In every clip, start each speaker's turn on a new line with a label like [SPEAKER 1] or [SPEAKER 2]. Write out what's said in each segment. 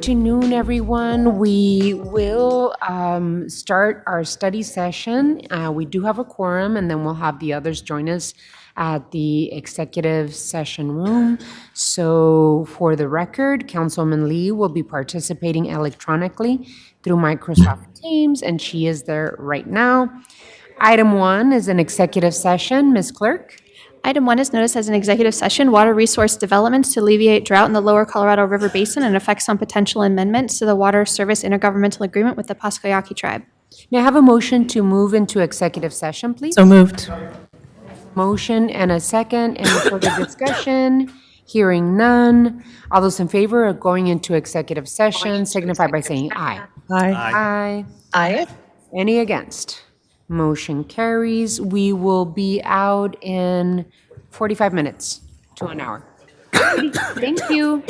[SPEAKER 1] Afternoon, everyone. We will start our study session. We do have a quorum, and then we'll have the others join us at the executive session room. So for the record, Councilman Lee will be participating electronically through Microsoft Teams, and she is there right now. Item 1 is an executive session. Ms. Clerk?
[SPEAKER 2] Item 1 is noticed as an executive session, water resource developments to alleviate drought in the lower Colorado River Basin and effects on potential amendments to the Water Service Intergovernmental Agreement with the Pascua Yaqui tribe.
[SPEAKER 1] May I have a motion to move into executive session, please?
[SPEAKER 3] So moved.
[SPEAKER 1] Motion and a second. Any further discussion? Hearing none. All those in favor of going into executive session signify by saying aye.
[SPEAKER 3] Aye.
[SPEAKER 1] Aye.
[SPEAKER 3] Aye.
[SPEAKER 1] Any against? Motion carries. We will be out in 45 minutes to an hour. Thank you.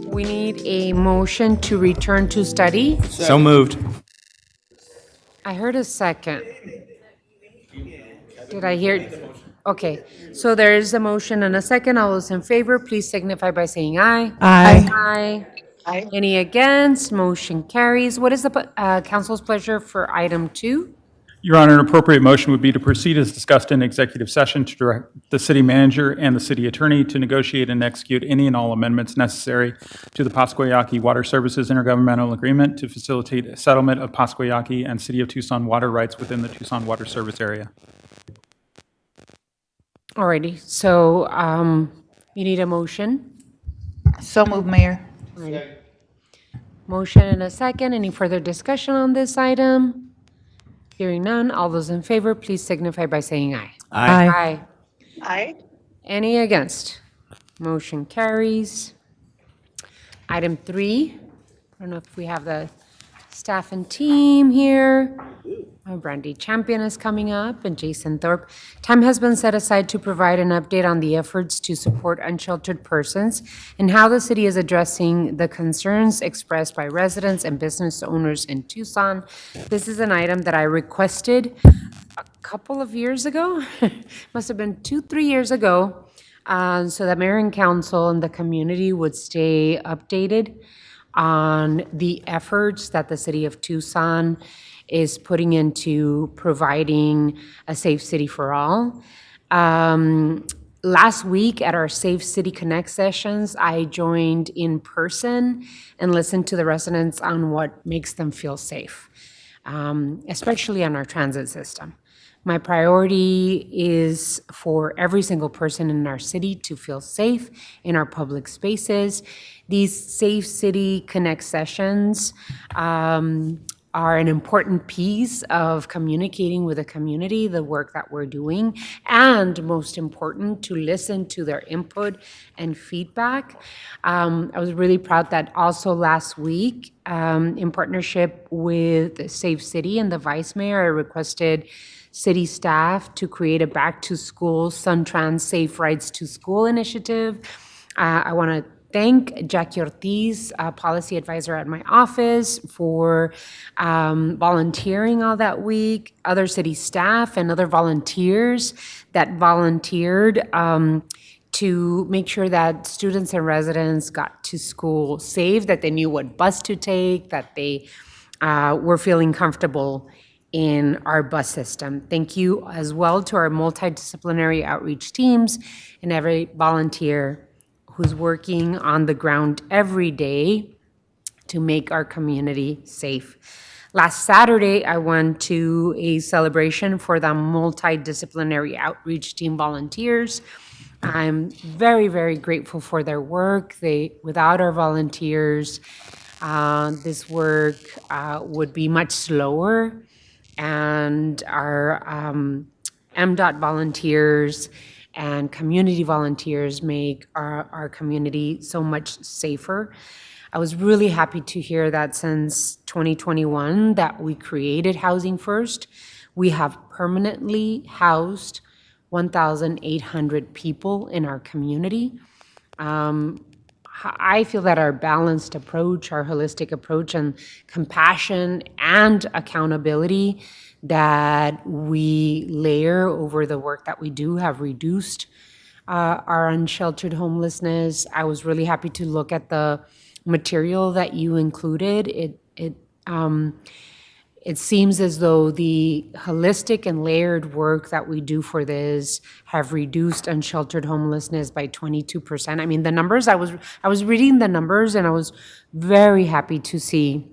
[SPEAKER 1] We need a motion to return to study.
[SPEAKER 3] So moved.
[SPEAKER 1] I heard a second. Did I hear? Okay, so there is a motion and a second. All those in favor, please signify by saying aye.
[SPEAKER 4] Aye.
[SPEAKER 1] Aye. Any against? Motion carries. What is the council's pleasure for item 2?
[SPEAKER 3] Your Honor, an appropriate motion would be to proceed as discussed in executive session to direct the city manager and the city attorney to negotiate and execute any and all amendments necessary to the Pascua Yaqui Water Services Intergovernmental Agreement to facilitate a settlement of Pascua Yaqui and City of Tucson water rights within the Tucson water service area.
[SPEAKER 1] Alrighty, so you need a motion?
[SPEAKER 4] So moved, Mayor.
[SPEAKER 1] Motion and a second. Any further discussion on this item? Hearing none, all those in favor, please signify by saying aye.
[SPEAKER 4] Aye.
[SPEAKER 1] Aye. Any against? Motion carries. Item 3, I don't know if we have the staff and team here. Brandy Champion is coming up and Jason Thorpe. Time has been set aside to provide an update on the efforts to support unsheltered persons and how the city is addressing the concerns expressed by residents and business owners in Tucson. This is an item that I requested a couple of years ago, must have been 2-3 years ago, so that mayor and council and the community would stay updated on the efforts that the city of Tucson is putting into providing a safe city for all. Last week at our Safe City Connect sessions, I joined in person and listened to the residents on what makes them feel safe, especially on our transit system. My priority is for every single person in our city to feel safe in our public spaces. These Safe City Connect sessions are an important piece of communicating with the community, the work that we're doing, and most important, to listen to their input and feedback. I was really proud that also last week, in partnership with Safe City and the Vice Mayor, I requested city staff to create a back-to-school Suntrans Safe Rides to School initiative. I want to thank Jackie Ortiz, policy advisor at my office, for volunteering all that week, other city staff and other volunteers that volunteered to make sure that students and residents got to school safe, that they knew what bus to take, that they were feeling comfortable in our bus system. Thank you as well to our multidisciplinary outreach teams and every volunteer who's working on the ground every day to make our community safe. Last Saturday, I went to a celebration for the multidisciplinary outreach team volunteers. I'm very, very grateful for their work. Without our volunteers, this work would be much slower, and our MDOT volunteers and community volunteers make our community so much safer. I was really happy to hear that since 2021 that we created Housing First, we have permanently housed 1,800 people in our community. I feel that our balanced approach, our holistic approach, and compassion and accountability that we layer over the work that we do have reduced our unsheltered homelessness. I was really happy to look at the material that you included. It seems as though the holistic and layered work that we do for this have reduced unsheltered homelessness by 22%. I mean, the numbers, I was reading the numbers, and I was very happy to see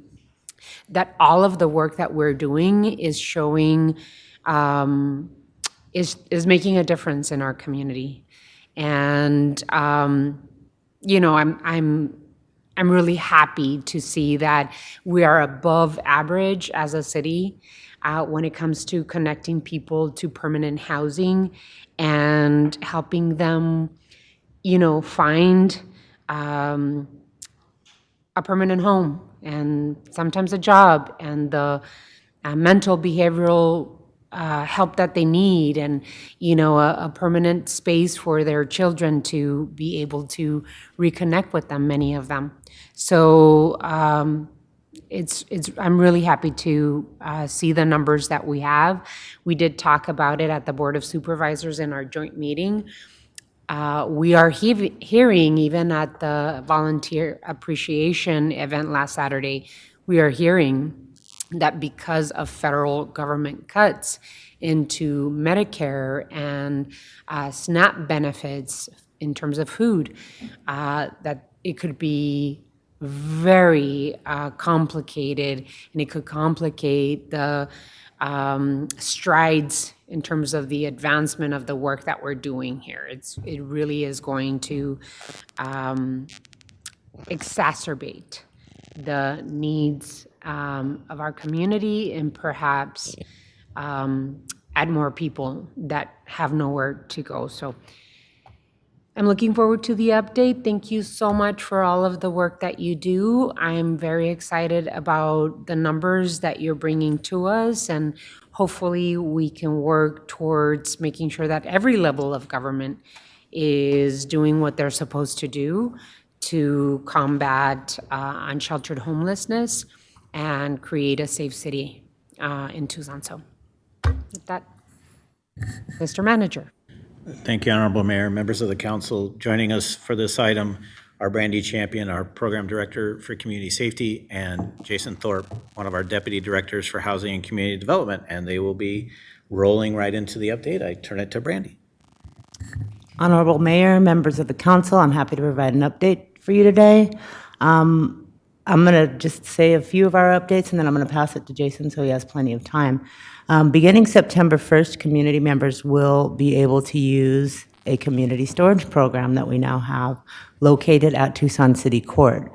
[SPEAKER 1] that all of the work that we're doing is showing, is making a difference in our community. And, you know, I'm really happy to see that we are above average as a city when it comes to connecting people to permanent housing and helping them, you know, find a permanent home and sometimes a job and the mental, behavioral help that they need, and, you know, a permanent space for their children to be able to reconnect with them, many of them. So I'm really happy to see the numbers that we have. We did talk about it at the Board of Supervisors in our joint meeting. We are hearing, even at the volunteer appreciation event last Saturday, we are hearing that because of federal government cuts into Medicare and SNAP benefits in terms of food, that it could be very complicated, and it could complicate the strides in terms of the advancement of the work that we're doing here. It really is going to exacerbate the needs of our community, and perhaps add more people that have nowhere to go. So I'm looking forward to the update. Thank you so much for all of the work that you do. I'm very excited about the numbers that you're bringing to us, and hopefully we can work towards making sure that every level of government is doing what they're supposed to do to combat unsheltered homelessness and create a safe city in Tucson. So with that, Mr. Manager.
[SPEAKER 5] Thank you, Honorable Mayor, members of the council. Joining us for this item are Brandy Champion, our Program Director for Community Safety, and Jason Thorpe, one of our Deputy Directors for Housing and Community Development, and they will be rolling right into the update. I turn it to Brandy.
[SPEAKER 6] Honorable Mayor, members of the council, I'm happy to provide an update for you today. I'm going to just say a few of our updates, and then I'm going to pass it to Jason so he has plenty of time. Beginning September 1st, community members will be able to use a community storage program that we now have located at Tucson City Court.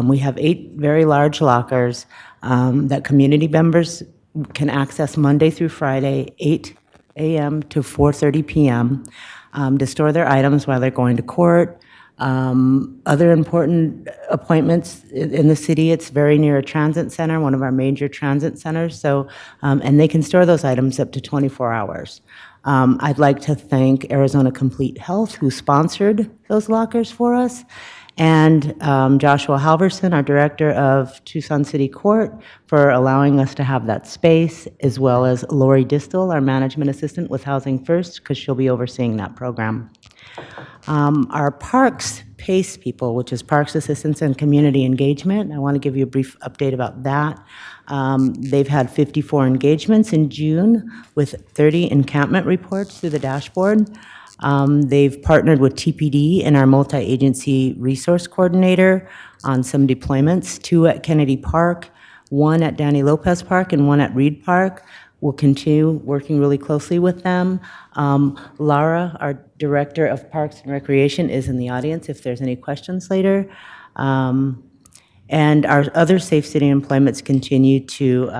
[SPEAKER 6] We have 8 very large lockers that community members can access Monday through Friday, 8 a.m. to 4:30 p.m. To store their items while they're going to court. Other important appointments in the city, it's very near a transit center, one of our major transit centers, so, and they can store those items up to 24 hours. I'd like to thank Arizona Complete Health, who sponsored those lockers for us, and Joshua Halverson, our director of Tucson City Court, for allowing us to have that space, as well as Lori Distel, our management assistant with Housing First, because she'll be overseeing that program. Our Parks PACE people, which is Parks Assistance and Community Engagement, I want to give you a brief update about that. They've had 54 engagements in June with 30 encampment reports through the dashboard. They've partnered with TPD and our multi-agency resource coordinator on some deployments, 2 at Kennedy Park, 1 at Danny Lopez Park, and 1 at Reed Park. We'll continue working really closely with them. Lara, our Director of Parks and Recreation, is in the audience if there's any questions later. And our other Safe City employments continue to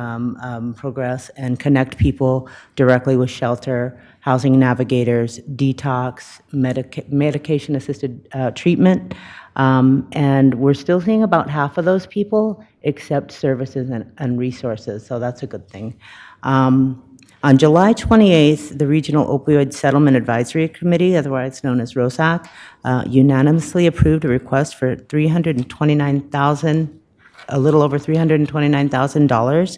[SPEAKER 6] progress and connect people directly with shelter, housing navigators, detox, medication-assisted treatment. And we're still seeing about half of those people accept services and resources, so that's a good thing. On July 28th, the Regional Opioid Settlement Advisory Committee, otherwise known as ROSAC, unanimously approved a request for a little over $329,000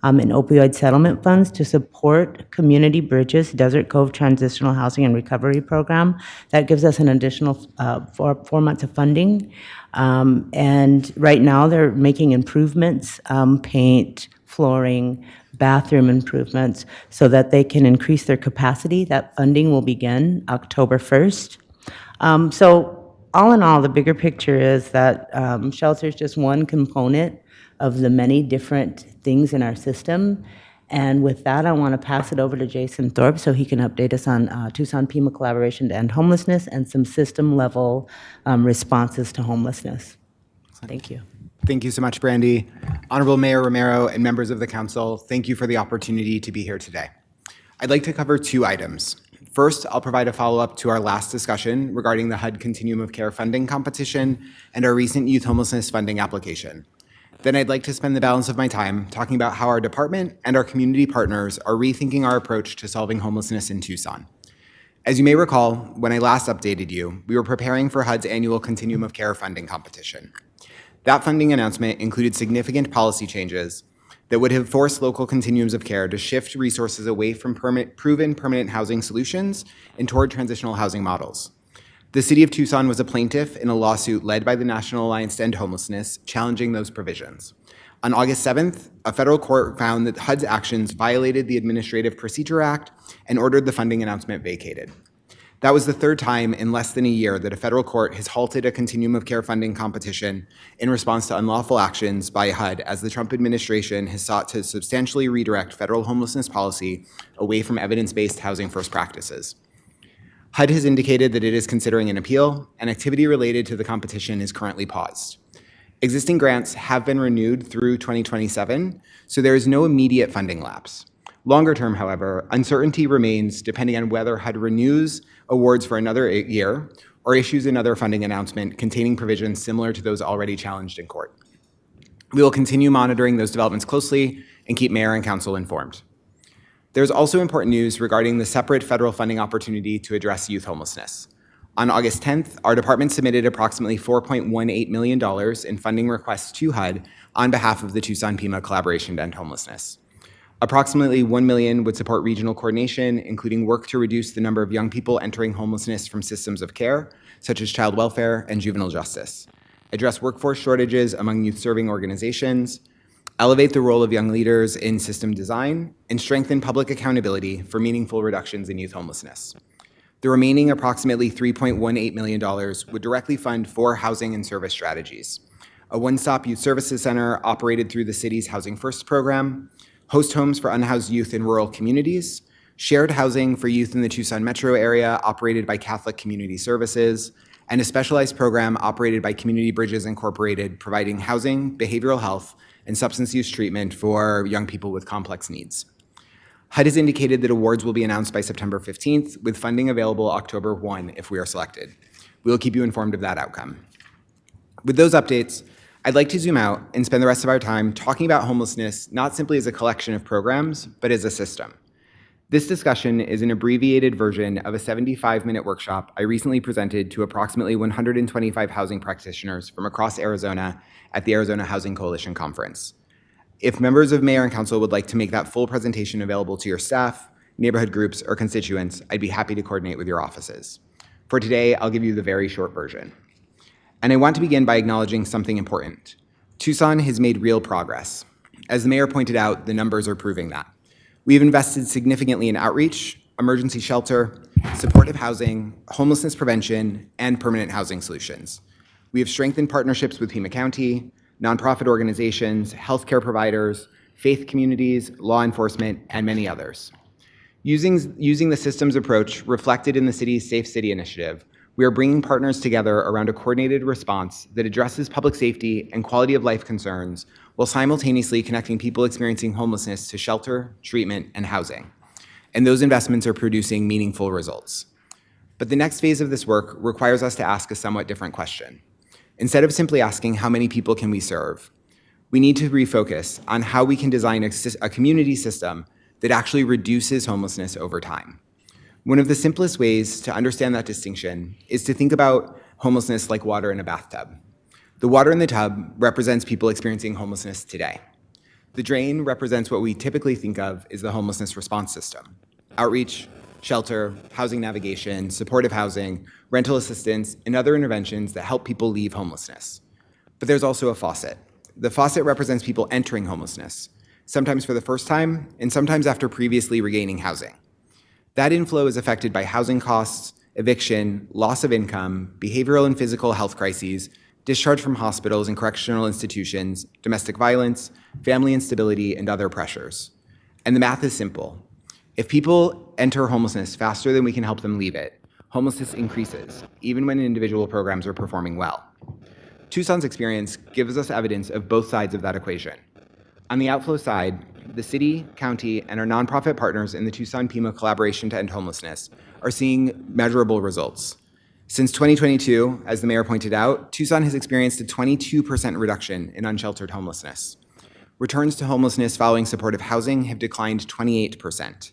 [SPEAKER 6] and opioid settlement funds to support Community Bridges Desert Cove Transitional Housing and Recovery Program. That gives us an additional 4 months of funding. And right now, they're making improvements, paint, flooring, bathroom improvements, so that they can increase their capacity. That funding will begin October 1st. So all in all, the bigger picture is that shelter is just one component of the many different things in our system. And with that, I want to pass it over to Jason Thorpe so he can update us on Tucson Pima collaboration to end homelessness and some system-level responses to homelessness. Thank you.
[SPEAKER 7] Thank you so much, Brandy. Honorable Mayor Romero and members of the council, thank you for the opportunity to be here today. I'd like to cover 2 items. First, I'll provide a follow-up to our last discussion regarding the HUD Continuum of Care funding competition and our recent youth homelessness funding application. Then I'd like to spend the balance of my time talking about how our department and our community partners are rethinking our approach to solving homelessness in Tucson. As you may recall, when I last updated you, we were preparing for HUD's annual Continuum of Care funding competition. That funding announcement included significant policy changes that would have forced local continuums of care to shift resources away from proven permanent housing solutions and toward transitional housing models. The City of Tucson was a plaintiff in a lawsuit led by the National Alliance to End Homelessness, challenging those provisions. On August 7th, a federal court found that HUD's actions violated the Administrative Procedure Act and ordered the funding announcement vacated. That was the 3rd time in less than a year that a federal court has halted a Continuum of Care funding competition in response to unlawful actions by HUD, as the Trump administration has sought to substantially redirect federal homelessness policy away from evidence-based housing first practices. HUD has indicated that it is considering an appeal, and activity related to the competition is currently paused. Existing grants have been renewed through 2027, so there is no immediate funding lapse. Longer term, however, uncertainty remains depending on whether HUD renews awards for another year or issues another funding announcement containing provisions similar to those already challenged in court. We will continue monitoring those developments closely and keep Mayor and Council informed. There's also important news regarding the separate federal funding opportunity to address youth homelessness. On August 10th, our department submitted approximately $4.18 million in funding requests to HUD on behalf of the Tucson Pima collaboration to end homelessness. Approximately $1 million would support regional coordination, including work to reduce the number of young people entering homelessness from systems of care, such as child welfare and juvenile justice, address workforce shortages among youth-serving organizations, elevate the role of young leaders in system design, and strengthen public accountability for meaningful reductions in youth homelessness. The remaining approximately $3.18 million would directly fund 4 housing and service strategies: a one-stop youth services center operated through the city's Housing First program, host homes for unhoused youth in rural communities, shared housing for youth in the Tucson metro area operated by Catholic Community Services, and a specialized program operated by Community Bridges Incorporated, providing housing, behavioral health, and substance use treatment for young people with complex needs. HUD has indicated that awards will be announced by September 15th, with funding available October 1 if we are selected. We will keep you informed of that outcome. With those updates, I'd like to zoom out and spend the rest of our time talking about homelessness not simply as a collection of programs, but as a system. This discussion is an abbreviated version of a 75-minute workshop I recently presented to approximately 125 housing practitioners from across Arizona at the Arizona Housing Coalition Conference. If members of Mayor and Council would like to make that full presentation available to your staff, neighborhood groups, or constituents, I'd be happy to coordinate with your offices. For today, I'll give you the very short version. And I want to begin by acknowledging something important. Tucson has made real progress. As the mayor pointed out, the numbers are proving that. We have invested significantly in outreach, emergency shelter, supportive housing, homelessness prevention, and permanent housing solutions. We have strengthened partnerships with Pima County, nonprofit organizations, healthcare providers, faith communities, law enforcement, and many others. Using the systems approach reflected in the city's Safe City initiative, we are bringing partners together around a coordinated response that addresses public safety and quality of life concerns while simultaneously connecting people experiencing homelessness to shelter, treatment, and housing. And those investments are producing meaningful results. But the next phase of this work requires us to ask a somewhat different question. Instead of simply asking how many people can we serve, we need to refocus on how we can design a community system that actually reduces homelessness over time. One of the simplest ways to understand that distinction is to think about homelessness like water in a bathtub. The water in the tub represents people experiencing homelessness today. The drain represents what we typically think of as the homelessness response system: outreach, shelter, housing navigation, supportive housing, rental assistance, and other interventions that help people leave homelessness. But there's also a faucet. The faucet represents people entering homelessness, sometimes for the first time, and sometimes after previously regaining housing. That inflow is affected by housing costs, eviction, loss of income, behavioral and physical health crises, discharge from hospitals and correctional institutions, domestic violence, family instability, and other pressures. And the math is simple. If people enter homelessness faster than we can help them leave it, homelessness increases, even when individual programs are performing well. Tucson's experience gives us evidence of both sides of that equation. On the outflow side, the city, county, and our nonprofit partners in the Tucson Pima collaboration to end homelessness are seeing measurable results. Since 2022, as the mayor pointed out, Tucson has experienced a 22% reduction in unsheltered homelessness. Returns to homelessness following supportive housing have declined 28%.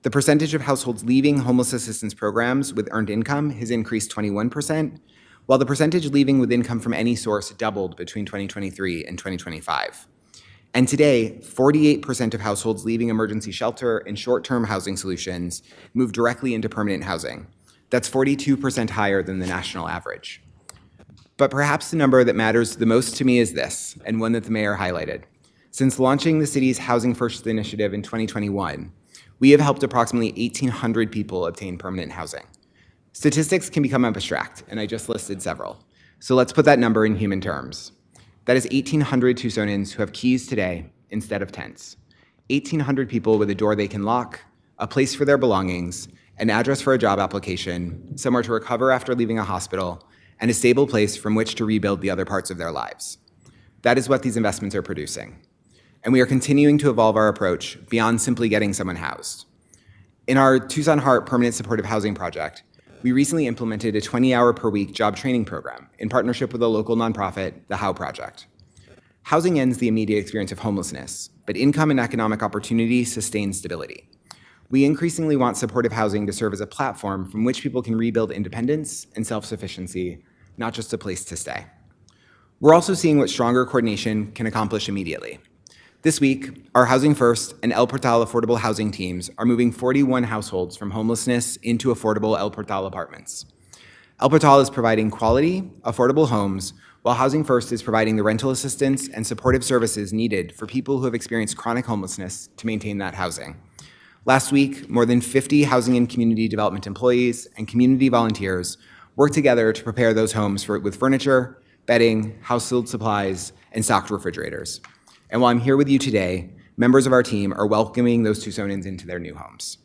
[SPEAKER 7] The percentage of households leaving homeless assistance programs with earned income has increased 21%, while the percentage leaving with income from any source doubled between 2023 and 2025. And today, 48% of households leaving emergency shelter and short-term housing solutions move directly into permanent housing. That's 42% higher than the national average. But perhaps the number that matters the most to me is this, and one that the mayor highlighted. Since launching the city's Housing First initiative in 2021, we have helped approximately 1,800 people obtain permanent housing. Statistics can become abstract, and I just listed several. So let's put that number in human terms. That is 1,800 Tucsonians who have keys today instead of tents. 1,800 people with a door they can lock, a place for their belongings, an address for a job application, somewhere to recover after leaving a hospital, and a stable place from which to rebuild the other parts of their lives. That is what these investments are producing. And we are continuing to evolve our approach beyond simply getting someone housed. In our Tucson Heart Permanent Supportive Housing Project, we recently implemented a 20-hour-per-week job training program in partnership with a local nonprofit, the How Project. Housing ends the immediate experience of homelessness, but income and economic opportunity sustain stability. We increasingly want supportive housing to serve as a platform from which people can rebuild independence and self-sufficiency, not just a place to stay. We're also seeing what stronger coordination can accomplish immediately. This week, our Housing First and El Portal affordable housing teams are moving 41 households from homelessness into affordable El Portal apartments. El Portal is providing quality, affordable homes, while Housing First is providing the rental assistance and supportive services needed for people who have experienced chronic homelessness to maintain that housing. Last week, more than 50 housing and community development employees and community volunteers worked together to prepare those homes with furniture, bedding, household supplies, and stocked refrigerators. And while I'm here with you today, members of our team are welcoming those Tucsonians into their new homes.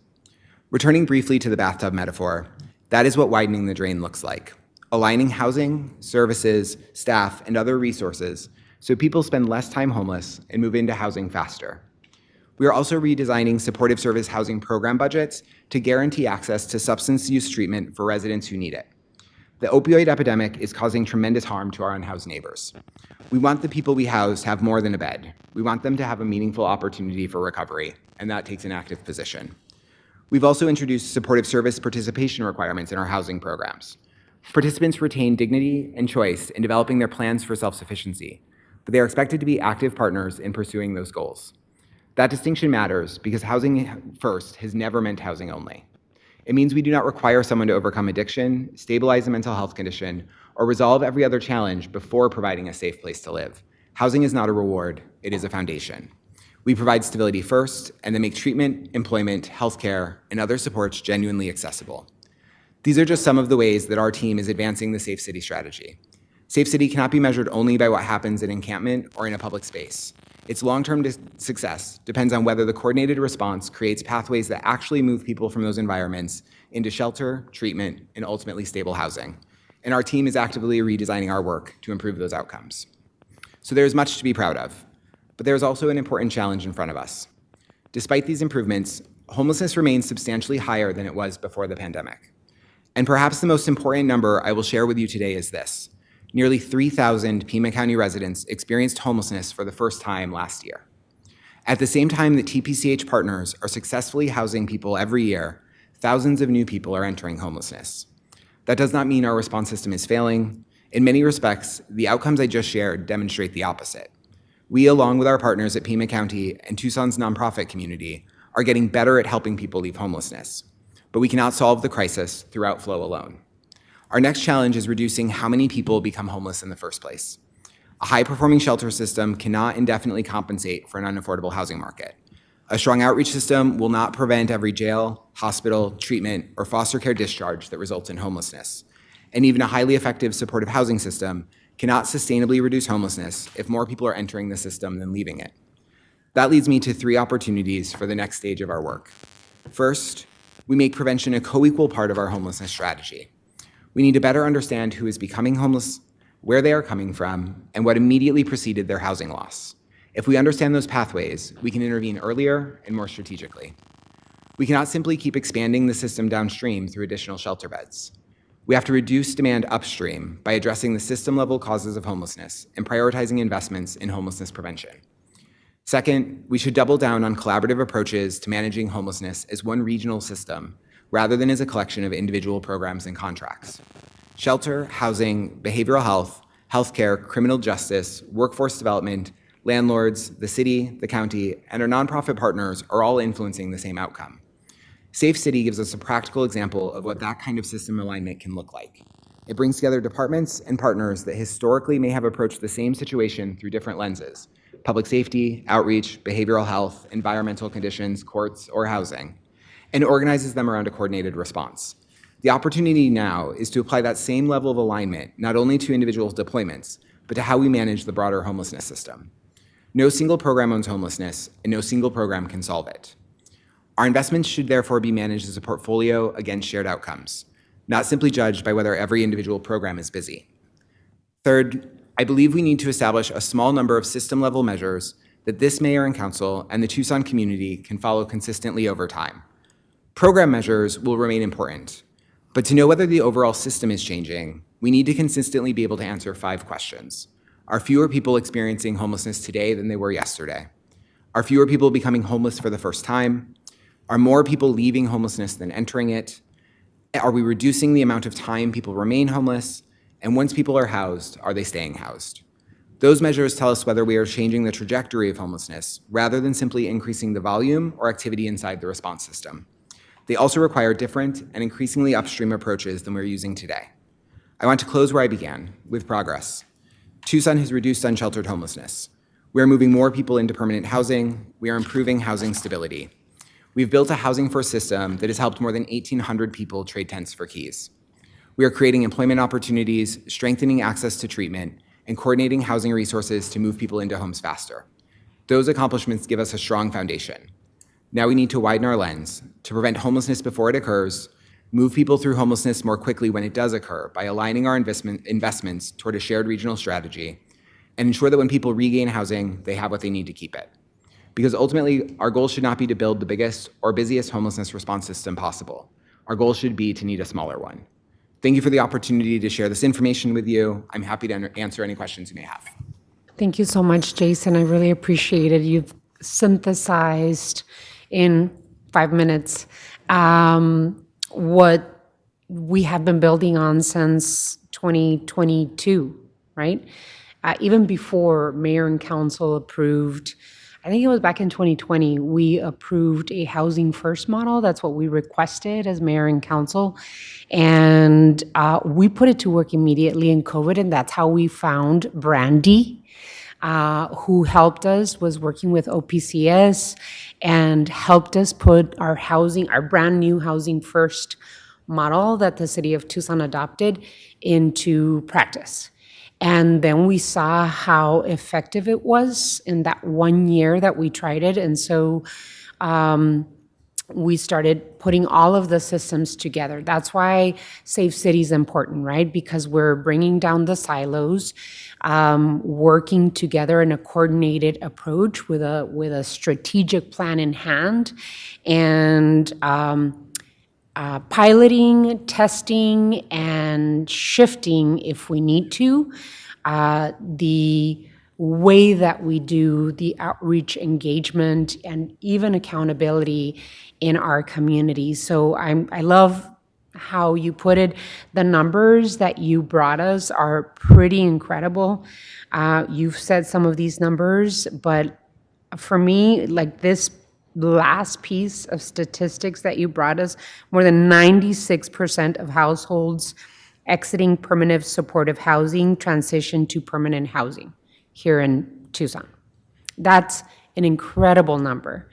[SPEAKER 7] Returning briefly to the bathtub metaphor, that is what widening the drain looks like. Aligning housing, services, staff, and other resources so people spend less time homeless and move into housing faster. We are also redesigning supportive service housing program budgets to guarantee access to substance use treatment for residents who need it. The opioid epidemic is causing tremendous harm to our unhoused neighbors. We want the people we house to have more than a bed. We want them to have a meaningful opportunity for recovery, and that takes an active position. We've also introduced supportive service participation requirements in our housing programs. Participants retain dignity and choice in developing their plans for self-sufficiency, but they are expected to be active partners in pursuing those goals. That distinction matters because Housing First has never meant housing only. It means we do not require someone to overcome addiction, stabilize a mental health condition, or resolve every other challenge before providing a safe place to live. Housing is not a reward, it is a foundation. We provide stability first, and then make treatment, employment, healthcare, and other supports genuinely accessible. These are just some of the ways that our team is advancing the Safe City strategy. Safe City cannot be measured only by what happens in encampment or in a public space. Its long-term success depends on whether the coordinated response creates pathways that actually move people from those environments into shelter, treatment, and ultimately stable housing. And our team is actively redesigning our work to improve those outcomes. So there is much to be proud of, but there is also an important challenge in front of us. Despite these improvements, homelessness remains substantially higher than it was before the pandemic. And perhaps the most important number I will share with you today is this. Nearly 3,000 Pima County residents experienced homelessness for the first time last year. At the same time that TPCH partners are successfully housing people every year, thousands of new people are entering homelessness. That does not mean our response system is failing. In many respects, the outcomes I just shared demonstrate the opposite. We, along with our partners at Pima County and Tucson's nonprofit community, are getting better at helping people leave homelessness. But we cannot solve the crisis through outflow alone. Our next challenge is reducing how many people become homeless in the first place. A high-performing shelter system cannot indefinitely compensate for an unaffordable housing market. A strong outreach system will not prevent every jail, hospital, treatment, or foster care discharge that results in homelessness. And even a highly effective supportive housing system cannot sustainably reduce homelessness if more people are entering the system than leaving it. That leads me to 3 opportunities for the next stage of our work. First, we make prevention a co-equal part of our homelessness strategy. We need to better understand who is becoming homeless, where they are coming from, and what immediately preceded their housing loss. If we understand those pathways, we can intervene earlier and more strategically. We cannot simply keep expanding the system downstream through additional shelter beds. We have to reduce demand upstream by addressing the system-level causes of homelessness and prioritizing investments in homelessness prevention. Second, we should double down on collaborative approaches to managing homelessness as one regional system, rather than as a collection of individual programs and contracts. Shelter, housing, behavioral health, healthcare, criminal justice, workforce development, landlords, the city, the county, and our nonprofit partners are all influencing the same outcome. Safe City gives us a practical example of what that kind of system alignment can look like. It brings together departments and partners that historically may have approached the same situation through different lenses: public safety, outreach, behavioral health, environmental conditions, courts, or housing, and organizes them around a coordinated response. The opportunity now is to apply that same level of alignment not only to individual deployments, but to how we manage the broader homelessness system. No single program owns homelessness, and no single program can solve it. Our investments should therefore be managed as a portfolio against shared outcomes, not simply judged by whether every individual program is busy. Third, I believe we need to establish a small number of system-level measures that this mayor and council and the Tucson community can follow consistently over time. Program measures will remain important, but to know whether the overall system is changing, we need to consistently be able to answer 5 questions. Are fewer people experiencing homelessness today than they were yesterday? Are fewer people becoming homeless for the first time? Are more people leaving homelessness than entering it? Are we reducing the amount of time people remain homeless? And once people are housed, are they staying housed? Those measures tell us whether we are changing the trajectory of homelessness rather than simply increasing the volume or activity inside the response system. They also require different and increasingly upstream approaches than we're using today. I want to close where I began, with progress. Tucson has reduced unsheltered homelessness. We are moving more people into permanent housing. We are improving housing stability. We've built a housing-first system that has helped more than 1,800 people trade tents for keys. We are creating employment opportunities, strengthening access to treatment, and coordinating housing resources to move people into homes faster. Those accomplishments give us a strong foundation. Now we need to widen our lens to prevent homelessness before it occurs, move people through homelessness more quickly when it does occur by aligning our investments toward a shared regional strategy, and ensure that when people regain housing, they have what they need to keep it. Because ultimately, our goal should not be to build the biggest or busiest homelessness response system possible. Our goal should be to need a smaller one. Thank you for the opportunity to share this information with you. I'm happy to answer any questions you may have.
[SPEAKER 1] Thank you so much, Jason. I really appreciate it. You've synthesized in 5 minutes what we have been building on since 2022, right? Even before mayor and council approved, I think it was back in 2020, we approved a housing first model. That's what we requested as mayor and council. And we put it to work immediately in COVID, and that's how we found Brandy, who helped us, was working with OPCS and helped us put our housing, our brand new housing first model that the city of Tucson adopted into practice. And then we saw how effective it was in that 1 year that we tried it. And so we started putting all of the systems together. That's why Safe City is important, right? Because we're bringing down the silos, working together in a coordinated approach with a strategic plan in hand, and piloting, testing, and shifting if we need to, the way that we do the outreach engagement and even accountability in our communities. So I love how you put it. The numbers that you brought us are pretty incredible. You've said some of these numbers, but for me, like this last piece of statistics that you brought us, more than 96% of households exiting permanent supportive housing transition to permanent housing here in Tucson. That's an incredible number.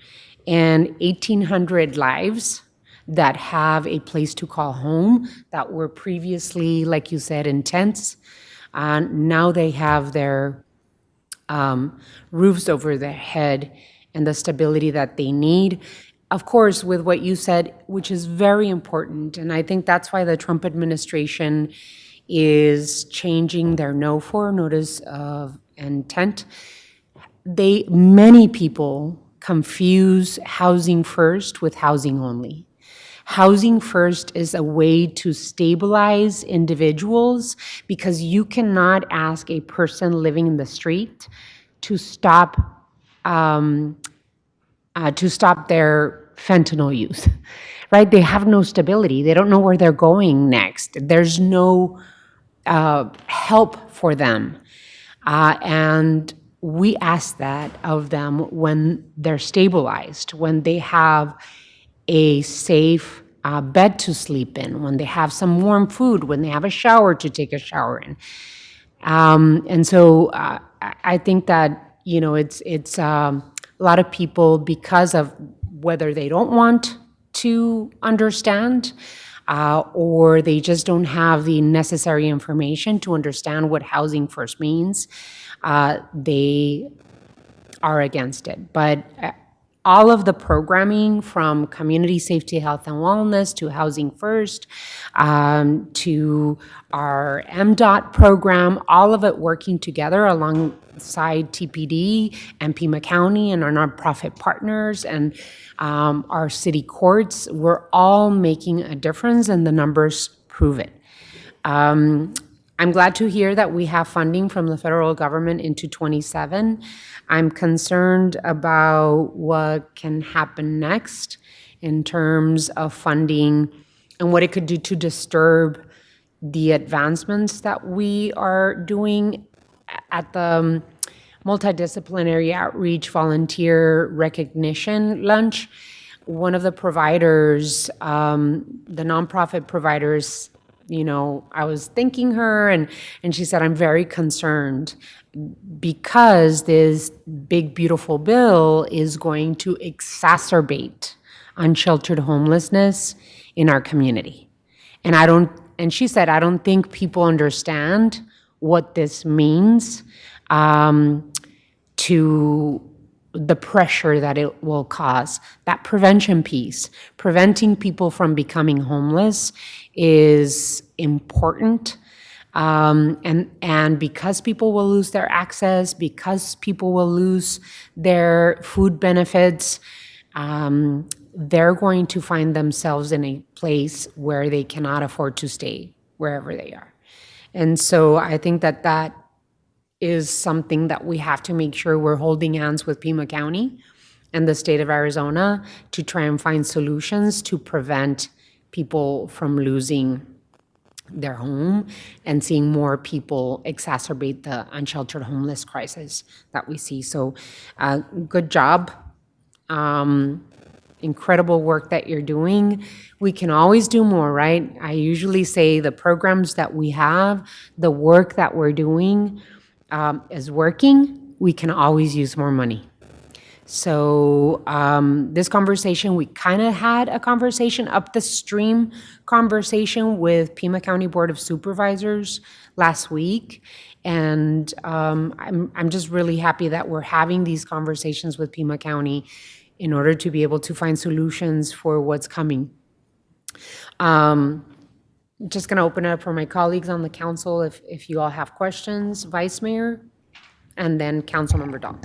[SPEAKER 1] And 1,800 lives that have a place to call home that were previously, like you said, in tents. Now they have their roofs over their head and the stability that they need. Of course, with what you said, which is very important, and I think that's why the Trump administration is changing their notice of intent. Many people confuse housing first with housing only. Housing first is a way to stabilize individuals because you cannot ask a person living in the street to stop their fentanyl use, right? They have no stability. They don't know where they're going next. There's no help for them. And we ask that of them when they're stabilized, when they have a safe bed to sleep in, when they have some warm food, when they have a shower to take a shower in. And so I think that, you know, it's a lot of people, because of whether they don't want to understand or they just don't have the necessary information to understand what housing first means, they are against it. But all of the programming, from community safety, health, and wellness to Housing First, to our MDOT program, all of it working together alongside TPD and Pima County and our nonprofit partners and our city courts, we're all making a difference, and the numbers prove it. I'm glad to hear that we have funding from the federal government into 27. I'm concerned about what can happen next in terms of funding and what it could do to disturb the advancements that we are doing at the multidisciplinary outreach volunteer recognition lunch. One of the providers, the nonprofit providers, you know, I was thanking her, and she said, I'm very concerned because this big, beautiful bill is going to exacerbate unsheltered homelessness in our community. And she said, I don't think people understand what this means to the pressure that it will cause. That prevention piece, preventing people from becoming homeless, is important. And because people will lose their access, because people will lose their food benefits, they're going to find themselves in a place where they cannot afford to stay wherever they are. And so I think that that is something that we have to make sure we're holding hands with Pima County and the state of Arizona to try and find solutions to prevent people from losing their home and seeing more people exacerbate the unsheltered homeless crisis that we see. So good job. Incredible work that you're doing. We can always do more, right? I usually say the programs that we have, the work that we're doing is working. We can always use more money. So this conversation, we kind of had a conversation, up the stream conversation with Pima County Board of Supervisors last week. And I'm just really happy that we're having these conversations with Pima County in order to be able to find solutions for what's coming. Just going to open it up for my colleagues on the council if you all have questions. Vice Mayor, and then Councilmember Dahl.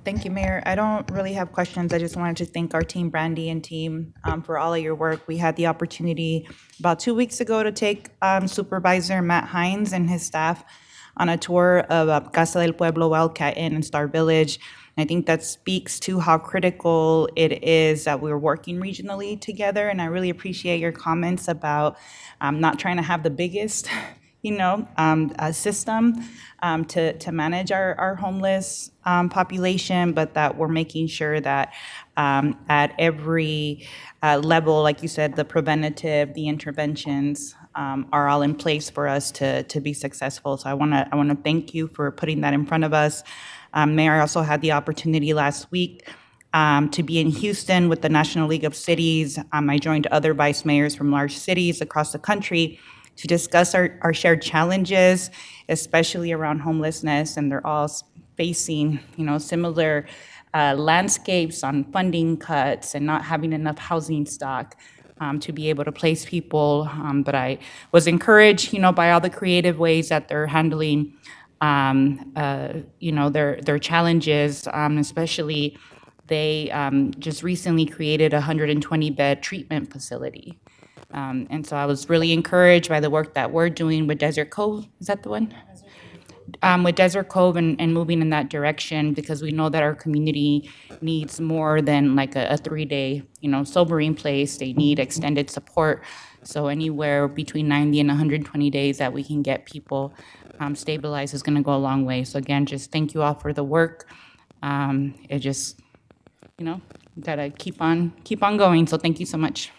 [SPEAKER 4] Thank you, Mayor. I don't really have questions. I just wanted to thank our team, Brandy and team, for all of your work. We had the opportunity about 2 weeks ago to take Supervisor Matt Hines and his staff on a tour of Casa del Pueblo, Wildcat Inn, and Star Village. And I think that speaks to how critical it is that we're working regionally together. And I really appreciate your comments about not trying to have the biggest, system to manage our homeless population, but that we're making sure that at every level, like you said, the preventative, the interventions are all in place for us to be successful. So I want to thank you for putting that in front of us. Mayor, I also had the opportunity last week to be in Houston with the National League of Cities. I joined other vice mayors from large cities across the country to discuss our shared challenges, especially around homelessness, and they're all facing, similar landscapes on funding cuts and not having enough housing stock to be able to place people. But I was encouraged, by all the creative ways that they're handling, their challenges, especially they just recently created a 120-bed treatment facility. And so I was really encouraged by the work that we're doing with Desert Cove. Is that the one? With Desert Cove and moving in that direction, because we know that our community needs more than like a 3-day, sobering place. They need extended support. So anywhere between 90 and 120 days that we can get people stabilized is going to go a long way. So again, just thank you all for the work. It just, gotta keep on going. So thank you so much.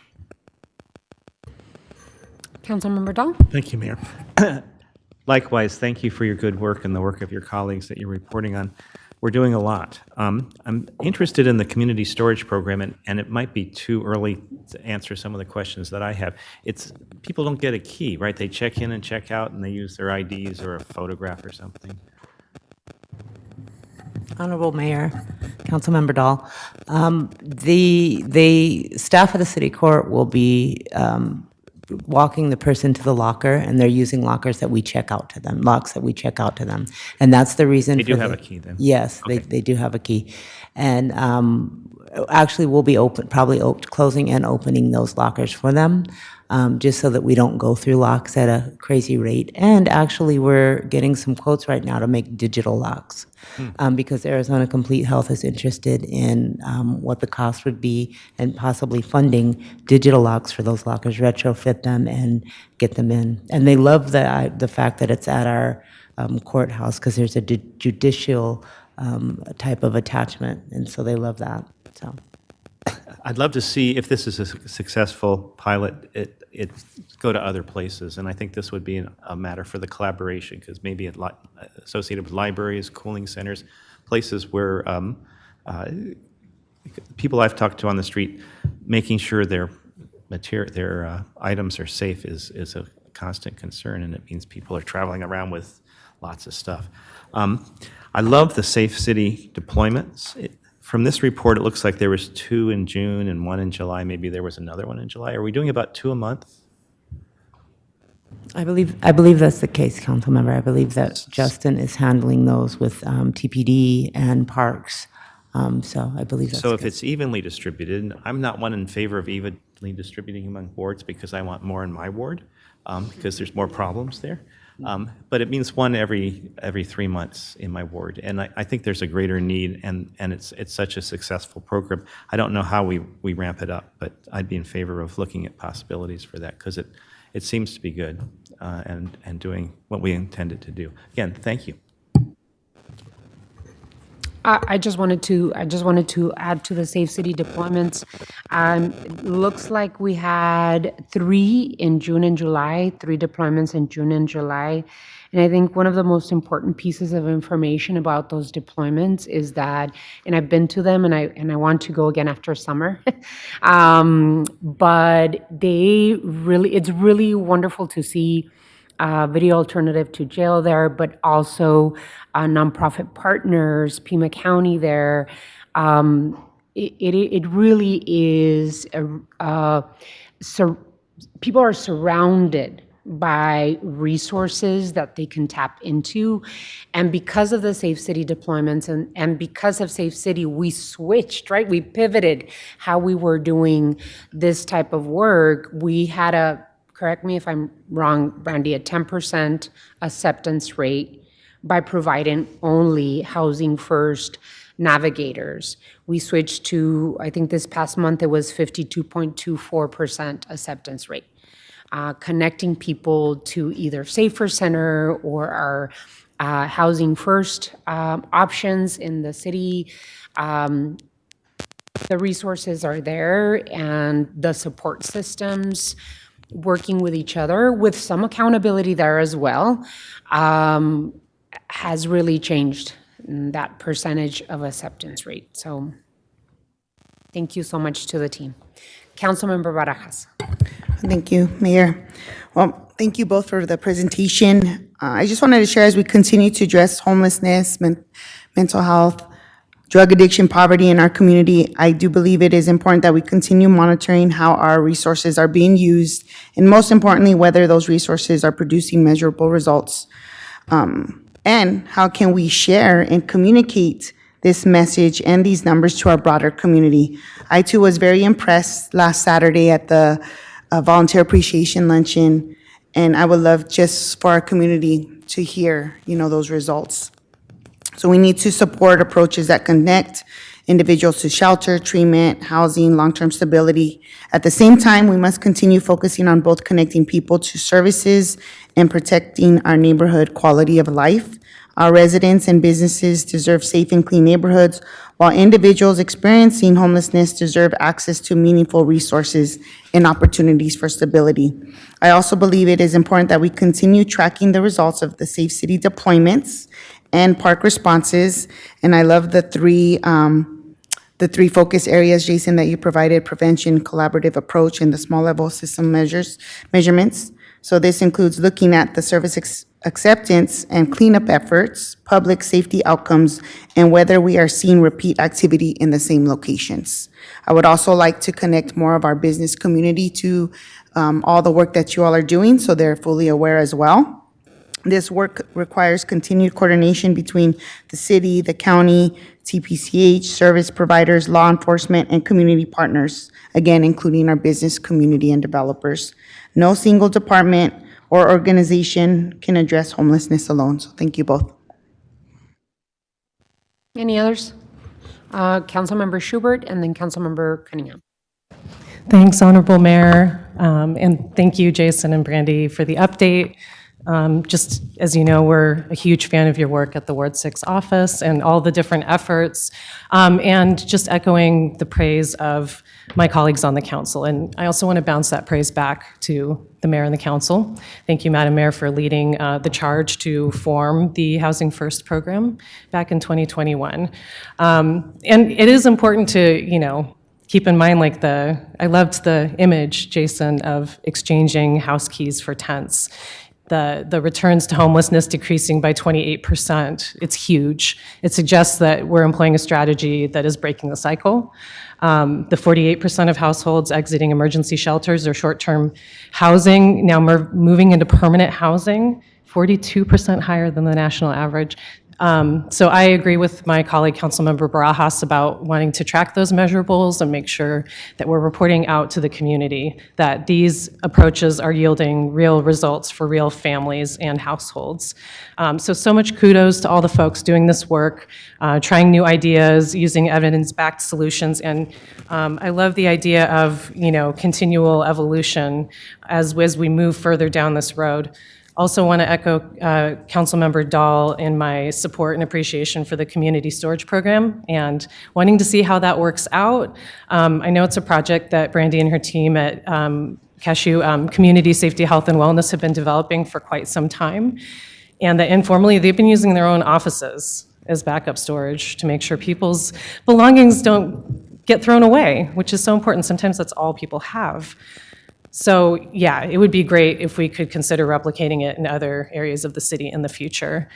[SPEAKER 1] Councilmember Dahl?
[SPEAKER 8] Thank you, Mayor. Likewise, thank you for your good work and the work of your colleagues that you're reporting on. We're doing a lot. I'm interested in the community storage program, and it might be too early to answer some of the questions that I have. People don't get a key, right? They check in and check out, and they use their IDs or a photograph or something.
[SPEAKER 6] Honorable Mayor, Councilmember Dahl, the staff of the city court will be walking the person to the locker, and they're using lockers that we check out to them, locks that we check out to them. And that's the reason.
[SPEAKER 8] They do have a key then?
[SPEAKER 6] Yes,
[SPEAKER 8] Okay.
[SPEAKER 6] they do have a key. And actually, we'll be closing and opening those lockers for them, just so that we don't go through locks at a crazy rate. And actually, we're getting some quotes right now to make digital locks, because Arizona Complete Health is interested in what the cost would be and possibly funding digital locks for those lockers, retrofit them and get them in. And they love the fact that it's at our courthouse, because there's a judicial type of attachment, and so they love that. So
[SPEAKER 8] I'd love to see if this is a successful pilot, it go to other places. And I think this would be a matter for the collaboration, because maybe associated with libraries, cooling centers, places where people I've talked to on the street, making sure their items are safe is a constant concern, and it means people are traveling around with lots of stuff. I love the Safe City deployments. From this report, it looks like there was 2 in June and 1 in July. Maybe there was another one in July. Are we doing about 2 a month?
[SPEAKER 6] I believe that's the case, Councilmember. I believe that Justin is handling those with TPD and parks. So I believe that's
[SPEAKER 8] So
[SPEAKER 6] the
[SPEAKER 8] if
[SPEAKER 6] case.
[SPEAKER 8] it's evenly distributed, I'm not one in favor of evenly distributing among wards, because I want more in my ward, because there's more problems there. But it means one every 3 months in my ward, and I think there's a greater need, and it's such a successful program. I don't know how we ramp it up, but I'd be in favor of looking at possibilities for that, because it seems to be good and doing what we intended to do. Again, thank you.
[SPEAKER 1] I just wanted to add to the Safe City deployments. Looks like we had 3 in June and July, 3 deployments in June and July. And I think one of the most important pieces of information about those deployments is that, and I've been to them, and I want to go again after summer. But it's really wonderful to see video alternative to jail there, but also nonprofit partners, Pima County there. It really is, people are surrounded by resources that they can tap into. And because of the Safe City deployments and because of Safe City, we switched, right? We pivoted how we were doing this type of work. We had correct me if I'm wrong, Brandy, a 10% acceptance rate by providing only housing first navigators. We switched to, I think this past month, it was 52.24% acceptance rate. Connecting people to either Safer Center or our housing first options in the city. The resources are there and the support systems working with each other with some accountability there as well has really changed that percentage of acceptance rate. So thank you so much to the team. Councilmember Barajas.
[SPEAKER 9] Thank you, Mayor. Well, thank you both for the presentation. I just wanted to share, as we continue to address homelessness, mental health, drug addiction, poverty in our community, I do believe it is important that we continue monitoring how our resources are being used, and most importantly, whether those resources are producing measurable results. And how can we share and communicate this message and these numbers to our broader community. I too was very impressed last Saturday at the volunteer appreciation luncheon, and I would love just for our community to hear, those results. So we need to support approaches that connect individuals to shelter, treatment, housing, long-term stability. At the same time, we must continue focusing on both connecting people to services and protecting our neighborhood quality of life. Our residents and businesses deserve safe and clean neighborhoods, while individuals experiencing homelessness deserve access to meaningful resources and opportunities for stability. I also believe it is important that we continue tracking the results of the Safe City deployments and park responses. And I love the three focus areas, Jason, that you provided: prevention, collaborative approach, and the small level system measurements. So this includes looking at the service acceptance and cleanup efforts, public safety outcomes, and whether we are seeing repeat activity in the same locations. I would also like to connect more of our business community to all the work that you all are doing, so they're fully aware as well. This work requires continued coordination between the city, the county, TPCH, service providers, law enforcement, and community partners, again, including our business community and developers. No single department or organization can address homelessness alone, so thank you both.
[SPEAKER 1] Any others? Councilmember Schubert and then Councilmember Cunningham.
[SPEAKER 10] Thanks, Honorable Mayor, and thank you, Jason and Brandy, for the update. Just as you know, we're a huge fan of your work at the Ward 6 office and all the different efforts, and just echoing the praise of my colleagues on the council. And I also want to bounce that praise back to the mayor and the council. Thank you, Madam Mayor, for leading the charge to form the Housing First program back in 2021. And it is important to, keep in mind, I loved the image, Jason, of exchanging house keys for tents. The returns to homelessness decreasing by 28%. It's huge. It suggests that we're employing a strategy that is breaking the cycle. The 48% of households exiting emergency shelters or short-term housing now moving into permanent housing, 42% higher than the national average. So I agree with my colleague, Councilmember Barajas, about wanting to track those measurables and make sure that we're reporting out to the community that these approaches are yielding real results for real families and households. So much kudos to all the folks doing this work, trying new ideas, using evidence-backed solutions, and I love the idea of, continual evolution as we move further down this road. Also want to echo Councilmember Dahl in my support and appreciation for the community storage program and wanting to see how that works out. I know it's a project that Brandy and her team at Cashew Community Safety, Health, and Wellness have been developing for quite some time, and that informally they've been using their own offices as backup storage to make sure people's belongings don't get thrown away, which is so important. Sometimes that's all people have. So yeah, it would be great if we could consider replicating it in other areas of the city in the future.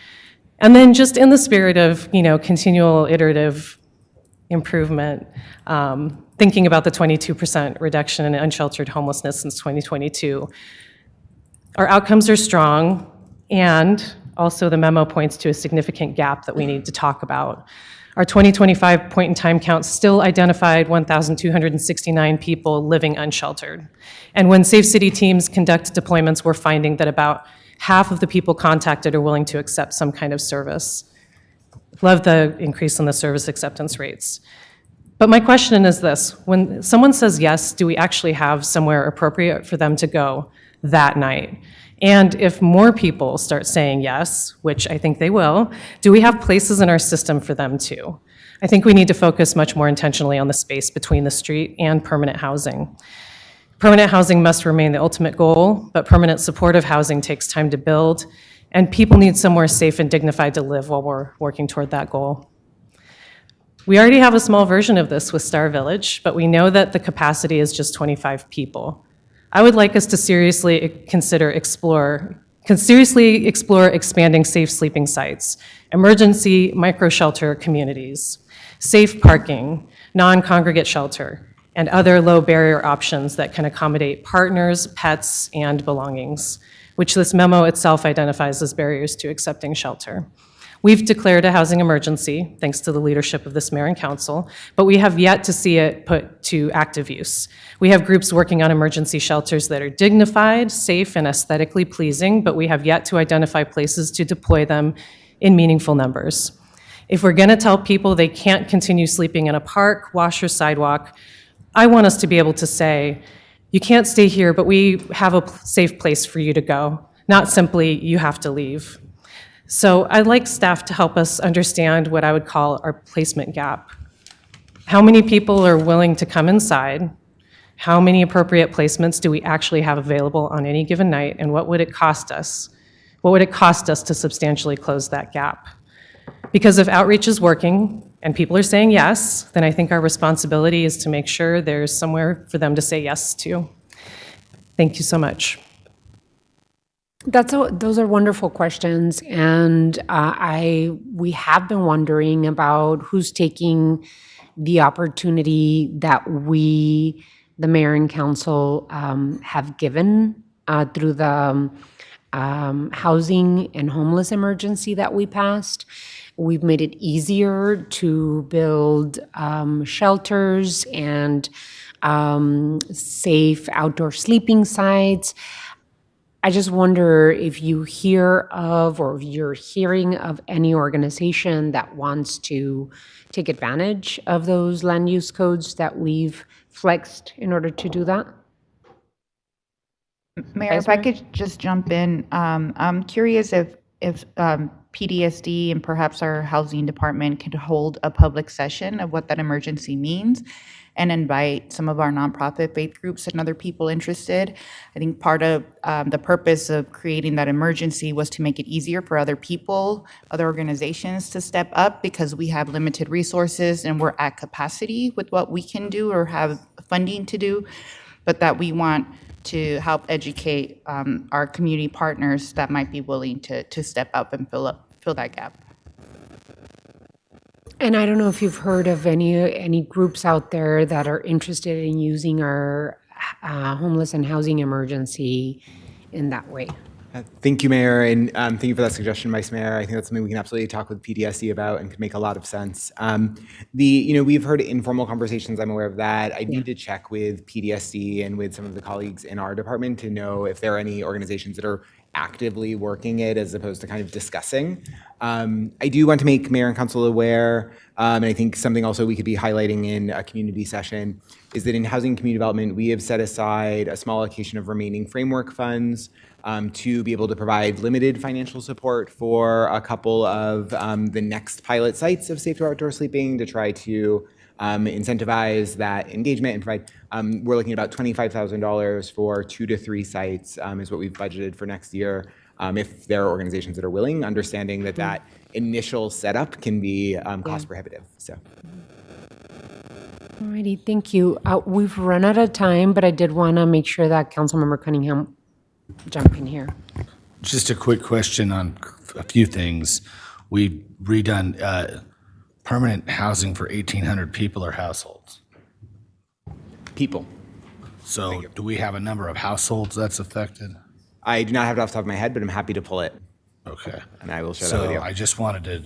[SPEAKER 10] And then just in the spirit of, continual iterative improvement, thinking about the 22% reduction in unsheltered homelessness since 2022, our outcomes are strong, and also the memo points to a significant gap that we need to talk about. Our 2025 point-in-time count still identified 1,269 people living unsheltered. And when Safe City teams conduct deployments, we're finding that about half of the people contacted are willing to accept some kind of service. Love the increase in the service acceptance rates. But my question is this: when someone says yes, do we actually have somewhere appropriate for them to go that night? And if more people start saying yes, which I think they will, do we have places in our system for them too? I think we need to focus much more intentionally on the space between the street and permanent housing. Permanent housing must remain the ultimate goal, but permanent supportive housing takes time to build, and people need somewhere safe and dignified to live while we're working toward that goal. We already have a small version of this with Star Village, but we know that the capacity is just 25 people. I would like us to seriously explore expanding safe sleeping sites, emergency micro-shelter communities, safe parking, non-congregate shelter, and other low-barrier options that can accommodate partners, pets, and belongings, which this memo itself identifies as barriers to accepting shelter. We've declared a housing emergency, thanks to the leadership of this mayor and council, but we have yet to see it put to active use. We have groups working on emergency shelters that are dignified, safe, and aesthetically pleasing, but we have yet to identify places to deploy them in meaningful numbers. If we're gonna tell people they can't continue sleeping in a park, wash, or sidewalk, I want us to be able to say, you can't stay here, but we have a safe place for you to go, not simply, you have to leave. So I'd like staff to help us understand what I would call our placement gap. How many people are willing to come inside? How many appropriate placements do we actually have available on any given night? And what would it cost us? What would it cost us to substantially close that gap? Because if outreach is working and people are saying yes, then I think our responsibility is to make sure there's somewhere for them to say yes to. Thank you so much.
[SPEAKER 1] Those are wonderful questions, and we have been wondering about who's taking the opportunity that we, the mayor and council, have given through the housing and homeless emergency that we passed. We've made it easier to build shelters and safe outdoor sleeping sites. I just wonder if you hear of, or if you're hearing of any organization that wants to take advantage of those land use codes that we've flexed in order to do that?
[SPEAKER 4] Mayor, if I could just jump in, I'm curious if PDSD and perhaps our housing department could hold a public session of what that emergency means and invite some of our nonprofit faith groups and other people interested. I think part of the purpose of creating that emergency was to make it easier for other people, other organizations to step up, because we have limited resources and we're at capacity with what we can do or have funding to do, but that we want to help educate our community partners that might be willing to step up and fill that gap.
[SPEAKER 1] And I don't know if you've heard of any groups out there that are interested in using our homeless and housing emergency in that way.
[SPEAKER 7] Thank you, Mayor, and thank you for that suggestion, Vice Mayor. I think that's something we can absolutely talk with PDSD about and could make a lot of sense. We've heard informal conversations. I'm aware of that. I need to check with PDSD and with some of the colleagues in our department to know if there are any organizations that are actively working it as opposed to kind of discussing. I do want to make Mayor and Council aware, and I think something also we could be highlighting in a community session, is that in housing and community development, we have set aside a small allocation of remaining framework funds to be able to provide limited financial support for a couple of the next pilot sites of safe outdoor sleeping to try to incentivize that engagement and provide. We're looking at about $25,000 for 2 to 3 sites is what we've budgeted for next year. If there are organizations that are willing, understanding that that initial setup can be cost prohibitive. So.
[SPEAKER 1] All righty, thank you. We've run out of time, but I did want to make sure that Councilmember Cunningham jump in here.
[SPEAKER 11] Just a quick question on a few things. We've redone permanent housing for 1,800 people or households.
[SPEAKER 7] People.
[SPEAKER 11] So do we have a number of households that's affected?
[SPEAKER 7] I do not have it off the top of my head, but I'm happy to pull it.
[SPEAKER 11] Okay.
[SPEAKER 7] And I will share that with you.
[SPEAKER 11] So I just wanted to,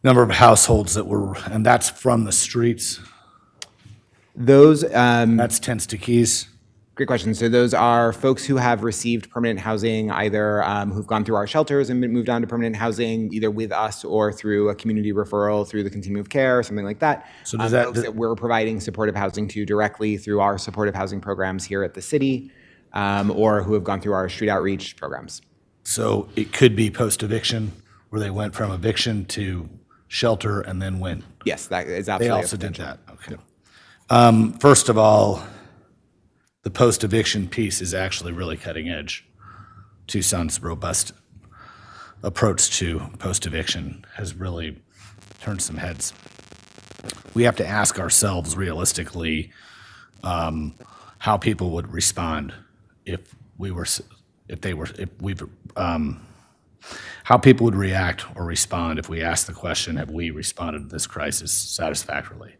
[SPEAKER 11] number of households that were, and that's from the streets?
[SPEAKER 7] Those,
[SPEAKER 11] That's Tents to Keys?
[SPEAKER 7] Great question. So those are folks who have received permanent housing, either who've gone through our shelters and been moved on to permanent housing, either with us or through a community referral through the continuum of care or something like that.
[SPEAKER 11] So does
[SPEAKER 7] Folks that we're providing supportive housing to directly through our supportive housing programs here at the city, or who have gone through our street outreach programs.
[SPEAKER 11] So it could be post-eviction, where they went from eviction to shelter and then went.
[SPEAKER 7] Yes, that is
[SPEAKER 11] They
[SPEAKER 7] absolutely.
[SPEAKER 11] also did that, okay. First of all, the post-eviction piece is actually really cutting edge. Tucson's robust approach to post-eviction has really turned some heads. We have to ask ourselves realistically how people would respond how people would react or respond if we asked the question, have we responded to this crisis satisfactorily?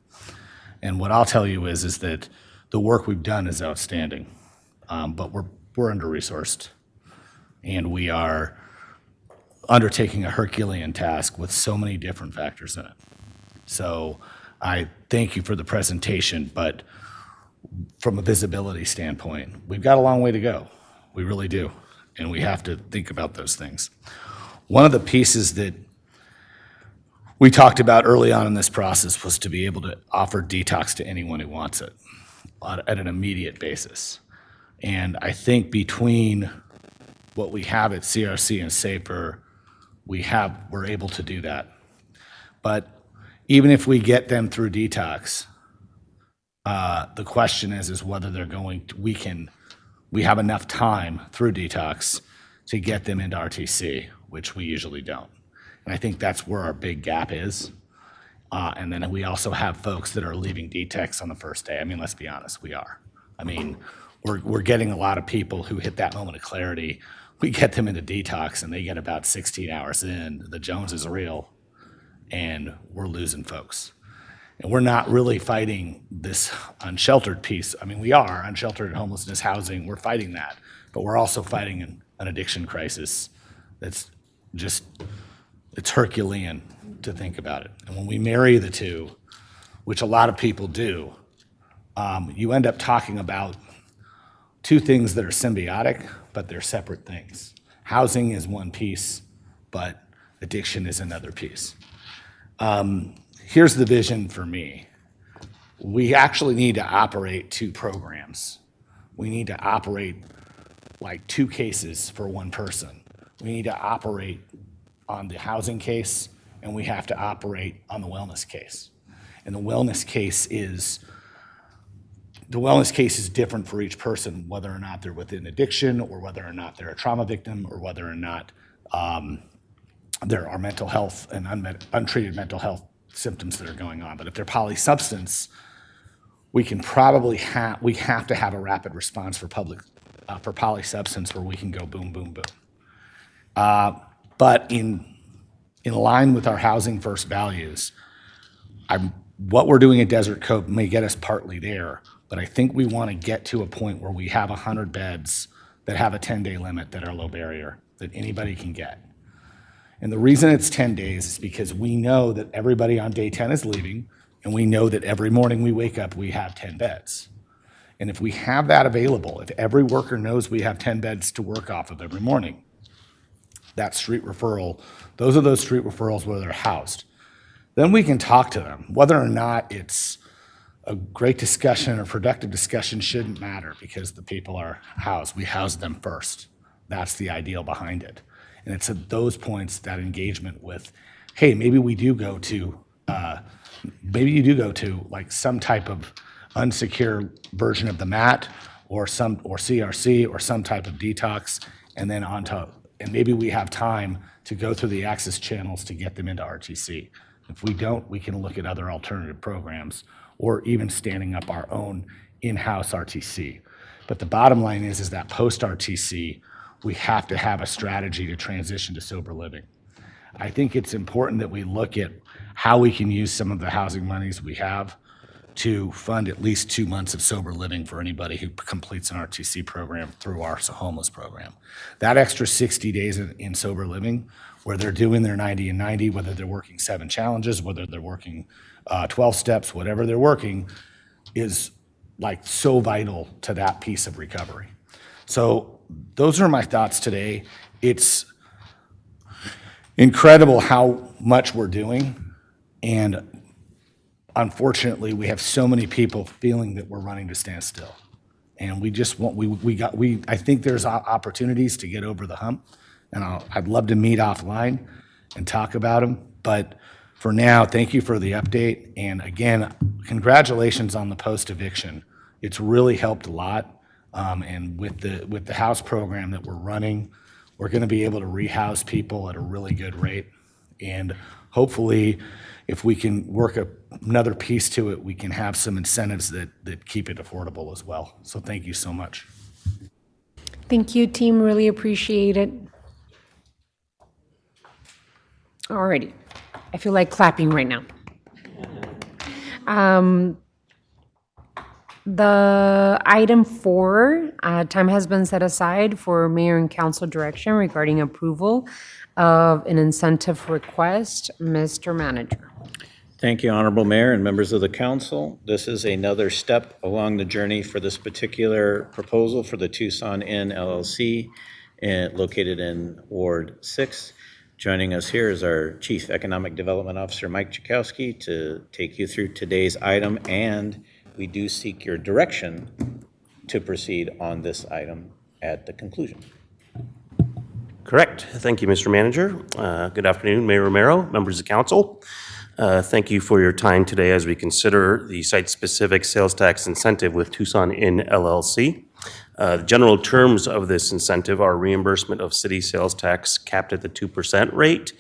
[SPEAKER 11] And what I'll tell you is that the work we've done is outstanding, but we're under-resourced, and we are undertaking a Herculean task with so many different factors in it. So I thank you for the presentation, but from a visibility standpoint, we've got a long way to go. We really do, and we have to think about those things. One of the pieces that we talked about early on in this process was to be able to offer detox to anyone who wants it at an immediate basis. And I think between what we have at CRC and SAPER, we're able to do that. But even if we get them through detox, the question is whether we have enough time through detox to get them into RTC, which we usually don't. And I think that's where our big gap is. And then we also have folks that are leaving detox on the first day. I mean, let's be honest, we are. I mean, we're getting a lot of people who hit that moment of clarity. We get them into detox and they get about 16 hours in. The Jones is real and we're losing folks. And we're not really fighting this unsheltered piece. I mean, we are unsheltered homelessness housing. We're fighting that, but we're also fighting an addiction crisis that's just, it's Herculean to think about it. And when we marry the two, which a lot of people do, you end up talking about two things that are symbiotic, but they're separate things. Housing is one piece, but addiction is another piece. Here's the vision for me. We actually need to operate two programs. We need to operate like two cases for one person. We need to operate on the housing case, and we have to operate on the wellness case. And the wellness case is different for each person, whether or not they're within addiction, or whether or not they're a trauma victim, or whether or not there are mental health and untreated mental health symptoms that are going on. But if they're polysubstance, we have to have a rapid response for polysubstance where we can go boom, boom, boom. But in line with our housing first values, what we're doing at Desert Cove may get us partly there, but I think we want to get to a point where we have 100 beds that have a 10-day limit that are low barrier, that anybody can get. And the reason it's 10 days is because we know that everybody on day 10 is leaving, and we know that every morning we wake up, we have 10 beds. And if we have that available, if every worker knows we have 10 beds to work off of every morning, that street referral, those are those street referrals where they're housed. Then we can talk to them. Whether or not it's a great discussion or productive discussion shouldn't matter because the people are housed. We house them first. That's the ideal behind it. And it's at those points, that engagement with, hey, maybe you do go to like some type of unsecure version of the MAT or CRC or some type of detox, and then and maybe we have time to go through the access channels to get them into RTC. If we don't, we can look at other alternative programs or even standing up our own in-house RTC. But the bottom line is that post-RTC, we have to have a strategy to transition to sober living. I think it's important that we look at how we can use some of the housing monies we have to fund at least 2 months of sober living for anybody who completes an RTC program through our homeless program. That extra 60 days in sober living, where they're doing their 90 and 90, whether they're working 7 challenges, whether they're working 12 steps, whatever they're working, is like so vital to that piece of recovery. So those are my thoughts today. It's incredible how much we're doing, and unfortunately, we have so many people feeling that we're running to stand still. And we just want, I think there's opportunities to get over the hump, and I'd love to meet offline and talk about them. But for now, thank you for the update. And again, congratulations on the post-eviction. It's really helped a lot. And with the house program that we're running, we're going to be able to rehouse people at a really good rate. And hopefully, if we can work another piece to it, we can have some incentives that keep it affordable as well. So thank you so much.
[SPEAKER 1] Thank you, team. Really appreciate it. Alrighty. I feel like clapping right now. The item 4, time has been set aside for mayor and council direction regarding approval of an incentive request. Mr. Manager.
[SPEAKER 5] Thank you, Honorable Mayor and members of the council. This is another step along the journey for this particular proposal for the Tucson Inn LLC, located in Ward 6. Joining us here is our Chief Economic Development Officer, Mike Chakowski, to take you through today's item, and we do seek your direction to proceed on this item at the conclusion.
[SPEAKER 12] Correct. Thank you, Mr. Manager. Good afternoon, Mayor Romero, members of council. Thank you for your time today as we consider the site-specific sales tax incentive with Tucson Inn LLC. The general terms of this incentive are reimbursement of city sales tax capped at the 2% rate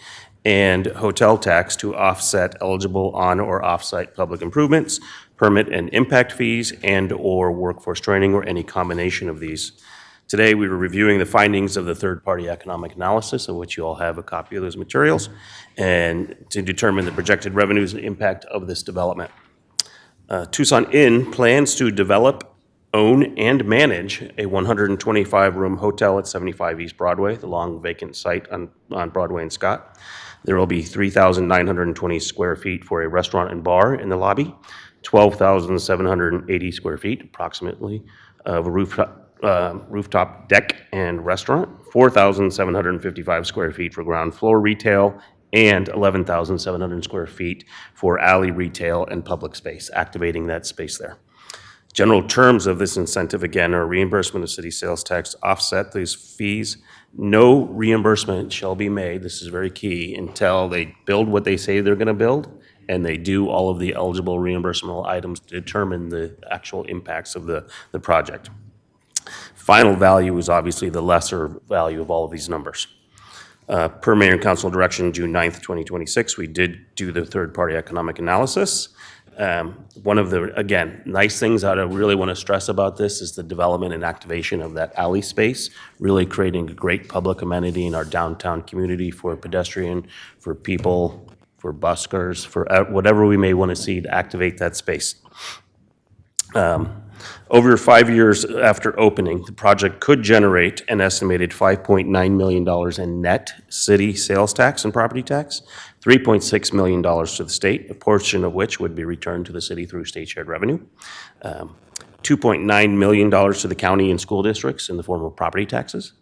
[SPEAKER 12] and hotel tax to offset eligible on or off-site public improvements, permit and impact fees, and/or workforce training, or any combination of these. Today, we were reviewing the findings of the third-party economic analysis, of which you all have a copy of those materials, and to determine the projected revenues and impact of this development. Tucson Inn plans to develop, own, and manage a 125-room hotel at 75 East Broadway, the long vacant site on Broadway and Scott. There will be 3,920 square feet for a restaurant and bar in the lobby, 12,780 square feet approximately of a rooftop deck and restaurant, 4,755 square feet for ground floor retail, and 11,700 square feet for alley retail and public space, activating that space there. General terms of this incentive, again, are reimbursement of city sales tax to offset these fees. No reimbursement shall be made, this is very key, until they build what they say they're going to build, and they do all of the eligible reimbursable items to determine the actual impacts of the project. Final value is obviously the lesser value of all of these numbers. Per Mayor and Council direction, June 9th, 2026, we did do the third-party economic analysis. One of the, again, nice things that I really want to stress about this is the development and activation of that alley space, really creating a great public amenity in our downtown community for pedestrian, for people, for buskers, for whatever we may want to see to activate that space. Over 5 years after opening, the project could generate an estimated $5.9 million in net city sales tax and property tax, $3.6 million to the state, a portion of which would be returned to the city through state shared revenue, $2.9 million to the county and school districts in the form of property taxes.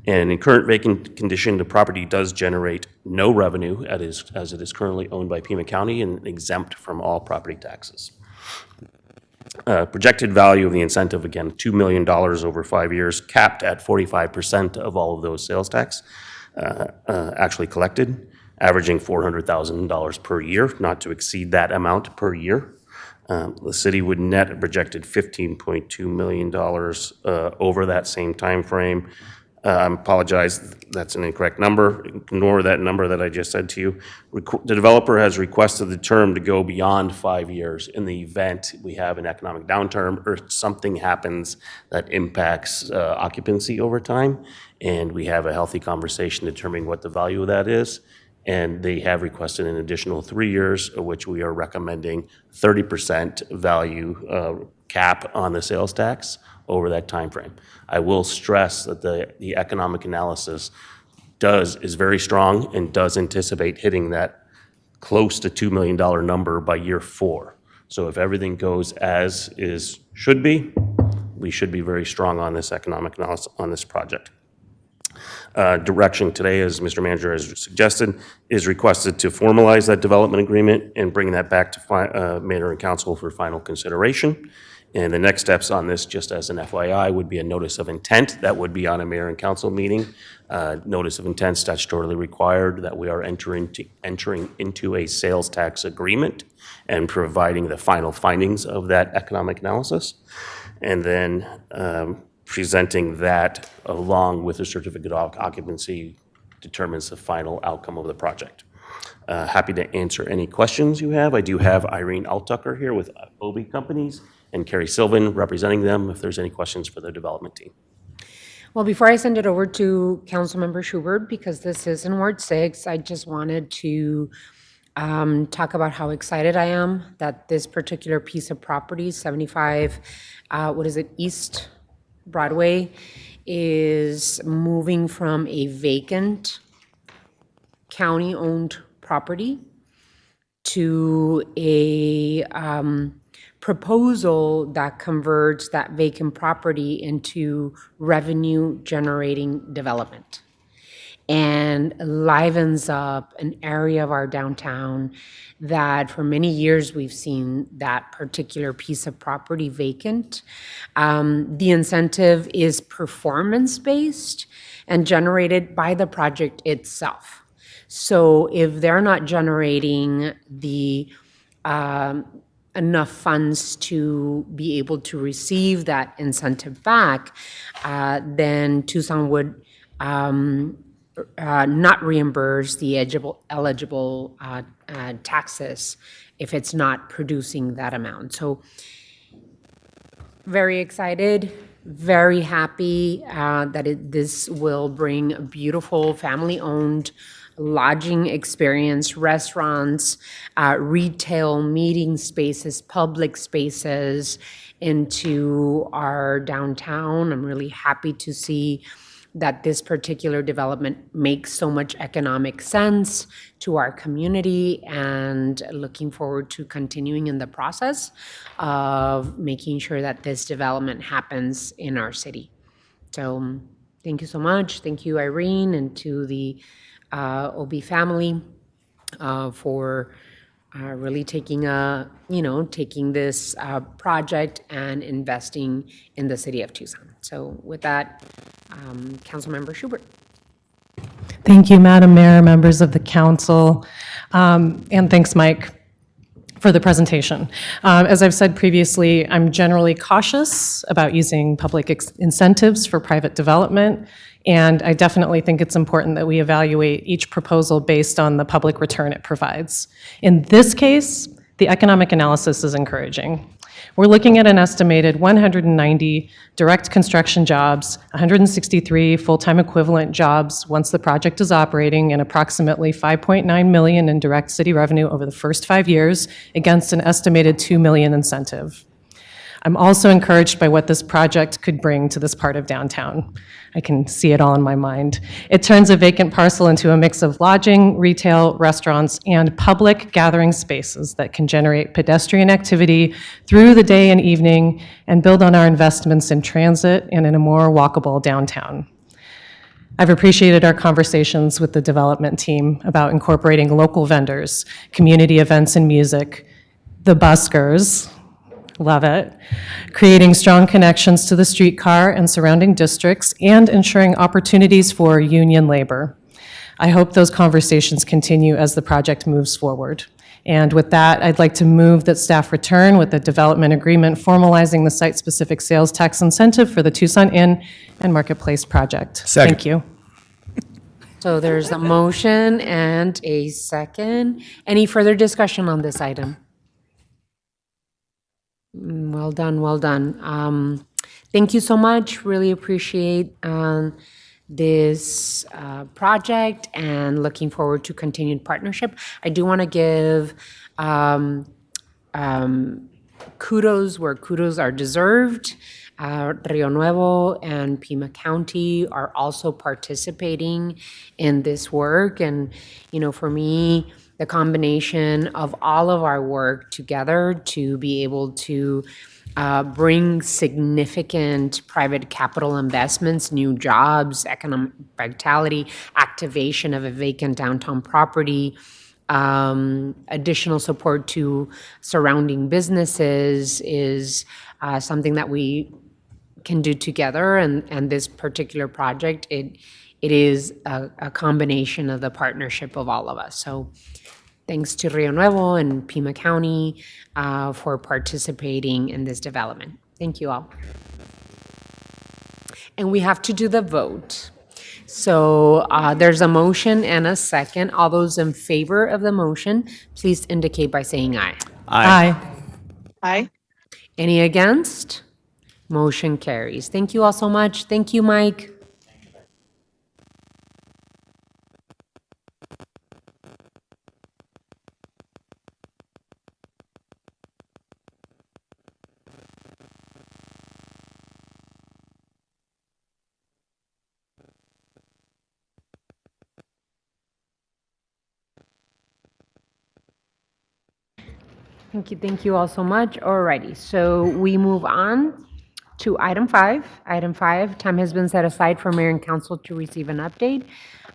[SPEAKER 12] And in current vacant condition, the property does generate no revenue as it is currently owned by Pima County and exempt from all property taxes. Projected value of the incentive, again, $2 million over 5 years, capped at 45% of all of those sales tax actually collected, averaging $400,000 per year, not to exceed that amount per year. The city would net a projected $15.2 million over that same time frame. I apologize, that's an incorrect number. Ignore that number that I just said to you. The developer has requested the term to go beyond 5 years in the event we have an economic downturn or something happens that impacts occupancy over time, and we have a healthy conversation determining what the value of that is. And they have requested an additional 3 years, of which we are recommending 30% value cap on the sales tax over that time frame. I will stress that the economic analysis is very strong and does anticipate hitting that close to $2 million number by year 4. So if everything goes as is, should be, we should be very strong on this economic analysis on this project. Direction today, as Mr. Manager has suggested, is requested to formalize that development agreement and bring that back to Mayor and Council for final consideration. And the next steps on this, just as an FYI, would be a notice of intent. That would be on a Mayor and Council meeting. Notice of intent statutorily required that we are entering into a sales tax agreement and providing the final findings of that economic analysis. And then presenting that along with a certificate of occupancy determines the final outcome of the project. Happy to answer any questions you have. I do have Irene Altucker here with Obi Companies and Carrie Sylvan representing them if there's any questions for the development team.
[SPEAKER 1] Well, before I send it over to Councilmember Schubert, because this is in Ward 6, I just wanted to talk about how excited I am that this particular piece of property, 75, East Broadway, is moving from a vacant county-owned property to a proposal that converts that vacant property into revenue-generating development and livens up an area of our downtown that for many years we've seen that particular piece of property vacant. The incentive is performance-based and generated by the project itself. So if they're not generating the enough funds to be able to receive that incentive back, then Tucson would not reimburse the eligible taxes if it's not producing that amount. So very excited, very happy that this will bring a beautiful family-owned lodging experience, restaurants, retail meeting spaces, public spaces into our downtown. I'm really happy to see that this particular development makes so much economic sense to our community, and looking forward to continuing in the process of making sure that this development happens in our city. So thank you so much. Thank you, Irene, and to the OB family for really taking this project and investing in the city of Tucson. So with that, Councilmember Schubert.
[SPEAKER 10] Thank you, Madam Mayor, members of the council, and thanks, Mike, for the presentation. As I've said previously, I'm generally cautious about using public incentives for private development, and I definitely think it's important that we evaluate each proposal based on the public return it provides. In this case, the economic analysis is encouraging. We're looking at an estimated 190 direct construction jobs, 163 full-time equivalent jobs once the project is operating, and approximately $5.9 million in direct city revenue over the first 5 years against an estimated $2 million incentive. I'm also encouraged by what this project could bring to this part of downtown. I can see it all in my mind. It turns a vacant parcel into a mix of lodging, retail, restaurants, and public gathering spaces that can generate pedestrian activity through the day and evening and build on our investments in transit and in a more walkable downtown. I've appreciated our conversations with the development team about incorporating local vendors, community events and music, the buskers, love it, creating strong connections to the streetcar and surrounding districts, and ensuring opportunities for union labor. I hope those conversations continue as the project moves forward. And with that, I'd like to move that staff return with the development agreement formalizing the site-specific sales tax incentive for the Tucson Inn and Marketplace project.
[SPEAKER 11] Second.
[SPEAKER 10] Thank you.
[SPEAKER 1] So there's a motion and a second. Any further discussion on this item? Well done, well done. Thank you so much. Really appreciate this project and looking forward to continued partnership. I do want to give kudos where kudos are deserved. Rio Nuevo and Pima County are also participating in this work. And, for me, the combination of all of our work together to be able to bring significant private capital investments, new jobs, economic vitality, activation of a vacant downtown property, additional support to surrounding businesses is something that we can do together. And this particular project, it is a combination of the partnership of all of us. So thanks to Rio Nuevo and Pima County for participating in this development. Thank you all. And we have to do the vote. So there's a motion and a second. All those in favor of the motion, please indicate by saying aye.
[SPEAKER 10] Aye.
[SPEAKER 13] Aye.
[SPEAKER 1] Any against? Motion carries. Thank you all so much. Thank you, Mike. Thank you all so much. Alrighty, so we move on to item 5. Item 5, time has been set aside for mayor and council to receive an update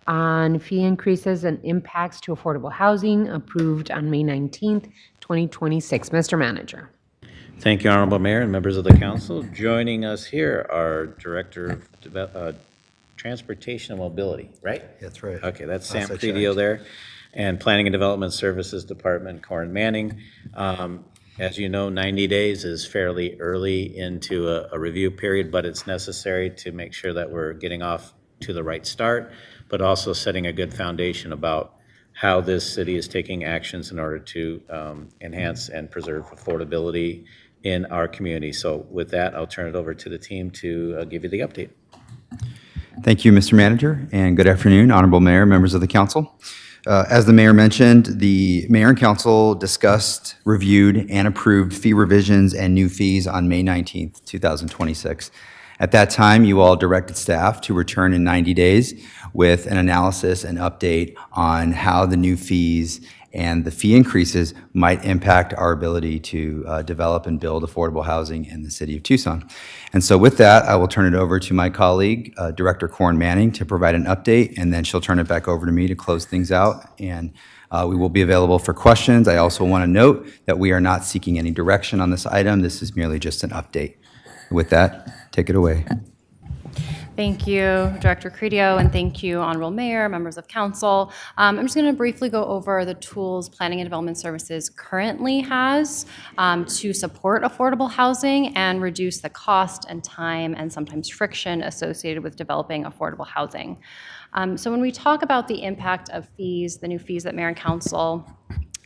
[SPEAKER 1] on fee increases and impacts to affordable housing approved on May 19th, 2026. Mr. Manager.
[SPEAKER 5] Thank you, Honorable Mayor and members of the council. Joining us here are Director of Transportation and Mobility, right?
[SPEAKER 14] That's right.
[SPEAKER 5] Okay, that's Sam
[SPEAKER 14] Last I
[SPEAKER 5] Credio
[SPEAKER 14] checked.
[SPEAKER 5] there. And Planning and Development Services Department, Corin Manning. As you know, 90 days is fairly early into a review period, but it's necessary to make sure that we're getting off to the right start, but also setting a good foundation about how this city is taking actions in order to enhance and preserve affordability in our community. So with that, I'll turn it over to the team to give you the update.
[SPEAKER 14] Thank you, Mr. Manager, and good afternoon, Honorable Mayor, members of the council. As the mayor mentioned, the mayor and council discussed, reviewed, and approved fee revisions and new fees on May 19th, 2026. At that time, you all directed staff to return in 90 days with an analysis and update on how the new fees and the fee increases might impact our ability to develop and build affordable housing in the city of Tucson. And so with that, I will turn it over to my colleague, Director Corin Manning, to provide an update, and then she'll turn it back over to me to close things out. And we will be available for questions. I also want to note that we are not seeking any direction on this item. This is merely just an update. With that, take it away.
[SPEAKER 2] Thank you, Director Credio, and thank you, Honorable Mayor, members of council. I'm just going to briefly go over the tools Planning and Development Services currently has to support affordable housing and reduce the cost and time and sometimes friction associated with developing affordable housing. So when we talk about the impact of fees, the new fees that Mayor and Council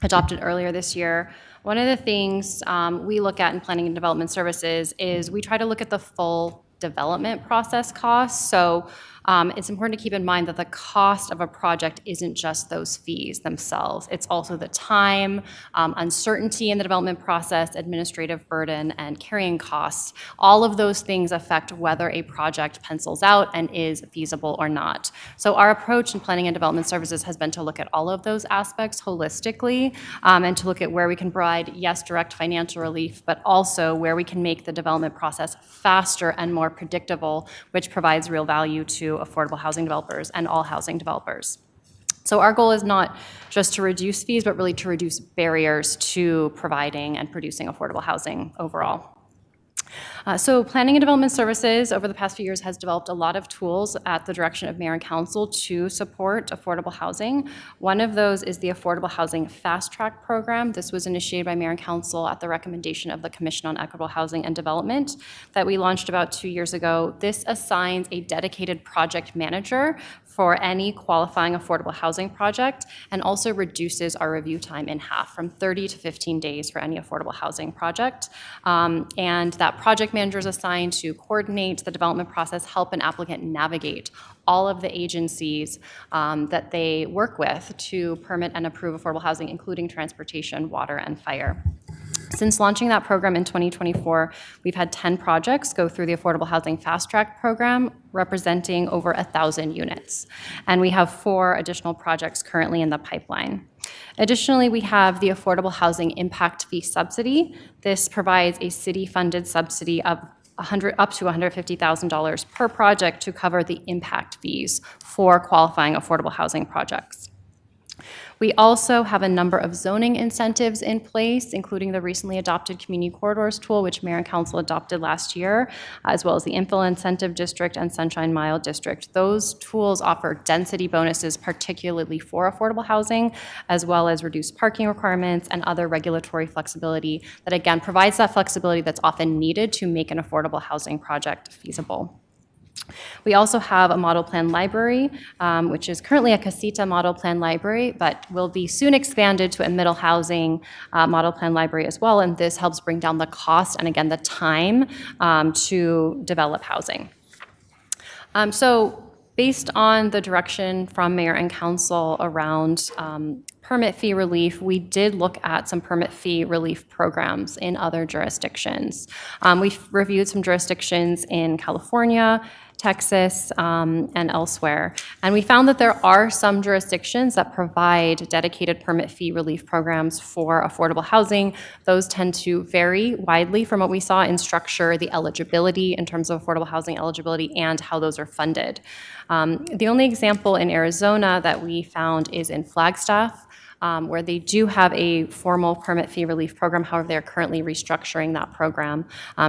[SPEAKER 2] adopted earlier this year, one of the things we look at in Planning and Development Services is we try to look at the full development process costs. So it's important to keep in mind that the cost of a project isn't just those fees themselves. It's also the time, uncertainty in the development process, administrative burden, and carrying costs. All of those things affect whether a project pencils out and is feasible or not. So our approach in Planning and Development Services has been to look at all of those aspects holistically and to look at where we can provide, yes, direct financial relief, but also where we can make the development process faster and more predictable, which provides real value to affordable housing developers and all housing developers. So our goal is not just to reduce fees, but really to reduce barriers to providing and producing affordable housing overall. So Planning and Development Services over the past few years has developed a lot of tools at the direction of Mayor and Council to support affordable housing. One of those is the Affordable Housing Fast Track Program. This was initiated by Mayor and Council at the recommendation of the Commission on Equitable Housing and Development that we launched about 2 years ago. This assigns a dedicated project manager for any qualifying affordable housing project and also reduces our review time in half from 30 to 15 days for any affordable housing project. And that project manager is assigned to coordinate the development process, help an applicant navigate all of the agencies that they work with to permit and approve affordable housing, including transportation, water, and fire. Since launching that program in 2024, we've had 10 projects go through the Affordable Housing Fast Track program, representing over 1,000 units. And we have 4 additional projects currently in the pipeline. Additionally, we have the Affordable Housing Impact Fee Subsidy. This provides a city-funded subsidy of up to $150,000 per project to cover the impact fees for qualifying affordable housing projects. We also have a number of zoning incentives in place, including the recently adopted Community Corridors tool, which Mayor and Council adopted last year, as well as the Infill Incentive District and Sunshine Mile District. Those tools offer density bonuses, particularly for affordable housing, as well as reduced parking requirements and other regulatory flexibility that, again, provides that flexibility that's often needed to make an affordable housing project feasible. We also have a model plan library, which is currently a Casita model plan library, but will be soon expanded to a middle housing model plan library as well. And this helps bring down the cost and, again, the time to develop housing. So based on the direction from Mayor and Council around permit fee relief, we did look at some permit fee relief programs in other jurisdictions. We've reviewed some jurisdictions in California, Texas, and elsewhere. And we found that there are some jurisdictions that provide dedicated permit fee relief programs for affordable housing. Those tend to vary widely from what we saw in structure, the eligibility in terms of affordable housing eligibility, and how those are funded. The only example in Arizona that we found is in Flagstaff, where they do have a formal permit fee relief program. However, they're currently restructuring that program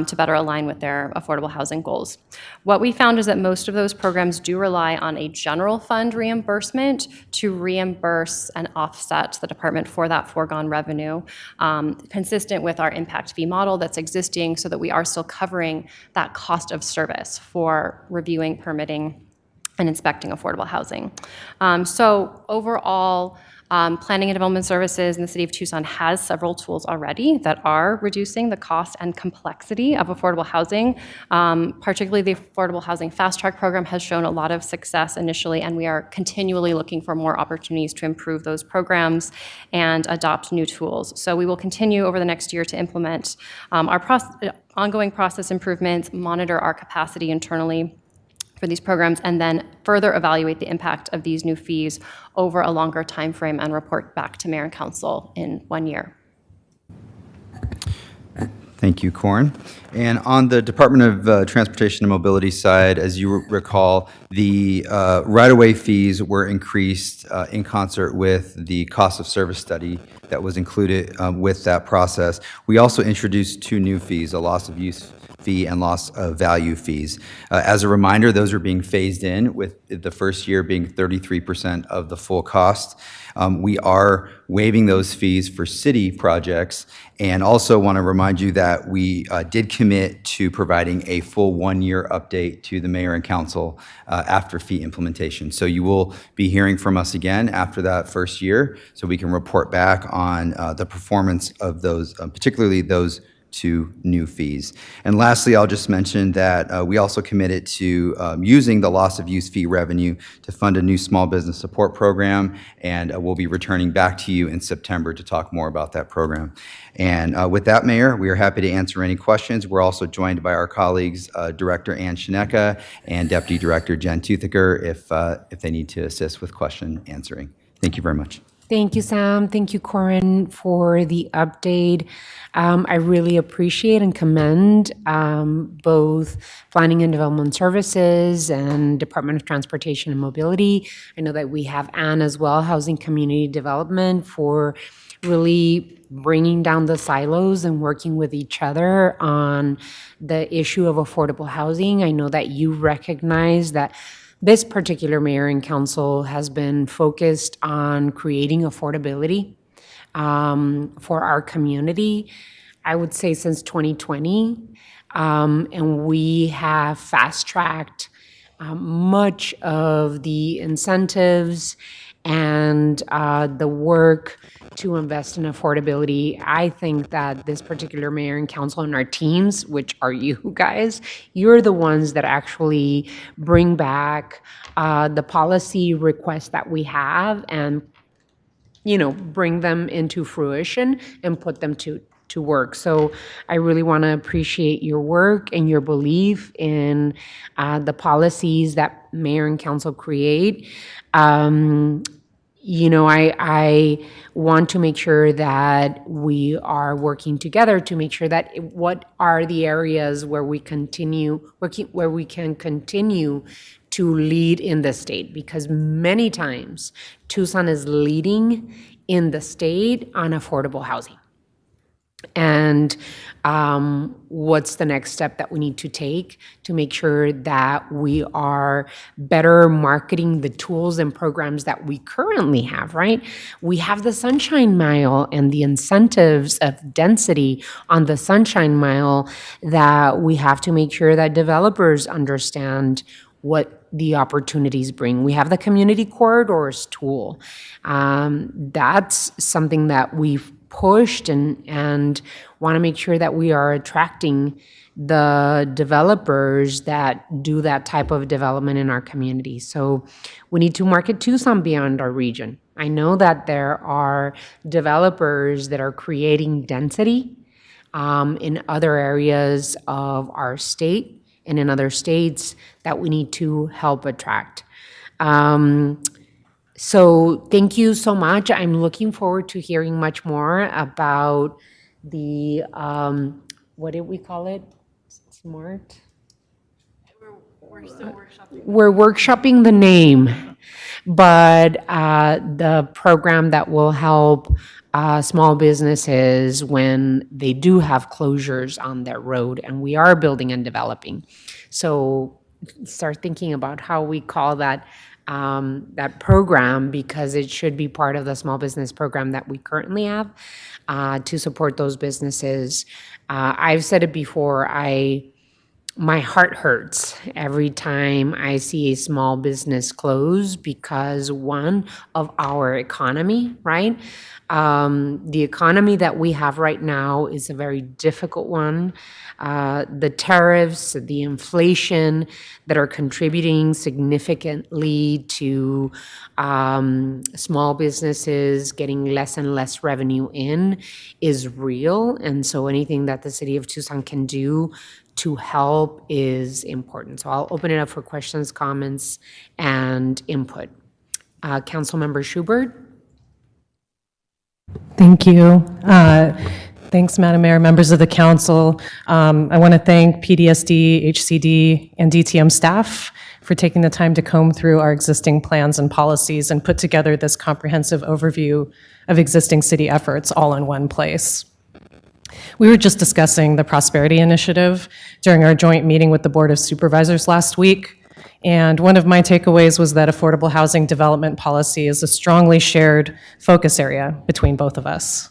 [SPEAKER 2] to better align with their affordable housing goals. What we found is that most of those programs do rely on a general fund reimbursement to reimburse and offset the department for that foregone revenue, consistent with our impact fee model that's existing, so that we are still covering that cost of service for reviewing, permitting, and inspecting affordable housing. So overall, Planning and Development Services in the City of Tucson has several tools already that are reducing the cost and complexity of affordable housing. Particularly the Affordable Housing Fast Track program has shown a lot of success initially, and we are continually looking for more opportunities to improve those programs and adopt new tools. So we will continue over the next year to implement our ongoing process improvements, monitor our capacity internally for these programs, and then further evaluate the impact of these new fees over a longer time frame and report back to Mayor and Council in 1 year.
[SPEAKER 14] Thank you, Corin. And on the Department of Transportation and Mobility side, as you recall, the right-of-way fees were increased in concert with the cost of service study that was included with that process. We also introduced 2 new fees, a loss of use fee and loss of value fees. As a reminder, those are being phased in, with the first year being 33% of the full cost. We are waiving those fees for city projects, and also want to remind you that we did commit to providing a full 1-year update to the mayor and council after fee implementation. So you will be hearing from us again after that first year, so we can report back on the performance of those, particularly those 2 new fees. And lastly, I'll just mention that we also committed to using the loss of use fee revenue to fund a new small business support program, and we'll be returning back to you in September to talk more about that program. And with that, Mayor, we are happy to answer any questions. We're also joined by our colleagues, Director Ann Shineka and Deputy Director Jen Toothaker, if they need to assist with question answering. Thank you very much.
[SPEAKER 1] Thank you, Sam. Thank you, Corin, for the update. I really appreciate and commend both Planning and Development Services and Department of Transportation and Mobility. I know that we have Ann as well, Housing Community Development, for really bringing down the silos and working with each other on the issue of affordable housing. I know that you recognize that this particular mayor and council has been focused on creating affordability for our community, I would say since 2020. And we have fast-tracked much of the incentives and the work to invest in affordability. I think that this particular mayor and council and our teams, which are you guys, you're the ones that actually bring back the policy requests that we have and, bring them into fruition and put them to to work. So I really want to appreciate your work and your belief in the policies that mayor and council create. I want to make sure that we are working together to make sure that what are the areas where we can continue to lead in the state, because many times Tucson is leading in the state on affordable housing. And what's the next step that we need to take to make sure that we are better marketing the tools and programs that we currently have, right? We have the Sunshine Mile and the incentives of density on the Sunshine Mile that we have to make sure that developers understand what the opportunities bring. We have the community corridors tool. That's something that we've pushed and want to make sure that we are attracting the developers that do that type of development in our community. So we need to market Tucson beyond our region. I know that there are developers that are creating density in other areas of our state and in other states that we need to help attract. So thank you so much. I'm looking forward to hearing much more about the, what did we call it? Smart? We're workshopping the name, but the program that will help small businesses when they do have closures on their road, and we are building and developing. So start thinking about how we call that program, because it should be part of the small business program that we currently have to support those businesses. I've said it before, my heart hurts every time I see a small business close because, one, of our economy, right? The economy that we have right now is a very difficult one. The tariffs, the inflation that are contributing significantly to small businesses getting less and less revenue in is real. And so anything that the city of Tucson can do to help is important. So I'll open it up for questions, comments, and input. Councilmember Schubert.
[SPEAKER 10] Thank you. Thanks, Madam Mayor, members of the council. I want to thank PDSD, HCD, and DTM staff for taking the time to comb through our existing plans and policies and put together this comprehensive overview of existing city efforts all in one place. We were just discussing the Prosperity Initiative during our joint meeting with the Board of Supervisors last week. And one of my takeaways was that affordable housing development policy is a strongly shared focus area between both of us.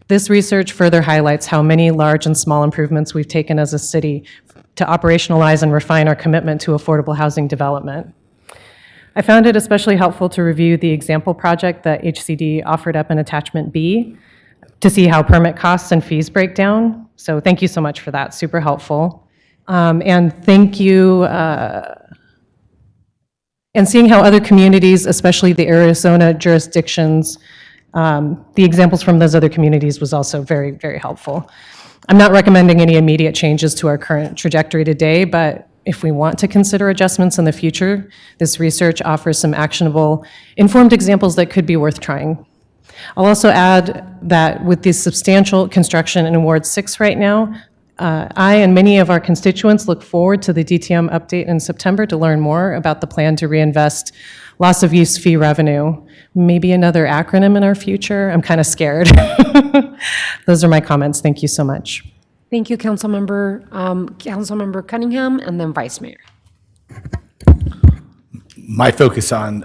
[SPEAKER 10] This research further highlights how many large and small improvements we've taken as a city to operationalize and refine our commitment to affordable housing development. I found it especially helpful to review the example project that HCD offered up in Attachment B to see how permit costs and fees break down. So thank you so much for that, super helpful. And thank you, and seeing how other communities, especially the Arizona jurisdictions, the examples from those other communities was also very, very helpful. I'm not recommending any immediate changes to our current trajectory today, but if we want to consider adjustments in the future, this research offers some actionable, informed examples that could be worth trying. I'll also add that with the substantial construction in Ward 6 right now, I and many of our constituents look forward to the DTM update in September to learn more about the plan to reinvest loss of use fee revenue. Maybe another acronym in our future. I'm kind of scared. Those are my comments. Thank you so much.
[SPEAKER 1] Thank you, Councilmember. Councilmember Cunningham, and then Vice Mayor.
[SPEAKER 11] My focus on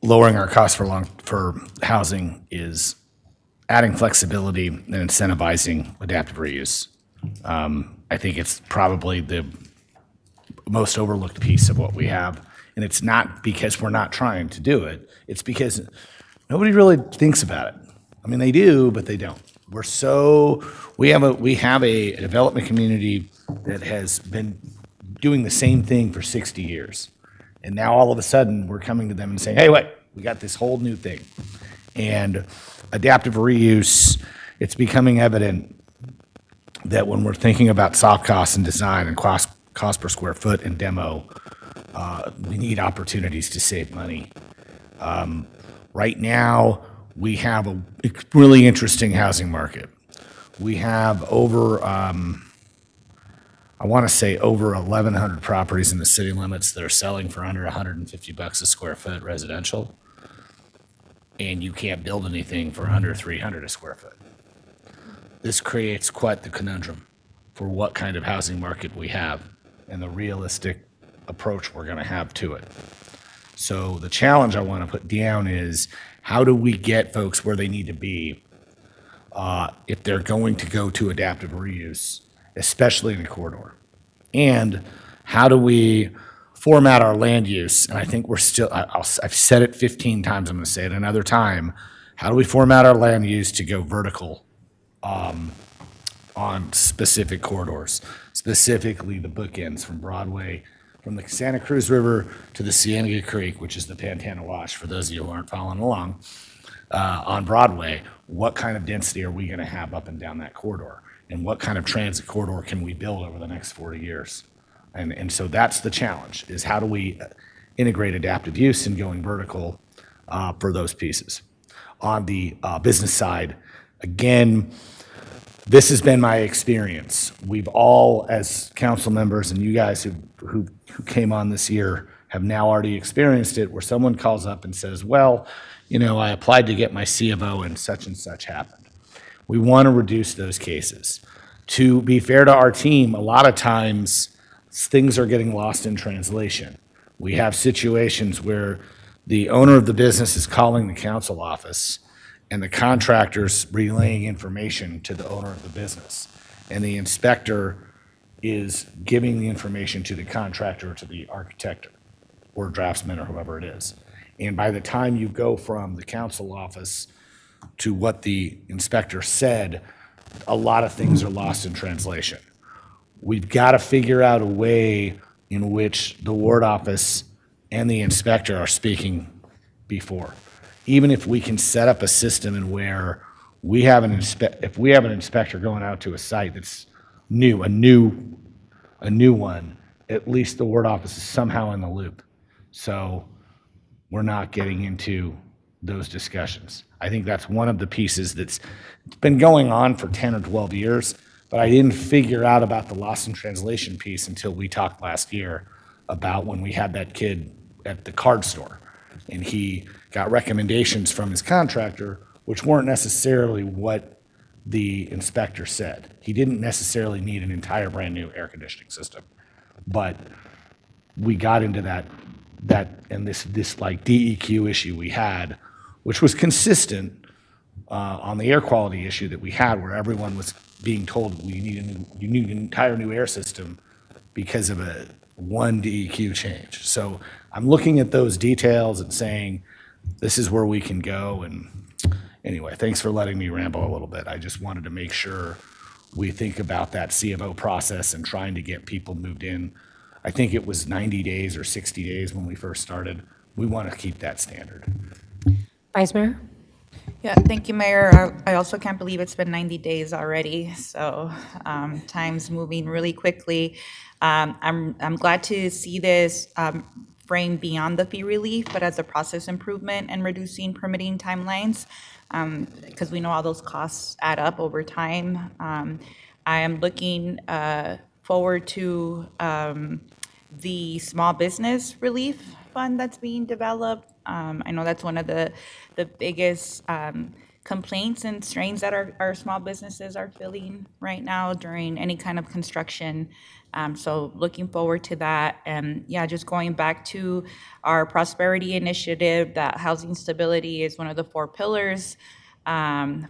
[SPEAKER 11] lowering our costs for housing is adding flexibility and incentivizing adaptive reuse. I think it's probably the most overlooked piece of what we have. And it's not because we're not trying to do it. It's because nobody really thinks about it. I mean, they do, but they don't. We have a development community that has been doing the same thing for 60 years. And now all of a sudden we're coming to them and saying, hey, wait, we got this whole new thing. And adaptive reuse, it's becoming evident that when we're thinking about soft costs and design and cost per square foot and demo, we need opportunities to save money. Right now, we have a really interesting housing market. We have over, I want to say over 1,100 properties in the city limits that are selling for under $150 a square foot residential. And you can't build anything for under 300 a square foot. This creates quite the conundrum for what kind of housing market we have and the realistic approach we're going to have to it. So the challenge I want to put down is how do we get folks where they need to be if they're going to go to adaptive reuse, especially in a corridor? And how do we format our land use? And I think we're still, I've said it 15 times, I'm going to say it another time. How do we format our land use to go vertical on specific corridors, specifically the bookends from Broadway, from the Santa Cruz River to the Cienega Creek, which is the Pantano Wash, for those of you who aren't following along, on Broadway? What kind of density are we going to have up and down that corridor? And what kind of transit corridor can we build over the next 40 years? And so that's the challenge, is how do we integrate adaptive use and going vertical for those pieces. On the business side, again, this has been my experience. We've all, as council members, and you guys who came on this year, have now already experienced it, where someone calls up and says, well, you know, I applied to get my C of O and such happened. We want to reduce those cases. To be fair to our team, a lot of times things are getting lost in translation. We have situations where the owner of the business is calling the council office and the contractor's relaying information to the owner of the business. And the inspector is giving the information to the contractor, to the architect or draftsman or whoever it is. And by the time you go from the council office to what the inspector said, a lot of things are lost in translation. We've got to figure out a way in which the ward office and the inspector are speaking before. Even if we can set up a system in where we have if we have an inspector going out to a site that's new, a new one, at least the ward office is somehow in the loop. So we're not getting into those discussions. I think that's one of the pieces that's been going on for 10 or 12 years, but I didn't figure out about the lost in translation piece until we talked last year about when we had that kid at the card store. And he got recommendations from his contractor, which weren't necessarily what the inspector said. He didn't necessarily need an entire brand-new air conditioning system. But we got into that and this like DEQ issue we had, which was consistent on the air quality issue that we had, where everyone was being told you need an entire new air system because of one DEQ change. So I'm looking at those details and saying, this is where we can go. And anyway, thanks for letting me ramble a little bit. I just wanted to make sure we think about that C of O process and trying to get people moved in. I think it was 90 days or 60 days when we first started. We want to keep that standard.
[SPEAKER 1] Vice Mayor?
[SPEAKER 4] Yeah, thank you, Mayor. I also can't believe it's been 90 days already, so time's moving really quickly. I'm glad to see this frame beyond the fee relief, but as a process improvement and reducing permitting timelines, because we know all those costs add up over time. I am looking forward to the small business relief fund that's being developed. I know that's one of the biggest complaints and strains that our small businesses are feeling right now during any kind of construction. So looking forward to that. And yeah, just going back to our prosperity initiative, that housing stability is one of the 4 pillars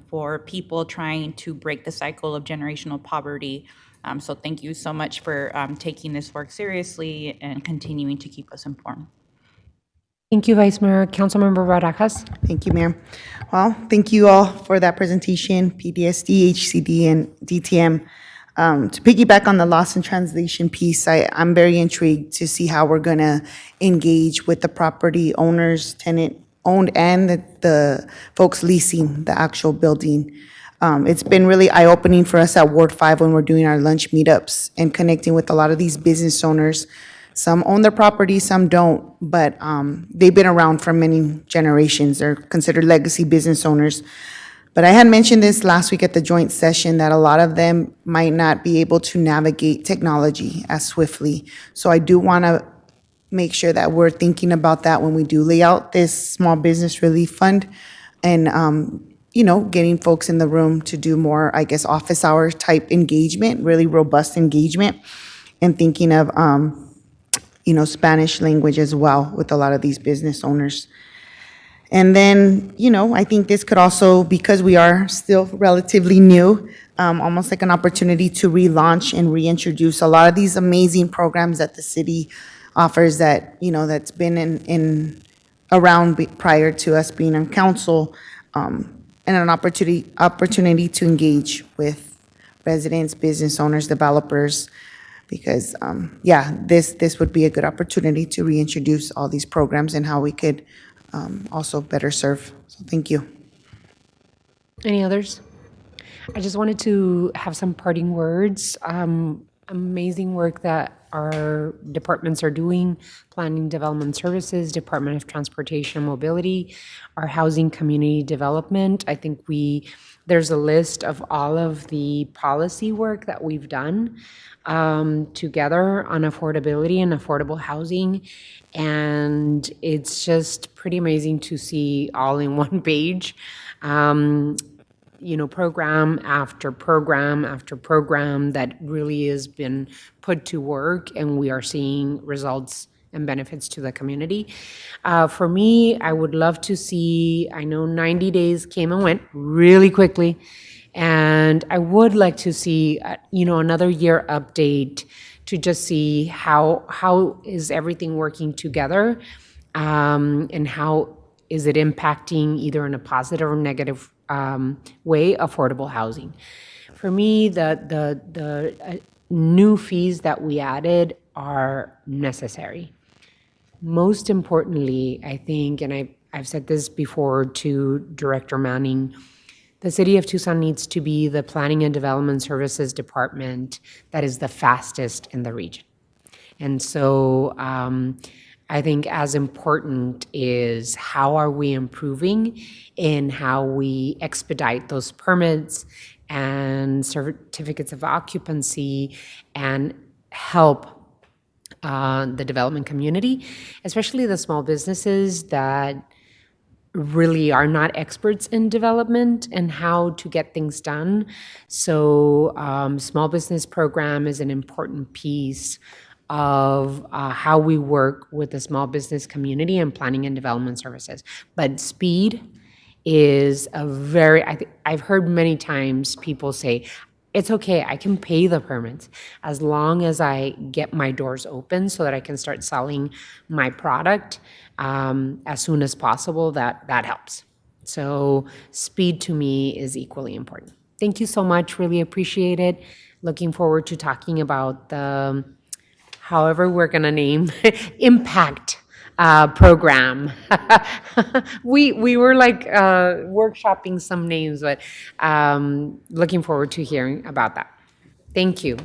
[SPEAKER 4] for people trying to break the cycle of generational poverty. So thank you so much for taking this work seriously and continuing to keep us informed.
[SPEAKER 1] Thank you, Vice Mayor. Councilmember Barajas?
[SPEAKER 9] Thank you, Mayor. Well, thank you all for that presentation, PDSD, HCD, and DTM. To piggyback on the loss in translation piece, I'm very intrigued to see how we're going to engage with the property owners, tenant owned and the folks leasing the actual building. It's been really eye-opening for us at Ward 5 when we're doing our lunch meetups and connecting with a lot of these business owners. Some own their property, some don't, but they've been around for many generations. They're considered legacy business owners. But I had mentioned this last week at the joint session that a lot of them might not be able to navigate technology as swiftly. So I do want to make sure that we're thinking about that when we do lay out this small business relief fund and, getting folks in the room to do more, I guess, office hours type engagement, really robust engagement, and thinking of, Spanish language as well with a lot of these business owners. And then, I think this could also, because we are still relatively new, almost like an opportunity to relaunch and reintroduce a lot of these amazing programs that the city offers that, that's been around prior to us being on council, and an opportunity to engage with residents, business owners, developers, because, this would be a good opportunity to reintroduce all these programs and how we could also better serve. So thank you.
[SPEAKER 1] Any others? I just wanted to have some parting words. Amazing work that our departments are doing, Planning Development Services, Department of Transportation and Mobility, our Housing Community Development. I think there's a list of all of the policy work that we've done together on affordability and affordable housing. And it's just pretty amazing to see all in one page. Program after program after program that really has been put to work, and we are seeing results and benefits to the community. For me, I would love to see, I know 90 days came and went really quickly, and I would like to see, another year update to just see how is everything working together, and how is it impacting either in a positive or negative way affordable housing. For me, the new fees that we added are necessary. Most importantly, I think, and I've said this before to Director Manning, the City of Tucson needs to be the Planning and Development Services Department that is the fastest in the region. And so I think as important is how are we improving in how we expedite those permits and certificates of occupancy and help the development community, especially the small businesses that really are not experts in development and how to get things done. So small business program is an important piece of how we work with the small business community and planning and development services. But speed is I've heard many times people say, it's okay, I can pay the permits as long as I get my doors open so that I can start selling my product as soon as possible. That helps. So speed to me is equally important. Thank you so much, really appreciate it. Looking forward to talking about the however we're going to name impact program. we were like workshopping some names, but looking forward to hearing about that. Thank you.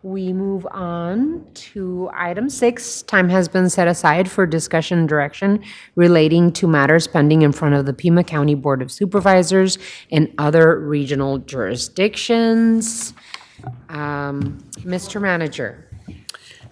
[SPEAKER 1] We move on to item 6. Time has been set aside for discussion and direction relating to matters pending in front of the Pima County Board of Supervisors and other regional jurisdictions. Mr. Manager.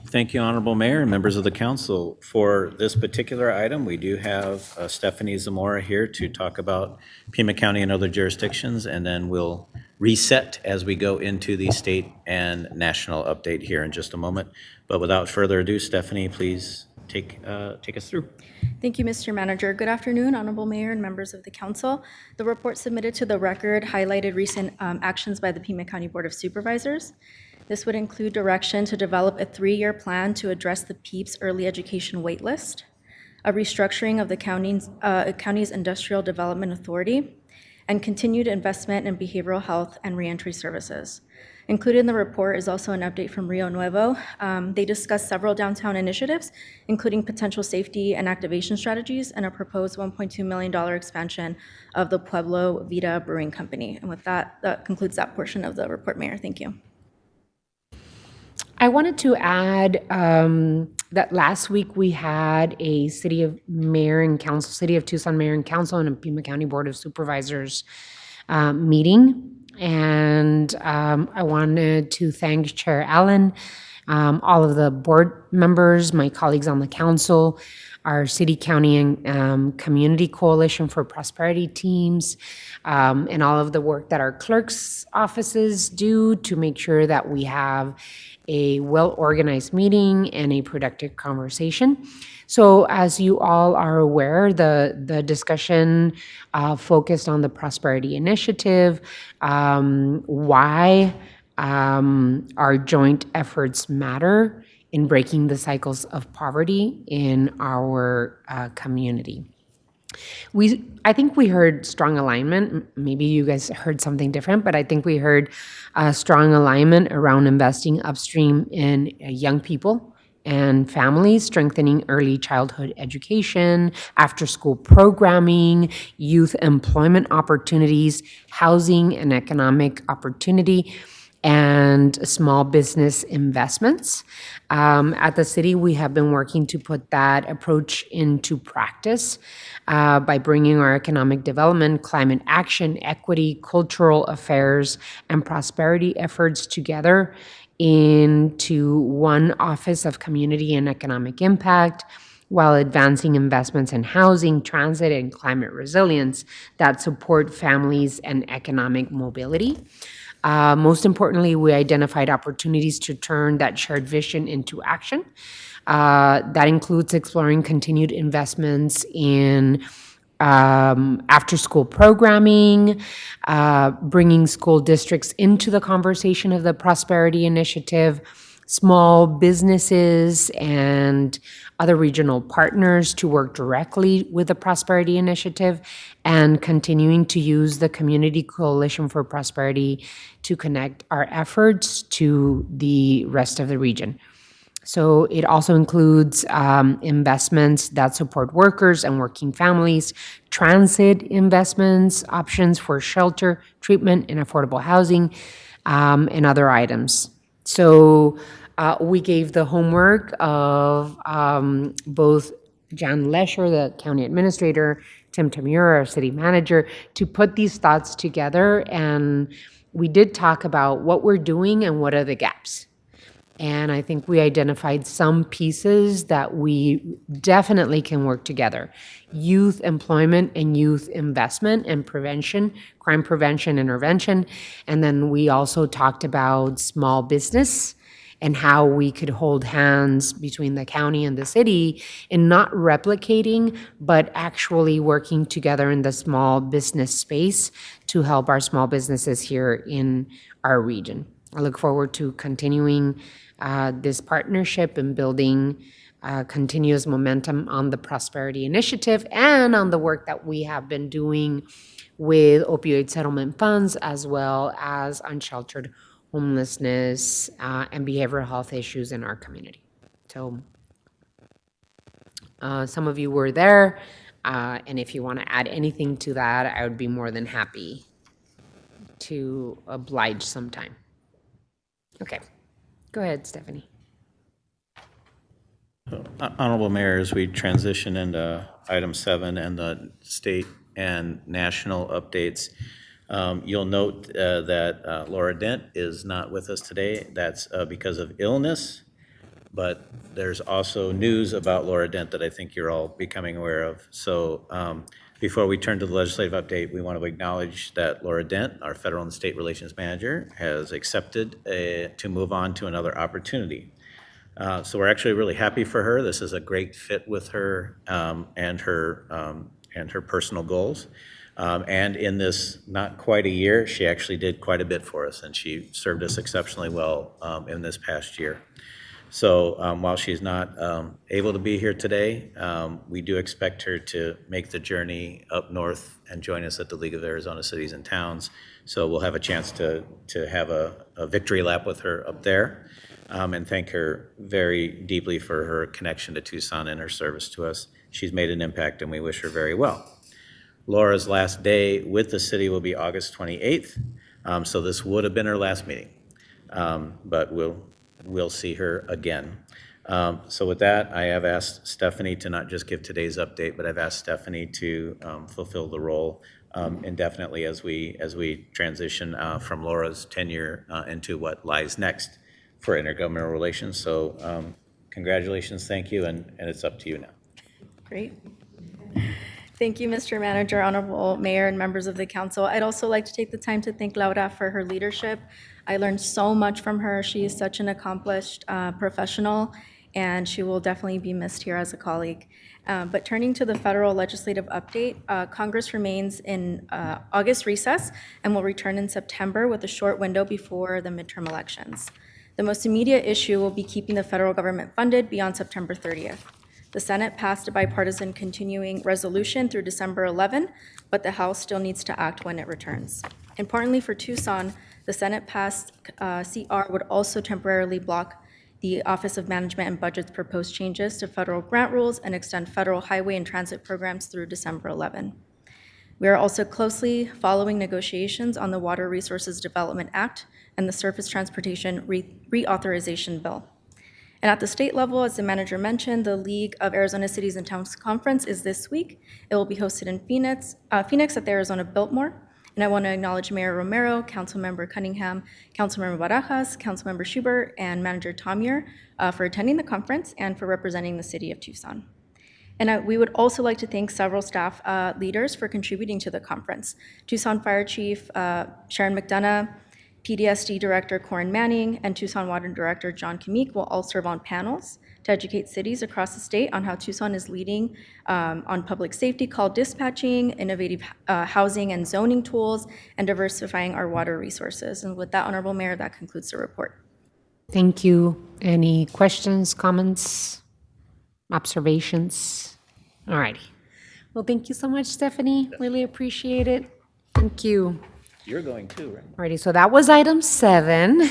[SPEAKER 5] Thank you, Honorable Mayor and members of the council. For this particular item, we do have Stephanie Zamora here to talk about Pima County and other jurisdictions, and then we'll reset as we go into the state and national update here in just a moment. But without further ado, Stephanie, please take us through.
[SPEAKER 13] Thank you, Mr. Manager. Good afternoon, Honorable Mayor and members of the council. The report submitted to the record highlighted recent actions by the Pima County Board of Supervisors. This would include direction to develop a 3-year plan to address the PEEPS early education waitlist, a restructuring of the county's Industrial Development Authority, and continued investment in behavioral health and reentry services. Included in the report is also an update from Rio Nuevo. They discussed several downtown initiatives, including potential safety and activation strategies and a proposed $1.2 million expansion of the Pueblo Vida Brewing Company. And with that, that concludes that portion of the report, Mayor. Thank you.
[SPEAKER 1] I wanted to add that last week we had a City of Tucson Mayor and Council and a Pima County Board of Supervisors meeting. And I wanted to thank Chair Allen, all of the board members, my colleagues on the council, our city, county, and community coalition for prosperity teams, and all of the work that our clerks' offices do to make sure that we have a well-organized meeting and a productive conversation. So as you all are aware, the discussion focused on the Prosperity Initiative, why our joint efforts matter in breaking the cycles of poverty in our community. I think we heard strong alignment. Maybe you guys heard something different, but I think we heard strong alignment around investing upstream in young people and families, strengthening early childhood education, after-school programming, youth employment opportunities, housing and economic opportunity, and small business investments. At the city, we have been working to put that approach into practice by bringing our economic development, climate action, equity, cultural affairs, and prosperity efforts together into one Office of Community and Economic Impact, while advancing investments in housing, transit, and climate resilience that support families and economic mobility. Most importantly, we identified opportunities to turn that shared vision into action. That includes exploring continued investments in after-school programming, bringing school districts into the conversation of the Prosperity Initiative, small businesses and other regional partners to work directly with the Prosperity Initiative, and continuing to use the Community Coalition for Prosperity to connect our efforts to the rest of the region. So it also includes investments that support workers and working families, transit investments, options for shelter, treatment, and affordable housing, and other items. So we gave the homework of both Jan Lesher, the county administrator, Tim Tamura, our city manager, to put these thoughts together. And we did talk about what we're doing and what are the gaps. And I think we identified some pieces that we definitely can work together. Youth employment and youth investment and prevention, crime prevention, intervention. And then we also talked about small business and how we could hold hands between the county and the city in not replicating, but actually working together in the small business space to help our small businesses here in our region. I look forward to continuing this partnership and building continuous momentum on the Prosperity Initiative and on the work that we have been doing with opioid settlement funds, as well as unsheltered homelessness and behavioral health issues in our community. So some of you were there, and if you want to add anything to that, I would be more than happy to oblige sometime. Okay, go ahead, Stephanie.
[SPEAKER 5] Honorable Mayor, as we transition into item 7 and the state and national updates, you'll note that Laura Dent is not with us today. That's because of illness, but there's also news about Laura Dent that I think you're all becoming aware of. So before we turn to the legislative update, we want to acknowledge that Laura Dent, our federal and state relations manager, has accepted to move on to another opportunity. So we're actually really happy for her. This is a great fit with her and her personal goals. And in this not quite a year, she actually did quite a bit for us, and she served us exceptionally well in this past year. So while she's not able to be here today, we do expect her to make the journey up north and join us at the League of Arizona Cities and Towns. So we'll have a chance to have a victory lap with her up there, and thank her very deeply for her connection to Tucson and her service to us. She's made an impact, and we wish her very well. Laura's last day with the city will be August 28th, so this would have been her last meeting, but we'll see her again. So with that, I have asked Stephanie to not just give today's update, but I've asked Stephanie to fulfill the role indefinitely as we transition from Laura's tenure into what lies next for intergovernmental relations. So congratulations, thank you, and it's up to you now.
[SPEAKER 13] Great. Thank you, Mr. Manager, Honorable Mayor, and members of the council. I'd also like to take the time to thank Laura for her leadership. I learned so much from her. She is such an accomplished professional, and she will definitely be missed here as a colleague. But turning to the federal legislative update, Congress remains in August recess and will return in September with a short window before the midterm elections. The most immediate issue will be keeping the federal government funded beyond September 30th. The Senate passed a bipartisan continuing resolution through December 11, but the House still needs to act when it returns. Importantly for Tucson, the Senate passed CR would also temporarily block the Office of Management and Budget's proposed changes to federal grant rules and extend federal highway and transit programs through December 11. We are also closely following negotiations on the Water Resources Development Act and the Surface Transportation Reauthorization Bill. And at the state level, as the manager mentioned, the League of Arizona Cities and Towns Conference is this week. It will be hosted in Phoenix at the Arizona Biltmore. And I want to acknowledge Mayor Romero, Councilmember Cunningham, Councilmember Barajas, Councilmember Schubert, and Manager Tomier for attending the conference and for representing the city of Tucson. And we would also like to thank several staff leaders for contributing to the conference. Tucson Fire Chief Sharon McDonough, PDSD Director Corin Manning, and Tucson Water Director John Kamik will all serve on panels to educate cities across the state on how Tucson is leading on public safety call dispatching, innovative housing and zoning tools, and diversifying our water resources. And with that, Honorable Mayor, that concludes the report.
[SPEAKER 1] Thank you. Any questions, comments, observations? All righty. Well, thank you so much, Stephanie. Really appreciate it. Thank you.
[SPEAKER 5] You're going too, right?
[SPEAKER 1] Alrighty, so that was item 7.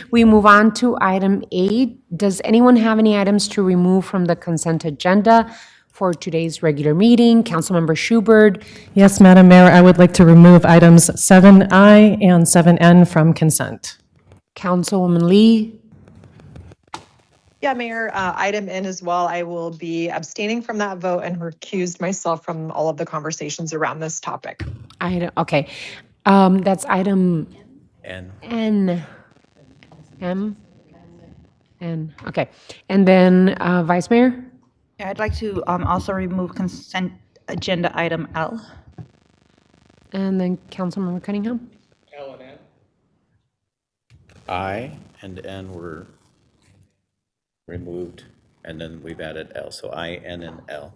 [SPEAKER 1] We move on to item 8. Does anyone have any items to remove from the consent agenda for today's regular meeting? Councilmember Schubert.
[SPEAKER 10] Yes, Madam Mayor, I would like to remove items 7I and 7N from consent.
[SPEAKER 1] Councilwoman Lee.
[SPEAKER 15] Yeah, Mayor, item N as well. I will be abstaining from that vote and recused myself from all of the conversations around this topic.
[SPEAKER 1] Okay. That's item
[SPEAKER 5] N.
[SPEAKER 1] M. Okay. And then Vice Mayor?
[SPEAKER 4] Yeah, I'd like to also remove consent agenda item L.
[SPEAKER 1] And then Councilmember Cunningham?
[SPEAKER 5] L and N. I and N were removed, and then we've added L. So I, N, and L.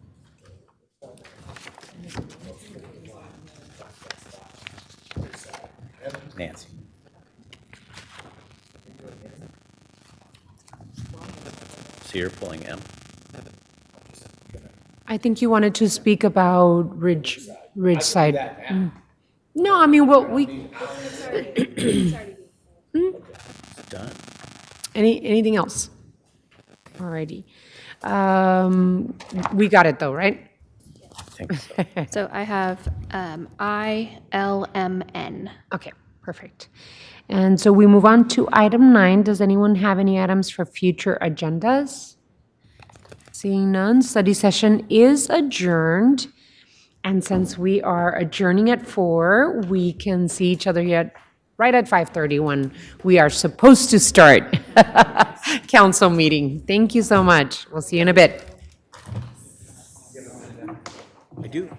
[SPEAKER 5] Nancy. So you're pulling M.
[SPEAKER 1] I think you wanted to speak about Ridgeside. No, I mean, well, we.
[SPEAKER 5] Done.
[SPEAKER 1] Anything else? Alrighty. We got it though, right?
[SPEAKER 5] I think so.
[SPEAKER 13] So I have ILMN.
[SPEAKER 1] Okay, perfect. And so we move on to item 9. Does anyone have any items for future agendas? Seeing none, study session is adjourned. And since we are adjourning at 4, we can see each other yet right at 5:30 when we are supposed to start council meeting. Thank you so much. We'll see you in a bit.
[SPEAKER 5] I do.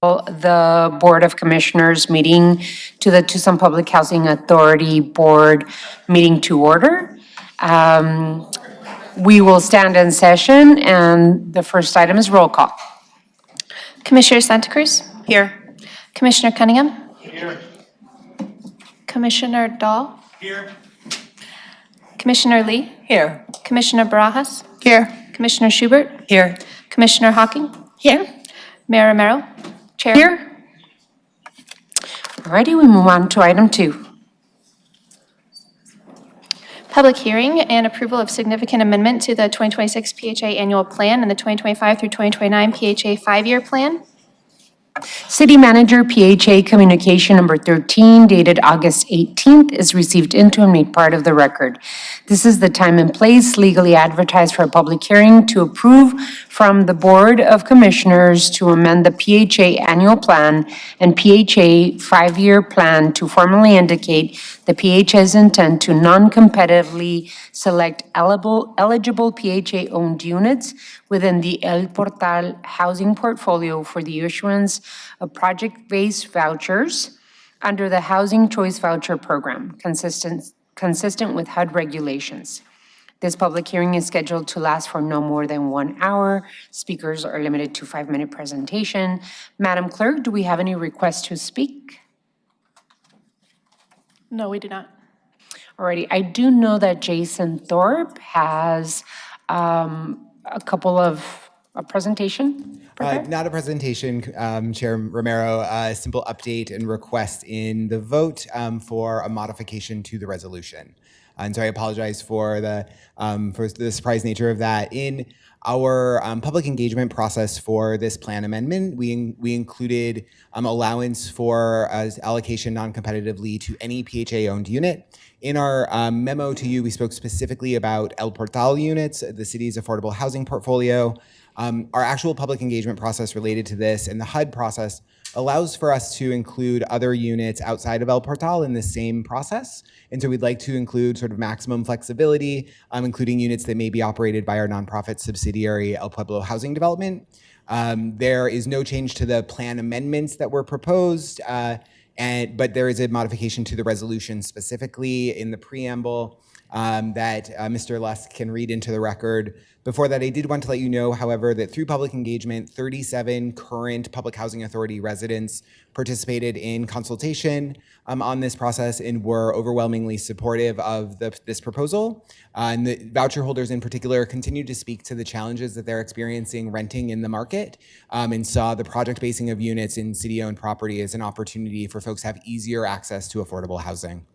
[SPEAKER 1] the Board of Commissioners meeting to the Tucson Public Housing Authority Board meeting to order. We will stand in session, and the first item is roll call.
[SPEAKER 16] Commissioner Santa Cruz? Here. Commissioner Cunningham? Here. Commissioner Dahl?
[SPEAKER 3] Here.
[SPEAKER 16] Commissioner Lee?
[SPEAKER 6] Here.
[SPEAKER 16] Commissioner Barajas?
[SPEAKER 9] Here.
[SPEAKER 16] Commissioner Schubert?
[SPEAKER 6] Here.
[SPEAKER 16] Commissioner Hawking?
[SPEAKER 13] Here.
[SPEAKER 16] Mayor Romero? Chair?
[SPEAKER 1] Here. Alrighty, we move on to item 2.
[SPEAKER 16] Public hearing and approval of significant amendment to the 2026 PHA Annual Plan and the 2025 through 2029 PHA 5-Year Plan.
[SPEAKER 1] City Manager PHA Communication Number 13 dated August 18th is received into and made part of the record. This is the time and place legally advertised for a public hearing to approve from the Board of Commissioners to amend the PHA Annual Plan and PHA 5-Year Plan to formally indicate the PHA's intent to non-competitively select eligible PHA-owned units within the El Portal housing portfolio for the issuance of project-based vouchers under the Housing Choice Voucher Program, consistent with HUD regulations. This public hearing is scheduled to last for no more than 1 hour. Speakers are limited to 5-minute presentation. Madam Clerk, do we have any requests to speak?
[SPEAKER 16] No, we do not.
[SPEAKER 1] Alrighty, I do know that Jason Thorpe has a couple of a presentation.
[SPEAKER 7] Not a presentation, Chair Romero, a simple update and request in the vote for a modification to the resolution. And so I apologize for the surprise nature of that. In our public engagement process for this plan amendment, we included allowance for allocation non-competitively to any PHA-owned unit. In our memo to you, we spoke specifically about El Portal units, the city's affordable housing portfolio. Our actual public engagement process related to this and the HUD process allows for us to include other units outside of El Portal in the same process. And so we'd like to include sort of maximum flexibility, including units that may be operated by our nonprofit subsidiary, El Pueblo Housing Development. There is no change to the plan amendments that were proposed, but there is a modification to the resolution specifically in the preamble that Mr. Lusk can read into the record. Before that, I did want to let you know, however, that through public engagement, 37 current Public Housing Authority residents participated in consultation on this process and were overwhelmingly supportive of this proposal. And the voucher holders in particular continue to speak to the challenges that they're experiencing renting in the market and saw the project basing of units in city-owned property as an opportunity for folks to have easier access to affordable housing.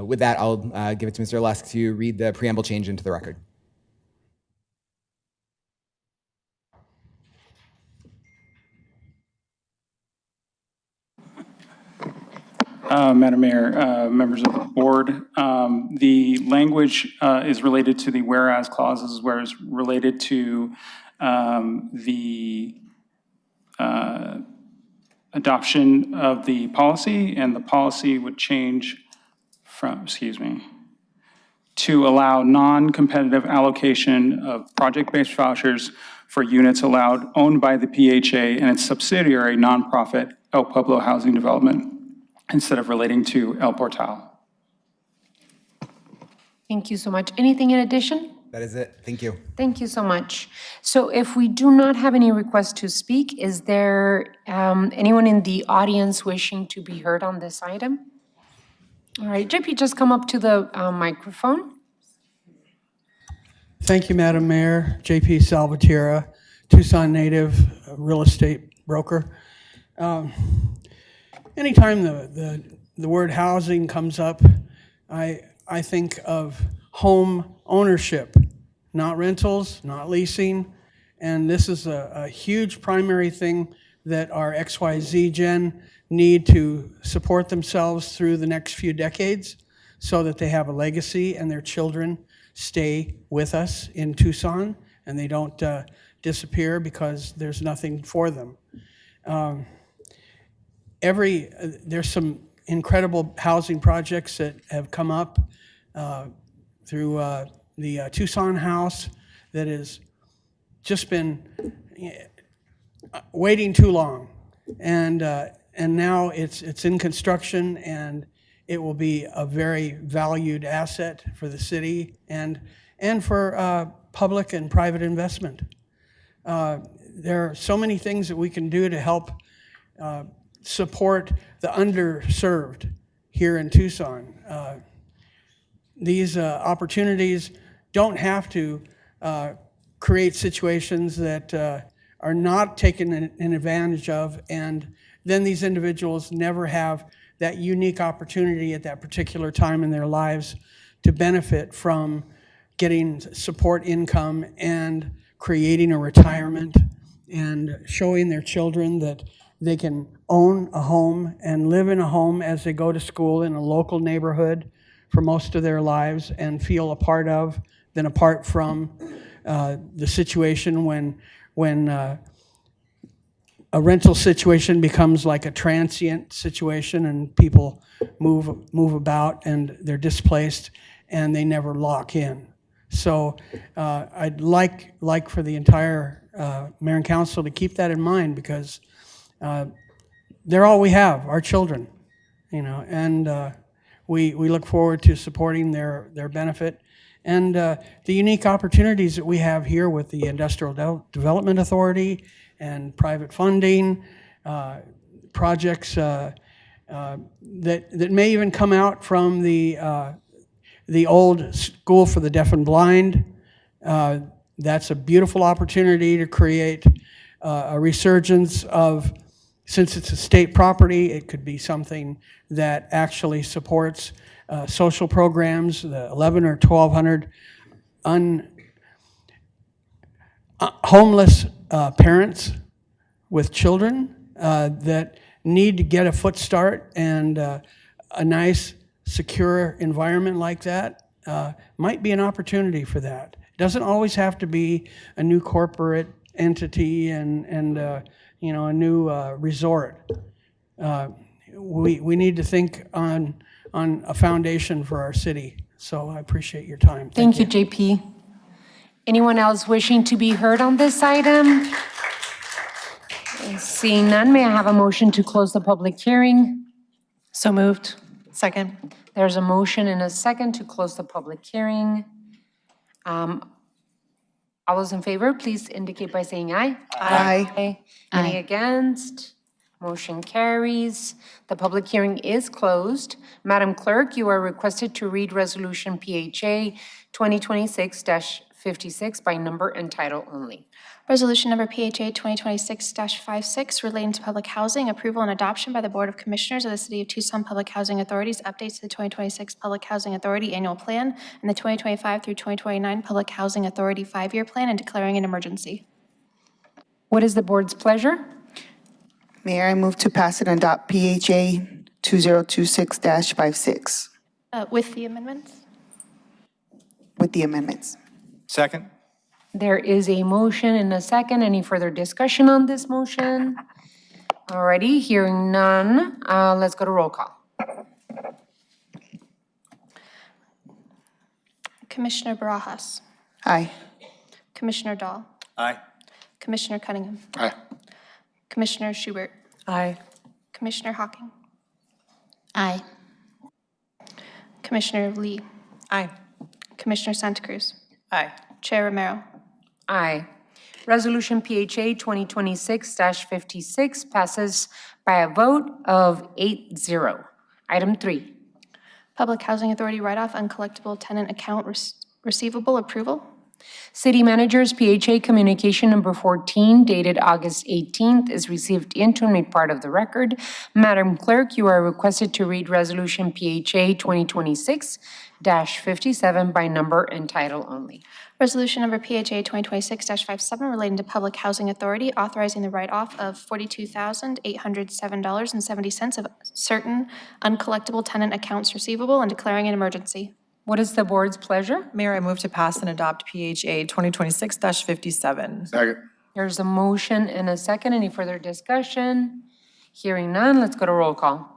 [SPEAKER 7] With that, I'll give it to Mr. Lusk to read the preamble change into the record.
[SPEAKER 3] Madam Mayor, members of the board, the language is related to the whereas clauses, whereas related to the adoption of the policy, and the policy would change from, to allow non-competitive allocation of project-based vouchers for units owned by the PHA and its subsidiary nonprofit El Pueblo Housing Development, instead of relating to El Portal.
[SPEAKER 1] Thank you so much. Anything in addition?
[SPEAKER 7] That is it. Thank you.
[SPEAKER 1] Thank you so much. So if we do not have any requests to speak, is there anyone in the audience wishing to be heard on this item? All right, JP, just come up to the microphone.
[SPEAKER 17] Thank you, Madam Mayor. JP Salvatierra, Tucson native real estate broker. Anytime the word housing comes up, I think of home ownership, not rentals, not leasing. And this is a huge primary thing that our XYZ gen need to support themselves through the next few decades so that they have a legacy and their children stay with us in Tucson and they don't disappear because there's nothing for them. There's some incredible housing projects that have come up through the Tucson House that has just been waiting too long. and now it's in construction, and it will be a very valued asset for the city and for public and private investment. There are so many things that we can do to help support the underserved here in Tucson. These opportunities don't have to create situations that are not taken an advantage of, and then these individuals never have that unique opportunity at that particular time in their lives to benefit from getting support income and creating a retirement and showing their children that they can own a home and live in a home as they go to school in a local neighborhood for most of their lives and feel a part of than apart from the situation when a rental situation becomes like a transient situation and people move about and they're displaced and they never lock in. So I'd like for the entire mayor and council to keep that in mind, because they're all we have, our children, and we look forward to supporting their benefit and the unique opportunities that we have here with the Industrial Development Authority and private funding, projects that may even come out from the old School for the Deaf and Blind. That's a beautiful opportunity to create a resurgence of, since it's a state property, it could be something that actually supports social programs, the 11 or 1,200 homeless parents with children that need to get a foot start, and a nice, secure environment like that might be an opportunity for that. It doesn't always have to be a new corporate entity and a new resort. We need to think on a foundation for our city. So I appreciate your time.
[SPEAKER 1] Thank you, JP. Anyone else wishing to be heard on this item? Seeing none, may I have a motion to close the public hearing?
[SPEAKER 10] So moved.
[SPEAKER 15] Second.
[SPEAKER 1] There's a motion and a second to close the public hearing. All those in favor, please indicate by saying aye.
[SPEAKER 9] Aye.
[SPEAKER 1] Any against? Motion carries. The public hearing is closed. Madam Clerk, you are requested to read Resolution PHA 2026-56 by number and title only.
[SPEAKER 16] Resolution number PHA 2026-56 relating to public housing, approval and adoption by the Board of Commissioners of the City of Tucson Public Housing Authority's updates to the 2026 Public Housing Authority Annual Plan and the 2025 through 2029 Public Housing Authority 5-Year Plan and declaring an emergency.
[SPEAKER 1] What is the board's pleasure?
[SPEAKER 9] Mayor, I move to pass and adopt PHA 2026-56
[SPEAKER 16] With the amendments?
[SPEAKER 9] with the amendments.
[SPEAKER 18] Second.
[SPEAKER 1] There is a motion and a second. Any further discussion on this motion? Alrighty, hearing none, let's go to roll call.
[SPEAKER 16] Commissioner Barajas.
[SPEAKER 9] Aye.
[SPEAKER 16] Commissioner Dahl.
[SPEAKER 18] Aye.
[SPEAKER 16] Commissioner Cunningham.
[SPEAKER 18] Aye.
[SPEAKER 16] Commissioner Schubert.
[SPEAKER 10] Aye.
[SPEAKER 16] Commissioner Hawking.
[SPEAKER 13] Aye.
[SPEAKER 16] Commissioner Lee.
[SPEAKER 15] Aye.
[SPEAKER 16] Commissioner Santa Cruz.
[SPEAKER 15] Aye.
[SPEAKER 16] Chair Romero.
[SPEAKER 1] Aye. Resolution PHA 2026-56 passes by a vote of 8-0. Item 3.
[SPEAKER 16] Public Housing Authority write-off uncollectible tenant account receivable approval.
[SPEAKER 1] City Manager's PHA Communication Number 14 dated August 18th is received into and made part of the record. Madam Clerk, you are requested to read Resolution PHA 2026-57 by number and title only.
[SPEAKER 16] Resolution number PHA 2026-57 relating to Public Housing Authority authorizing the write-off of $42,807.70 of certain uncollectible tenant accounts receivable and declaring an emergency.
[SPEAKER 1] What is the board's pleasure?
[SPEAKER 15] Mayor, I move to pass and adopt PHA 2026-57.
[SPEAKER 18] Second.
[SPEAKER 1] There's a motion and a second. Any further discussion? Hearing none, let's go to roll call.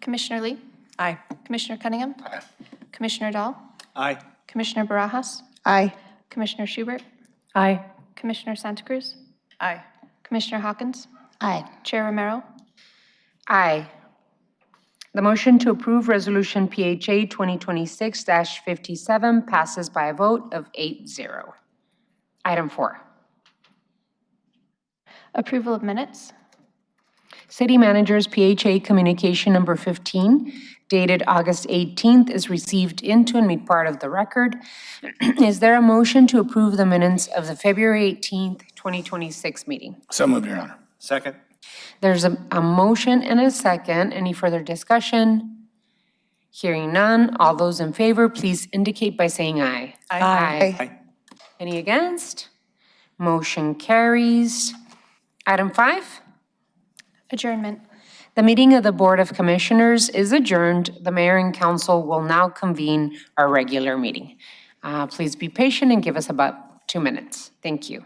[SPEAKER 16] Commissioner Lee.
[SPEAKER 15] Aye.
[SPEAKER 16] Commissioner Cunningham.
[SPEAKER 18] Aye.
[SPEAKER 16] Commissioner Dahl.
[SPEAKER 18] Aye.
[SPEAKER 16] Commissioner Barajas.
[SPEAKER 9] Aye.
[SPEAKER 16] Commissioner Schubert.
[SPEAKER 10] Aye.
[SPEAKER 16] Commissioner Santa Cruz. Aye. Commissioner Hawkins? Aye. Chair Romero?
[SPEAKER 1] Aye. The motion to approve Resolution PHA 2026-57 passes by a vote of 8-0. Item 4.
[SPEAKER 16] Approval of minutes?
[SPEAKER 1] City Manager's PHA Communication Number 15, dated August 18th, is received into and made part of the record. Is there a motion to approve the minutes of the February 18th, 2026 meeting?
[SPEAKER 11] So moved, Your Honor.
[SPEAKER 5] Second.
[SPEAKER 1] There's a motion and a second. Any further discussion? Hearing none. All those in favor, please indicate by saying aye.
[SPEAKER 9] Aye.
[SPEAKER 1] Any against? Motion carries. Item 5.
[SPEAKER 16] Adjournment.
[SPEAKER 1] The meeting of the Board of Commissioners is adjourned. The mayor and council will now convene our regular meeting. Please be patient and give us about 2 minutes. Thank you.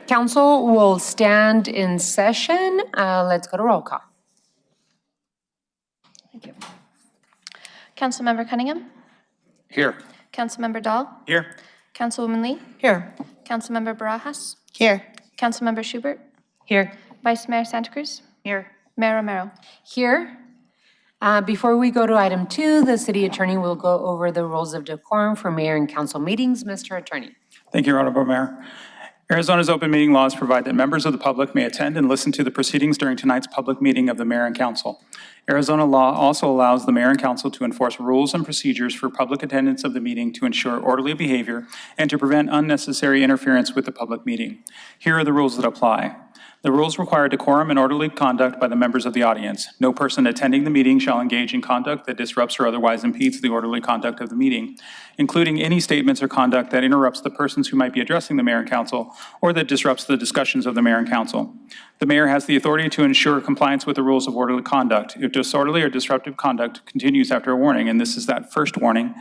[SPEAKER 1] Council will stand in session. Let's go to roll call.
[SPEAKER 16] Thank you. Councilmember Cunningham?
[SPEAKER 5] Here.
[SPEAKER 16] Councilmember Dahl?
[SPEAKER 5] Here.
[SPEAKER 16] Councilwoman Lee?
[SPEAKER 9] Here.
[SPEAKER 16] Councilmember Barajas?
[SPEAKER 9] Here.
[SPEAKER 16] Councilmember Schubert?
[SPEAKER 1] Here.
[SPEAKER 16] Vice Mayor Santa Cruz?
[SPEAKER 9] Here.
[SPEAKER 16] Mayor Romero?
[SPEAKER 1] Here. Before we go to item 2, the city attorney will go over the rules of decorum for mayor and council meetings. Mr. Attorney.
[SPEAKER 3] Thank you, Honorable Mayor. Arizona's open meeting laws provide that members of the public may attend and listen to the proceedings during tonight's public meeting of the mayor and council. Arizona law also allows the mayor and council to enforce rules and procedures for public attendance of the meeting to ensure orderly behavior and to prevent unnecessary interference with the public meeting. Here are the rules that apply. The rules require decorum and orderly conduct by the members of the audience. No person attending the meeting shall engage in conduct that disrupts or otherwise impedes the orderly conduct of the meeting, including any statements or conduct that interrupts the persons who might be addressing the mayor and council or that disrupts the discussions of the mayor and council. The mayor has the authority to ensure compliance with the rules of orderly conduct. If disorderly or disruptive conduct continues after a warning, and this is that first warning,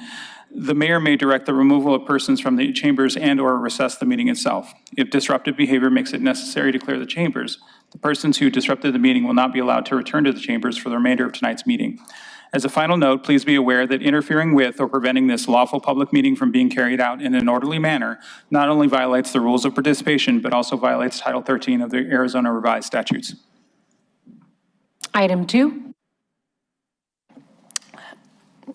[SPEAKER 3] the mayor may direct the removal of persons from the chambers and/or recess the meeting itself. If disruptive behavior makes it necessary to clear the chambers, the persons who disrupted the meeting will not be allowed to return to the chambers for the remainder of tonight's meeting. As a final note, please be aware that interfering with or preventing this lawful public meeting from being carried out in an orderly manner not only violates the rules of participation, but also violates Title 13 of the Arizona Revised Statutes.
[SPEAKER 1] Item 2.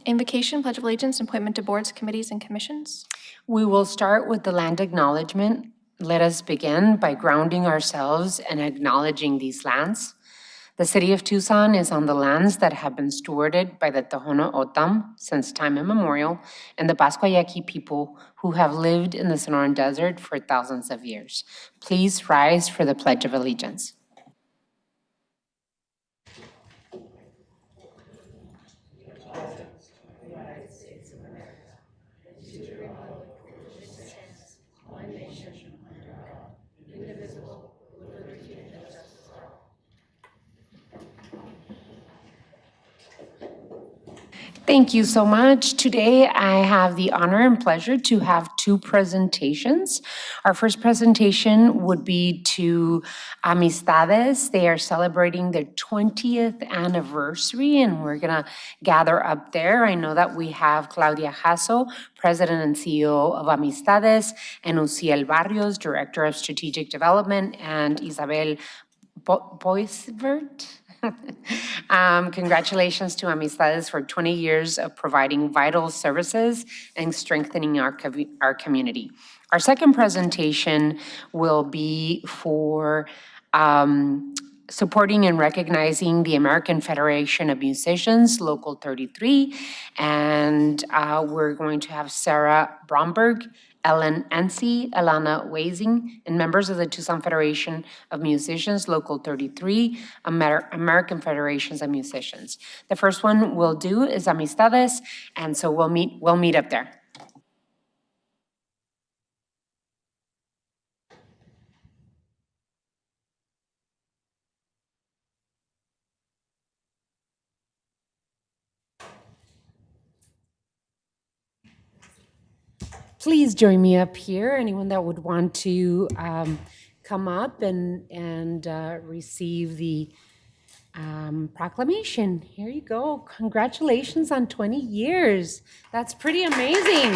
[SPEAKER 16] Invocation, Pledge of Allegiance, and appointment to boards, committees, and commissions.
[SPEAKER 1] We will start with the land acknowledgement. Let us begin by grounding ourselves and acknowledging these lands. The city of Tucson is on the lands that have been stewarded by the Tohono O'odham since time immemorial and the Pascua Yaqui people who have lived in the Sonoran Desert for thousands of years. Please rise for the Pledge of Allegiance. Thank you so much. Today, I have the honor and pleasure to have 2 presentations. Our first presentation would be to Amistades. They are celebrating their 20th anniversary, and we're gonna gather up there. I know that we have Claudia Jasso, President and CEO of Amistades, and Uciel Barrios, Director of Strategic Development, and Isabel Boisvert. Congratulations to Amistades for 20 years of providing vital services and strengthening our community. Our second presentation will be for supporting and recognizing the American Federation of Musicians, Local 33, and we're going to have Sarah Bromberg, Ellen Ansi, Alana Weising, and members of the Tucson Federation of Musicians, Local 33, American Federations of Musicians. The first one we'll do is Amistades, and so we'll meet up there. Please join me up here. Anyone that would want to come up and receive the proclamation. Here you go. Congratulations on 20 years. That's pretty amazing.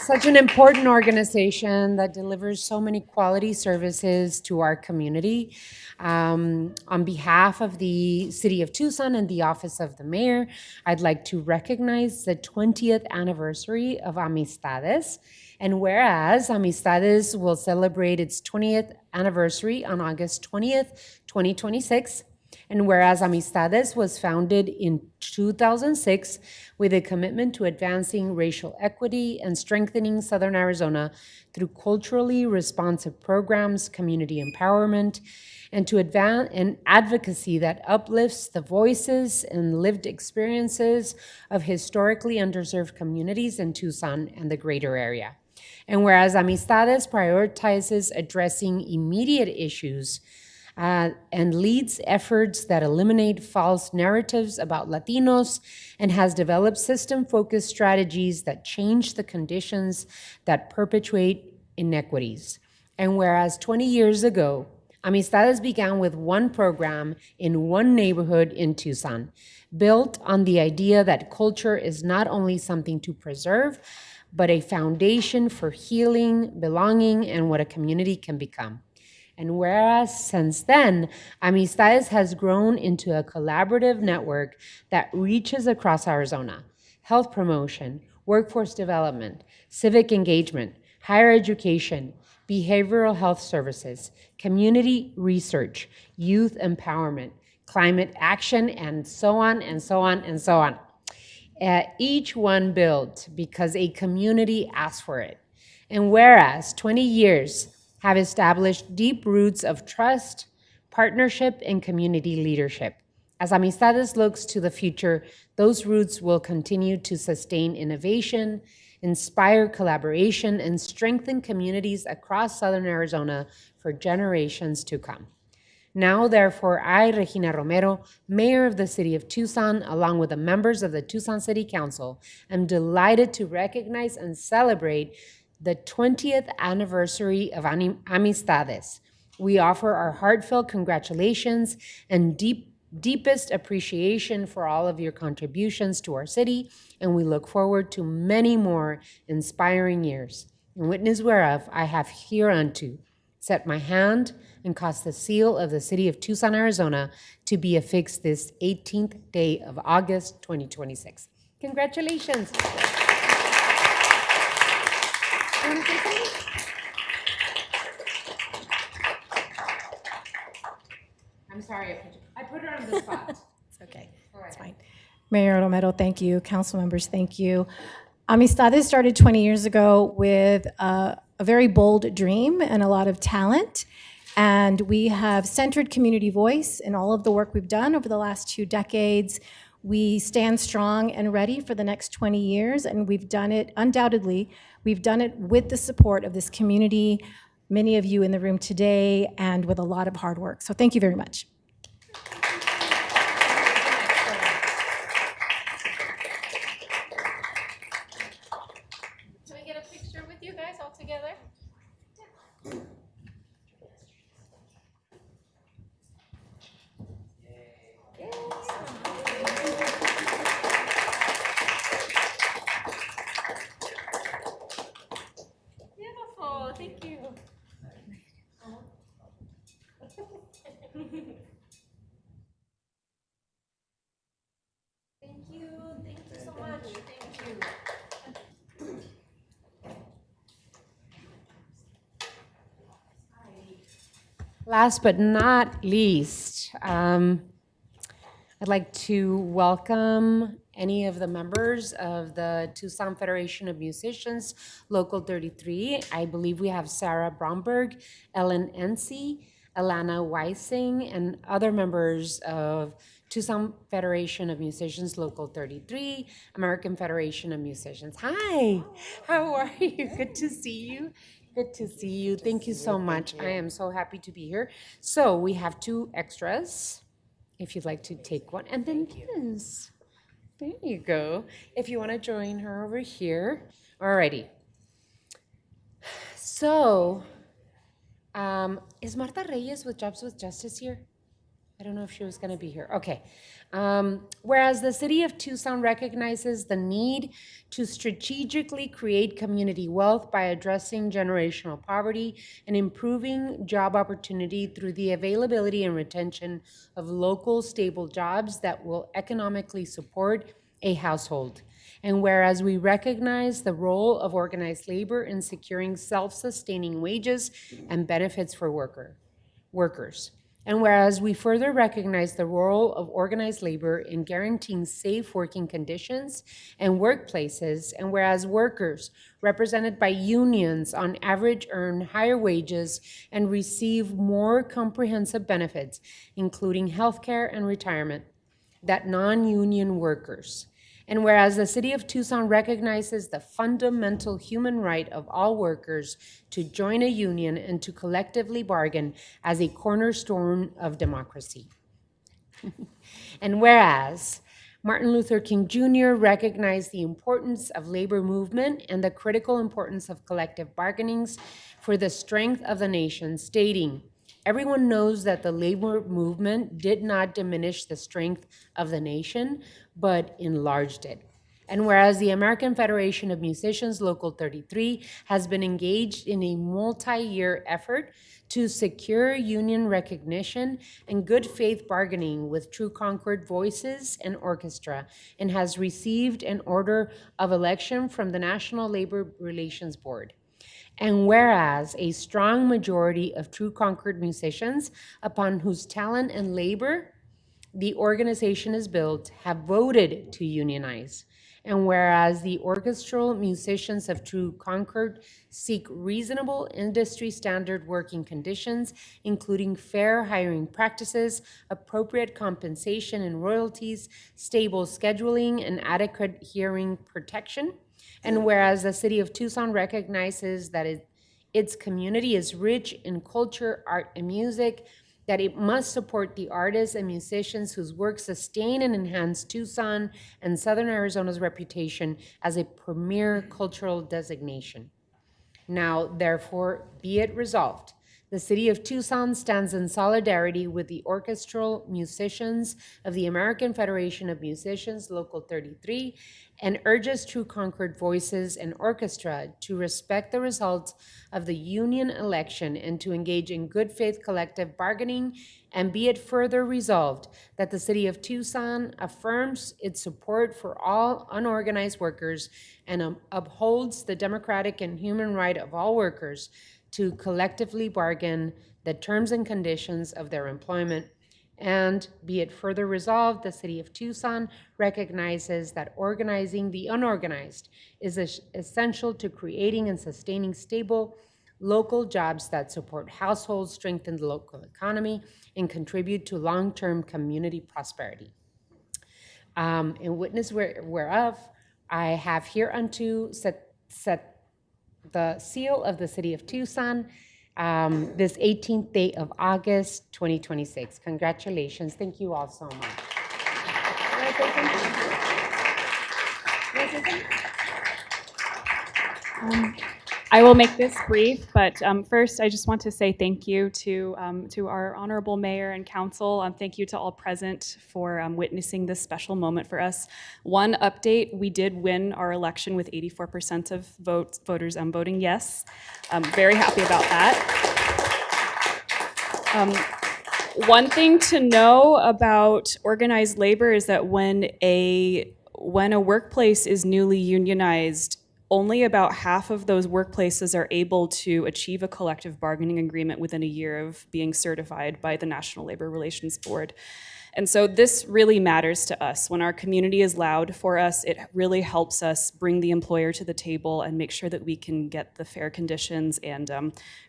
[SPEAKER 1] Such an important organization that delivers so many quality services to our community. On behalf of the City of Tucson and the Office of the Mayor, I'd like to recognize the 20th anniversary of Amistades. And whereas Amistades will celebrate its 20th anniversary on August 20th, 2026, and whereas Amistades was founded in 2006 with a commitment to advancing racial equity and strengthening Southern Arizona through culturally responsive programs, community empowerment, and to advance an advocacy that uplifts the voices and lived experiences of historically underserved communities in Tucson and the greater area. And whereas Amistades prioritizes addressing immediate issues and leads efforts that eliminate false narratives about Latinos and has developed system-focused strategies that change the conditions that perpetuate inequities. And whereas 20 years ago, Amistades began with one program in one neighborhood in Tucson, built on the idea that culture is not only something to preserve, but a foundation for healing, belonging, and what a community can become. And whereas since then, Amistades has grown into a collaborative network that reaches across Arizona: health promotion, workforce development, civic engagement, higher education, behavioral health services, community research, youth empowerment, climate action, and so on and so on and so on. Each one built because a community asked for it. And whereas 20 years have established deep roots of trust, partnership, and community leadership. As Amistades looks to the future, those roots will continue to sustain innovation, inspire collaboration, and strengthen communities across Southern Arizona for generations to come. Now, therefore, I, Regina Romero, Mayor of the City of Tucson, along with the members of the Tucson City Council, am delighted to recognize and celebrate the 20th anniversary of Amistades. We offer our heartfelt congratulations and deepest appreciation for all of your contributions to our city, and we look forward to many more inspiring years. In witness whereof, I have hereunto set my hand and caused the seal of the City of Tucson, Arizona, to be affixed this 18th day of August, 2026. Congratulations. You wanna say something? I'm sorry, I put her on the spot.
[SPEAKER 18] It's okay. It's fine. Mayor Romero, thank you. Council members, thank you. Amistades started 20 years ago with a very bold dream and a lot of talent. And we have centered community voice in all of the work we've done over the last 2 decades. We stand strong and ready for the next 20 years, and we've done it, undoubtedly, we've done it with the support of this community, many of you in the room today, and with a lot of hard work. So thank you very much.
[SPEAKER 16] Can we get a picture with you guys all together? Beautiful, thank you. Thank you so much. Thank you.
[SPEAKER 1] Last but not least, I'd like to welcome any of the members of the Tucson Federation of Musicians, Local 33. I believe we have Sarah Bromberg, Ellen Ency, Alana Weissing, and other members of Tucson Federation of Musicians, Local 33, American Federation of Musicians. Hi, how are you? Good to see you. Good to see you. Thank you so much. I am so happy to be here. So we have 2 extras, if you'd like to take one. And then this. There you go. If you want to join her over here. Alrighty. So, is Marta Reyes with Jobs with Justice here? I don't know if she was going to be here. Okay. Whereas the City of Tucson recognizes the need to strategically create community wealth by addressing generational poverty and improving job opportunity through the availability and retention of local stable jobs that will economically support a household. And whereas we recognize the role of organized labor in securing self-sustaining wages and benefits for workers. And whereas we further recognize the role of organized labor in guaranteeing safe working conditions and workplaces, and whereas workers represented by unions on average earn higher wages and receive more comprehensive benefits, including healthcare and retirement, than non-union workers. And whereas the City of Tucson recognizes the fundamental human right of all workers to join a union and to collectively bargain as a cornerstone of democracy. And whereas Martin Luther King Jr. recognized the importance of labor movement and the critical importance of collective bargainings for the strength of the nation, stating, "Everyone knows that the labor movement did not diminish the strength of the nation, but enlarged it." And whereas the American Federation of Musicians, Local 33, has been engaged in a multi-year effort to secure union recognition and good faith bargaining with True Concord Voices and Orchestra, and has received an order of election from the National Labor Relations Board. And whereas a strong majority of True Concord musicians, upon whose talent and labor the organization is built, have voted to unionize. And whereas the orchestral musicians of True Concord seek reasonable industry standard working conditions, including fair hiring practices, appropriate compensation and royalties, stable scheduling, and adequate hearing protection. And whereas the City of Tucson recognizes that its community is rich in culture, art, and music, that it must support the artists and musicians whose work sustain and enhance Tucson and Southern Arizona's reputation as a premier cultural designation. Now, therefore, be it resolved, the City of Tucson stands in solidarity with the orchestral musicians of the American Federation of Musicians, Local 33, and urges True Concord Voices and Orchestra to respect the results of the union election and to engage in good faith collective bargaining. And be it further resolved that the City of Tucson affirms its support for all unorganized workers and upholds the democratic and human right of all workers to collectively bargain the terms and conditions of their employment. And be it further resolved, the City of Tucson recognizes that organizing the unorganized is essential to creating and sustaining stable local jobs that support households, strengthen the local economy, and contribute to long-term community prosperity. In witness whereof, I have hereunto set the seal of the City of Tucson this 18th day of August, 2026. Congratulations. Thank you all so much.
[SPEAKER 19] I will make this brief, but first I just want to say thank you to our honorable mayor and council. Thank you to all present for witnessing this special moment for us. One update, we did win our election with 84% of voters voting yes. I'm very happy about that. One thing to know about organized labor is that when a workplace is newly unionized, only about half of those workplaces are able to achieve a collective bargaining agreement within a year of being certified by the National Labor Relations Board. And so this really matters to us. When our community is loud for us, it really helps us bring the employer to the table and make sure that we can get the fair conditions and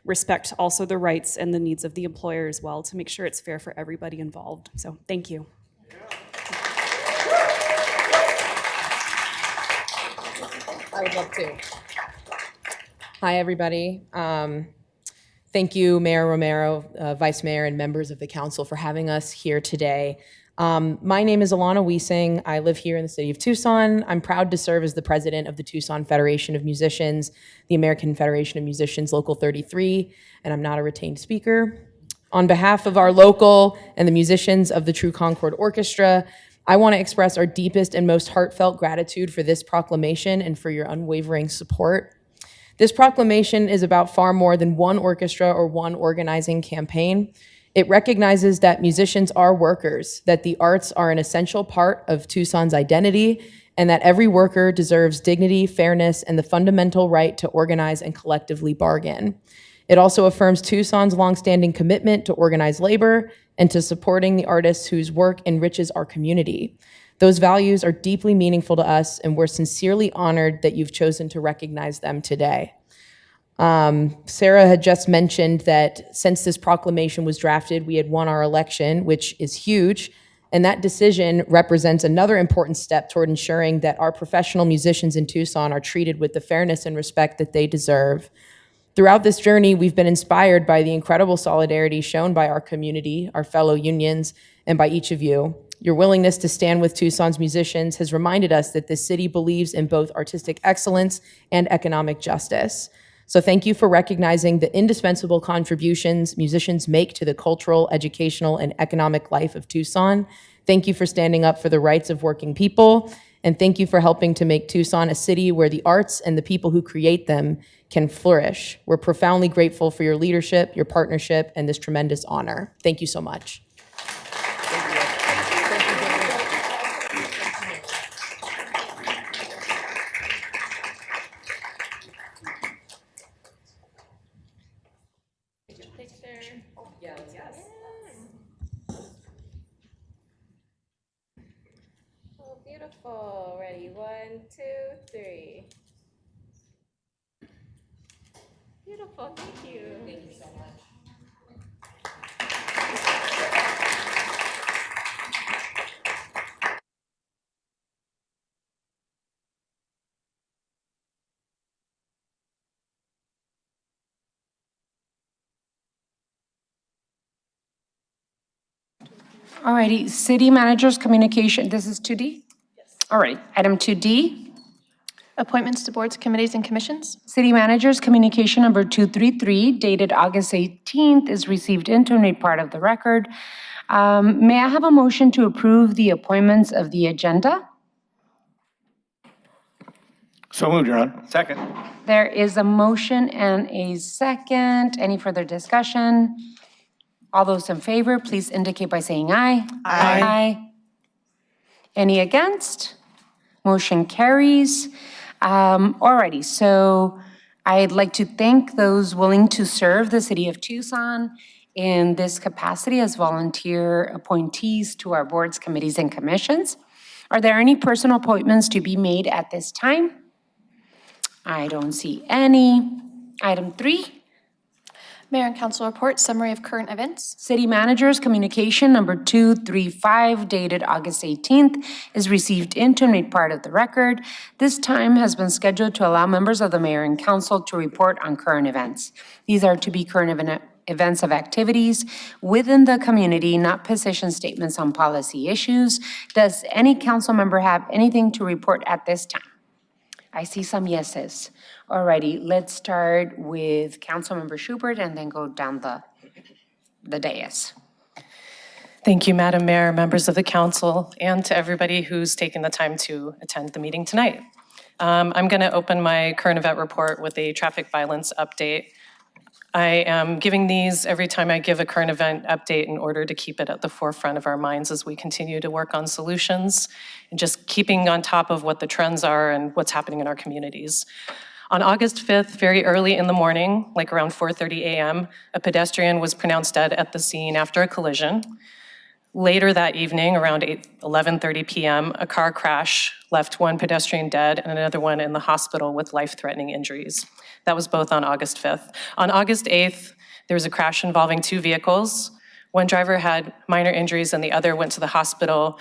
[SPEAKER 19] respect also the rights and the needs of the employer as well to make sure it's fair for everybody involved. So thank you.
[SPEAKER 20] I would love to. Hi, everybody. Thank you, Mayor Romero, Vice Mayor, and members of the council for having us here today. My name is Alana Wiesing. I live here in the city of Tucson. I'm proud to serve as the president of the Tucson Federation of Musicians, the American Federation of Musicians, Local 33, and I'm not a retained speaker. On behalf of our local and the musicians of the True Concord Orchestra, I want to express our deepest and most heartfelt gratitude for this proclamation and for your unwavering support. This proclamation is about far more than one orchestra or one organizing campaign. It recognizes that musicians are workers, that the arts are an essential part of Tucson's identity, and that every worker deserves dignity, fairness, and the fundamental right to organize and collectively bargain. It also affirms Tucson's longstanding commitment to organized labor and to supporting the artists whose work enriches our community. Those values are deeply meaningful to us, and we're sincerely honored that you've chosen to recognize them today. Sarah had just mentioned that since this proclamation was drafted, we had won our election, which is huge, and that decision represents another important step toward ensuring that our professional musicians in Tucson are treated with the fairness and respect that they deserve. Throughout this journey, we've been inspired by the incredible solidarity shown by our community, our fellow unions, and by each of you. Your willingness to stand with Tucson's musicians has reminded us that this city believes in both artistic excellence and economic justice. So thank you for recognizing the indispensable contributions musicians make to the cultural, educational, and economic life of Tucson. Thank you for standing up for the rights of working people. And thank you for helping to make Tucson a city where the arts and the people who create them can flourish. We're profoundly grateful for your leadership, your partnership, and this tremendous honor. Thank you so much.
[SPEAKER 21] Oh, beautiful. Ready? 1, 2, 3. Beautiful. Thank you. Thank you so much.
[SPEAKER 1] All righty, city managers communication, this is 2D? Yes. All right, item 2D.
[SPEAKER 16] Appointments to boards, committees, and commissions.
[SPEAKER 1] City managers communication number 233 dated August 18th is received into and made part of the record. May I have a motion to approve the appointments of the agenda?
[SPEAKER 8] So moved, Your Honor. Second.
[SPEAKER 1] There is a motion and a second. Any further discussion? All those in favor, please indicate by saying aye. Aye. Any against? Motion carries. Alrighty, so I'd like to thank those willing to serve the city of Tucson in this capacity as volunteer appointees to our boards, committees, and commissions. Are there any personal appointments to be made at this time? I don't see any. Item 3.
[SPEAKER 16] Mayor and council report, summary of current events.
[SPEAKER 1] City managers communication number 235 dated August 18th is received into and made part of the record. This time has been scheduled to allow members of the mayor and council to report on current events. These are to be current events of activities within the community, not position statements on policy issues. Does any council member have anything to report at this time? I see some yeses. Alrighty, let's start with Councilmember Schubert and then go down the dais.
[SPEAKER 10] Thank you, Madam Mayor, members of the council, and to everybody who's taken the time to attend the meeting tonight. I'm going to open my current event report with a traffic violence update. I am giving these every time I give a current event update in order to keep it at the forefront of our minds as we continue to work on solutions and just keeping on top of what the trends are and what's happening in our communities. On August 5th, very early in the morning, like around 4:30 a.m., a pedestrian was pronounced dead at the scene after a collision. Later that evening, around 11:30 p.m., a car crash left one pedestrian dead and another one in the hospital with life-threatening injuries. That was both on August 5th. On August 8th, there was a crash involving 2 vehicles. One driver had minor injuries and the other went to the hospital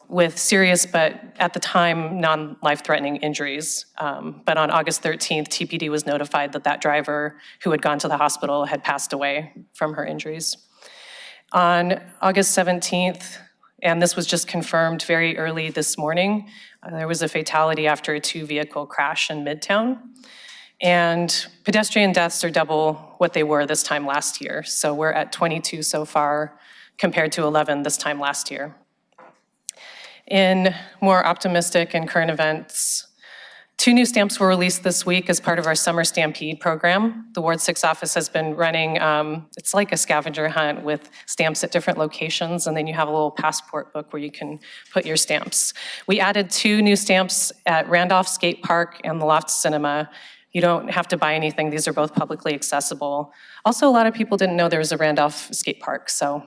[SPEAKER 10] with serious, but at the time, non-life-threatening injuries. But on August 13th, TPD was notified that that driver who had gone to the hospital had passed away from her injuries. On August 17th, and this was just confirmed very early this morning, there was a fatality after a 2-vehicle crash in Midtown. And pedestrian deaths are double what they were this time last year. So we're at 22 so far compared to 11 this time last year. In more optimistic and current events, 2 new stamps were released this week as part of our Summer Stampede program. The Ward 6 office has been running, it's like a scavenger hunt with stamps at different locations, and then you have a little passport book where you can put your stamps. We added 2 new stamps at Randolph Skate Park and the Loft Cinema. You don't have to buy anything. These are both publicly accessible. Also, a lot of people didn't know there was a Randolph Skate Park, so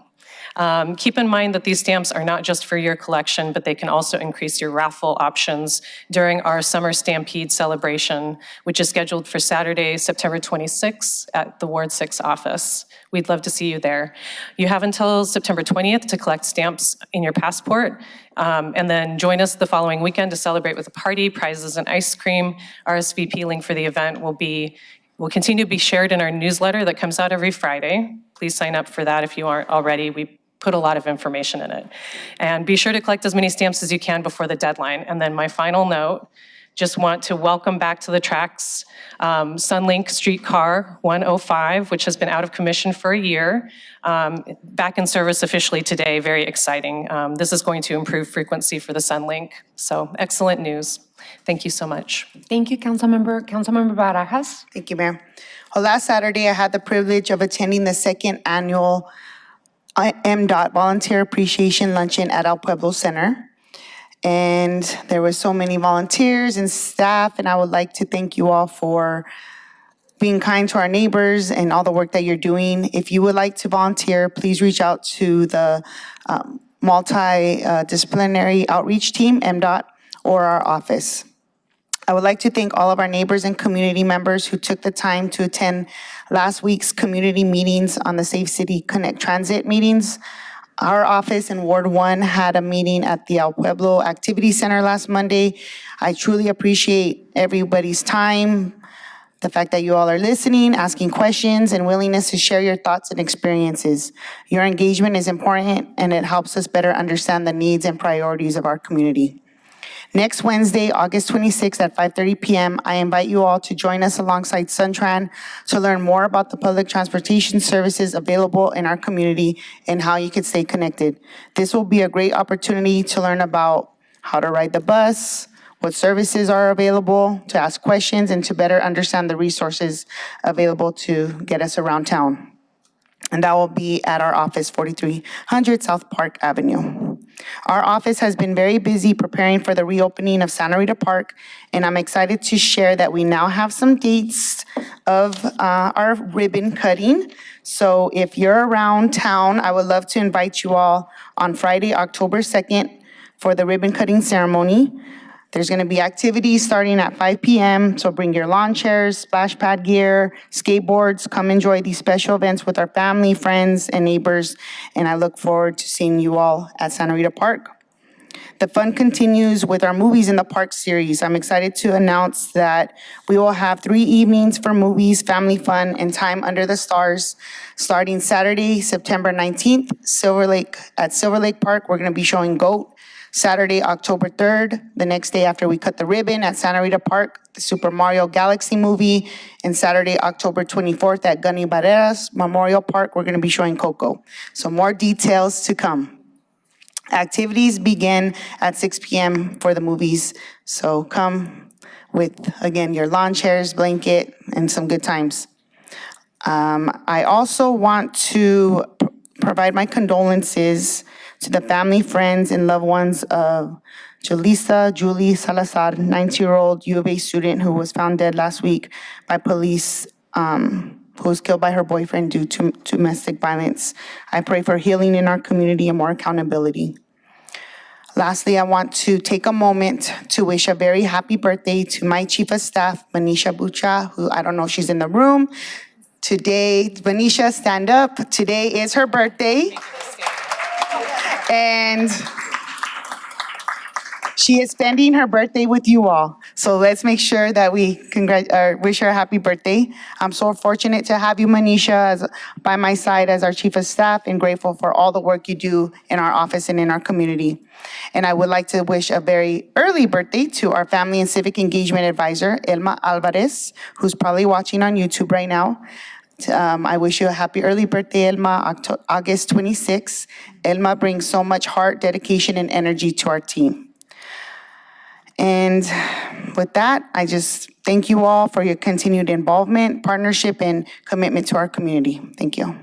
[SPEAKER 10] keep in mind that these stamps are not just for your collection, but they can also increase your raffle options during our Summer Stampede celebration, which is scheduled for Saturday, September 26th at the Ward 6 office. We'd love to see you there. You have until September 20th to collect stamps in your passport, and then join us the following weekend to celebrate with a party, prizes, and ice cream. RSVP link for the event will continue to be shared in our newsletter that comes out every Friday. Please sign up for that if you aren't already. We put a lot of information in it. And be sure to collect as many stamps as you can before the deadline. And then my final note, just want to welcome back to the tracks Sunlink Streetcar 105, which has been out of commission for a year, back in service officially today. Very exciting. This is going to improve frequency for the Sunlink. So excellent news. Thank you so much.
[SPEAKER 1] Thank you, Councilmember Barajas.
[SPEAKER 9] Thank you, Mayor. Well, last Saturday, I had the privilege of attending the 2nd annual MDOT Volunteer Appreciation Luncheon at El Pueblo Center. And there were so many volunteers and staff, and I would like to thank you all for being kind to our neighbors and all the work that you're doing. If you would like to volunteer, please reach out to the multidisciplinary outreach team, MDOT, or our office. I would like to thank all of our neighbors and community members who took the time to attend last week's community meetings on the Safe City Connect Transit meetings. Our office in Ward 1 had a meeting at the El Pueblo Activity Center last Monday. I truly appreciate everybody's time, the fact that you all are listening, asking questions, and willingness to share your thoughts and experiences. Your engagement is important, and it helps us better understand the needs and priorities of our community. Next Wednesday, August 26th at 5:30 p.m., I invite you all to join us alongside Suntran to learn more about the public transportation services available in our community and how you can stay connected. This will be a great opportunity to learn about how to ride the bus, what services are available, to ask questions, and to better understand the resources available to get us around town. And that will be at our office, 4300 South Park Avenue. Our office has been very busy preparing for the reopening of Santa Rita Park, and I'm excited to share that we now have some dates of our ribbon cutting. So if you're around town, I would love to invite you all on Friday, October 2nd for the ribbon cutting ceremony. There's gonna be activities starting at 5 p.m., so bring your lawn chairs, splash pad gear, skateboards, come enjoy these special events with our family, friends, and neighbors, and I look forward to seeing you all at Santa Rita Park. The fun continues with our Movies in the Park series. I'm excited to announce that we will have 3 evenings for movies, family fun, and time under the stars. Starting Saturday, September 19th, at Silver Lake Park, we're gonna be showing GOAT. Saturday, October 3rd, the next day after we cut the ribbon at Santa Rita Park, the Super Mario Galaxy movie. And Saturday, October 24th at Gunny Barreras Memorial Park, we're gonna be showing Coco. So more details to come. Activities begin at 6 p.m. for the movies. So come with, again, your lawn chairs, blanket, and some good times. I also want to provide my condolences to the family, friends, and loved ones of Julissa Julie Salazar, 19-year-old U of A student who was found dead last week by police, who was killed by her boyfriend due to domestic violence. I pray for healing in our community and more accountability. Lastly, I want to take a moment to wish a very happy birthday to my Chief of Staff, Manisha Bucha, who I don't know if she's in the room. Today, Manisha, stand up. Today is her birthday. And she is spending her birthday with you all. So let's make sure that we wish her a happy birthday. I'm so fortunate to have you, Manisha, by my side as our Chief of Staff, and grateful for all the work you do in our office and in our community. And I would like to wish a very early birthday to our Family and Civic Engagement Advisor, Elma Alvarez, who's probably watching on YouTube right now. I wish you a happy early birthday, Elma, August 26th. Elma brings so much heart, dedication, and energy to our team. And with that, I just thank you all for your continued involvement, partnership, and commitment to our community. Thank you.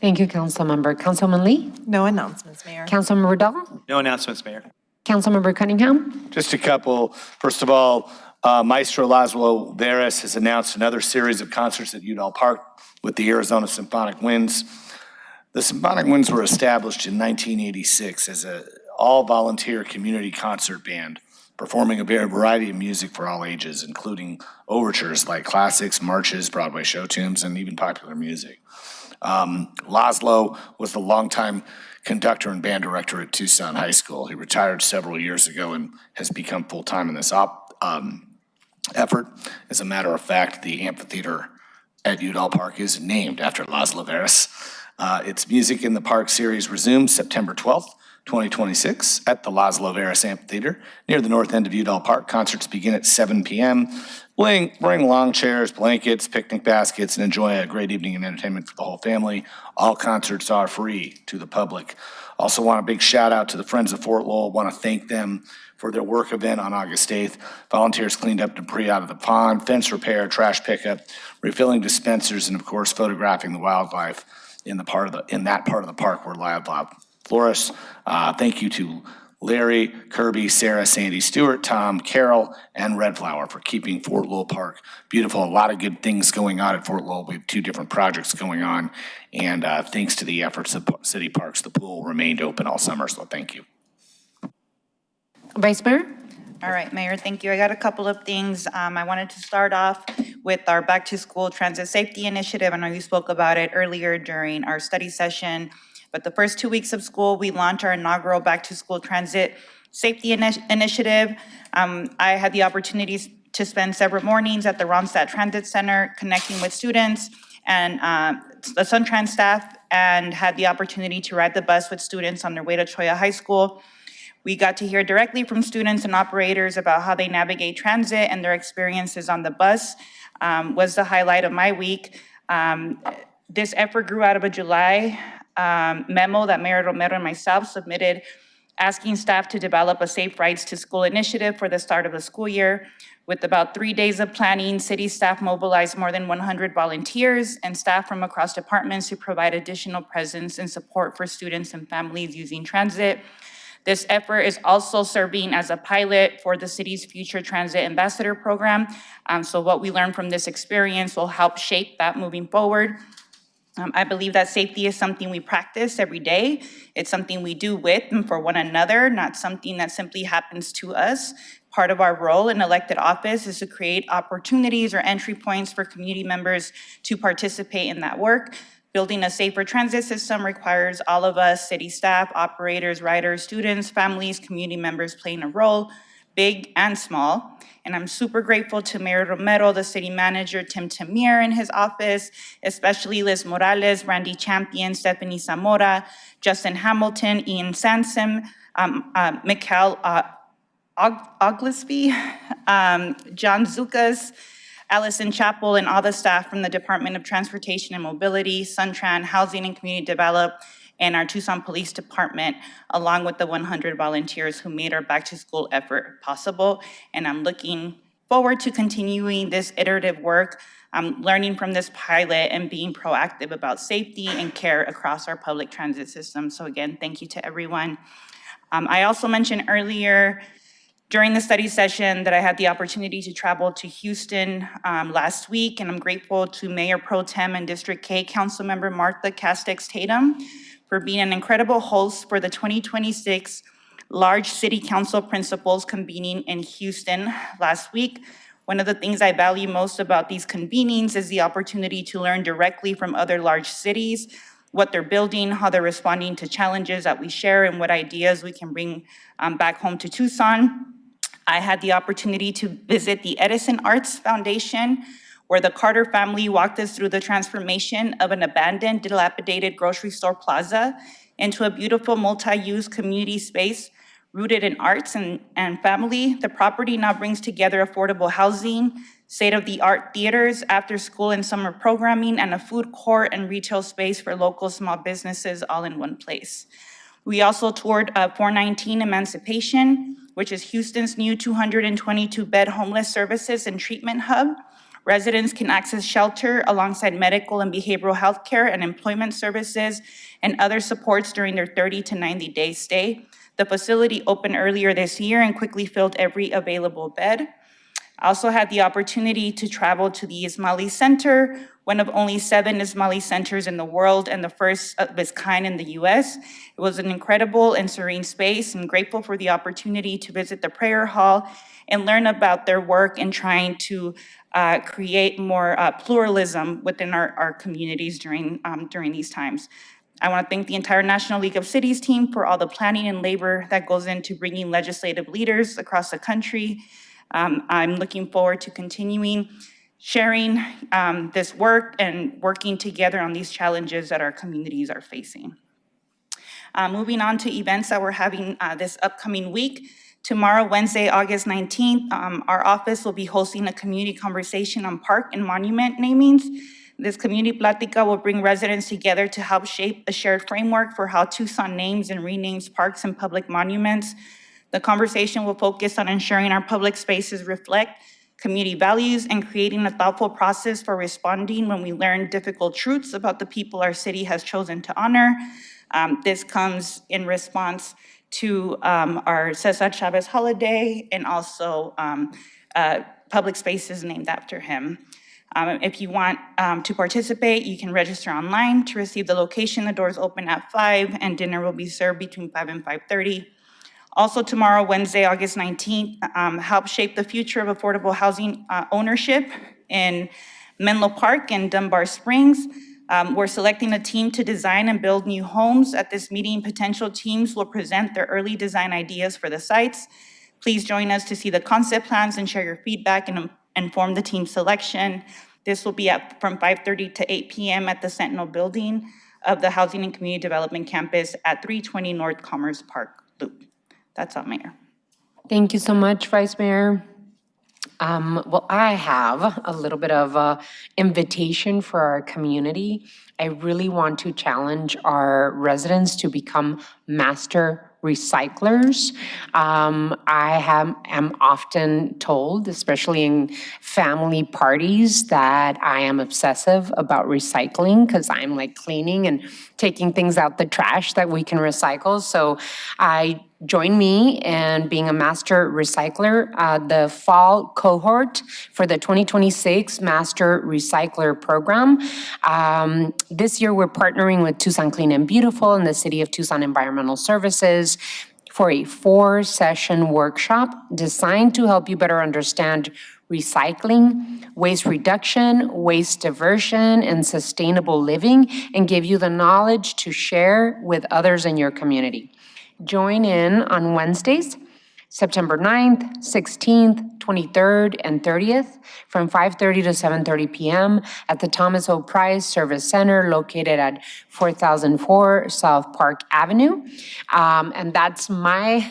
[SPEAKER 1] Thank you, Councilmember. Councilman Lee?
[SPEAKER 12] No announcements, Mayor.
[SPEAKER 1] Councilmember Dell?
[SPEAKER 8] No announcements, Mayor.
[SPEAKER 1] Councilmember Cunningham?
[SPEAKER 8] Just a couple. First of all, Maestro Laszlo Veras has announced another series of concerts at Udall Park with the Arizona Symphonic Winds. The Symphonic Winds were established in 1986 as an all-volunteer community concert band, performing a variety of music for all ages, including overtures like classics, marches, Broadway show tunes, and even popular music. Laszlo was the longtime conductor and band director at Tucson High School. He retired several years ago and has become full-time in this effort. As a matter of fact, the amphitheater at Udall Park is named after Laszlo Veras. Its Music in the Park series resumes September 12th, 2026 at the Laszlo Veras Amphitheater near the north end of Udall Park. Concerts begin at 7 p.m. Bring long chairs, blankets, picnic baskets, and enjoy a great evening of entertainment for the whole family. All concerts are free to the public. Also want a big shout out to the Friends of Fort Lowell. Want to thank them for their work event on August 8th. Volunteers cleaned up debris out of the pond, fence repair, trash pickup, refilling dispensers, and of course, photographing the wildlife in that part of the park where wildlife flourishes. Thank you to Larry, Kirby, Sarah, Sandy, Stewart, Tom, Carol, and Red Flower for keeping Fort Lowell Park beautiful. A lot of good things going on at Fort Lowell. We have 2 different projects going on, and thanks to the efforts of City Parks, the pool remained open all summer, so thank you.
[SPEAKER 1] Vice Mayor?
[SPEAKER 4] All right, Mayor, thank you. I got a couple of things. I wanted to start off with our Back to School Transit Safety Initiative. I know you spoke about it earlier during our study session, but the first 2 weeks of school, we launched our inaugural Back to School Transit Safety Initiative. I had the opportunity to spend several mornings at the Ronstadt Transit Center, connecting with students and the SunTrans staff, and had the opportunity to ride the bus with students on their way to Choya High School. We got to hear directly from students and operators about how they navigate transit, and their experiences on the bus was the highlight of my week. This effort grew out of a July memo that Mayor Romero and myself submitted, asking staff to develop a Safe Rides to School initiative for the start of the school year. With about 3 days of planning, city staff mobilized more than 100 volunteers and staff from across departments to provide additional presence and support for students and families using transit. This effort is also serving as a pilot for the city's future transit ambassador program. So what we learned from this experience will help shape that moving forward. I believe that safety is something we practice every day. It's something we do with and for one another, not something that simply happens to us. Part of our role in elected office is to create opportunities or entry points for community members to participate in that work. Building a safer transit system requires all of us, city staff, operators, riders, students, families, community members playing a role, big and small. And I'm super grateful to Mayor Romero, the city manager, Tim Tamir in his office, especially Liz Morales, Randy Champion, Stephanie Zamora, Justin Hamilton, Ian Sansom, Mikhail Oglesby, John Zukas, Allison Chappell, and all the staff from the Department of Transportation and Mobility, SunTran, Housing and Community Development, and our Tucson Police Department, along with the 100 volunteers who made our back to school effort possible. And I'm looking forward to continuing this iterative work, learning from this pilot and being proactive about safety and care across our public transit system. So again, thank you to everyone. I also mentioned earlier during the study session that I had the opportunity to travel to Houston last week, and I'm grateful to Mayor Pro Tem and District K Councilmember Martha Castex Tatum for being an incredible host for the 2026 Large City Council Principals convening in Houston last week. One of the things I value most about these convenings is the opportunity to learn directly from other large cities, what they're building, how they're responding to challenges that we share, and what ideas we can bring back home to Tucson. I had the opportunity to visit the Edison Arts Foundation, where the Carter family walked us through the transformation of an abandoned, dilapidated grocery store plaza into a beautiful multi-use community space rooted in arts and family. The property now brings together affordable housing, state-of-the-art theaters, after-school and summer programming, and a food court and retail space for local small businesses all in one place. We also toured 419 Emancipation, which is Houston's new 222-bed homeless services and treatment hub. Residents can access shelter alongside medical and behavioral health care and employment services and other supports during their 30 to 90-day stay. The facility opened earlier this year and quickly filled every available bed. I also had the opportunity to travel to the Ismaili Center, one of only 7 Ismaili centers in the world and the first of its kind in the US. It was an incredible and serene space. I'm grateful for the opportunity to visit the prayer hall and learn about their work in trying to create more pluralism within our communities during these times. I want to thank the entire National League of Cities team for all the planning and labor that goes into bringing legislative leaders across the country. I'm looking forward to continuing sharing this work and working together on these challenges that our communities are facing. Moving on to events that we're having this upcoming week. Tomorrow, Wednesday, August 19th, our office will be hosting a community conversation on park and monument namings. This community plática will bring residents together to help shape a shared framework for how Tucson names and renames parks and public monuments. The conversation will focus on ensuring our public spaces reflect community values and creating a thoughtful process for responding when we learn difficult truths about the people our city has chosen to honor. This comes in response to our Cesar Chavez holiday and also public spaces named after him. If you want to participate, you can register online to receive the location. The doors open at 5 and dinner will be served between 5 and 5:30. Also tomorrow, Wednesday, August 19th, help shape the future of affordable housing ownership in Menlo Park and Dunbar Springs. We're selecting a team to design and build new homes. At this meeting, potential teams will present their early design ideas for the sites. Please join us to see the concept plans and share your feedback and inform the team selection. This will be from 5:30 to 8 p.m. at the Sentinel Building of the Housing and Community Development Campus at 320 North Commerce Park Loop. That's all, Mayor.
[SPEAKER 1] Thank you so much, Vice Mayor. Well, I have a little bit of a invitation for our community. I really want to challenge our residents to become master recyclers. I am often told, especially in family parties, that I am obsessive about recycling because I'm like cleaning and taking things out the trash that we can recycle. So join me in being a master recycler. The fall cohort for the 2026 Master Recycler Program. This year, we're partnering with Tucson Clean and Beautiful and the City of Tucson Environmental Services for a 4-session workshop designed to help you better understand recycling, waste reduction, waste diversion, and sustainable living, and give you the knowledge to share with others in your community. Join in on Wednesdays, September 9th, 16th, 23rd, and 30th from 5:30 to 7:30 p.m. at the Thomas O. Price Service Center located at 4004 South Park Avenue. And that's my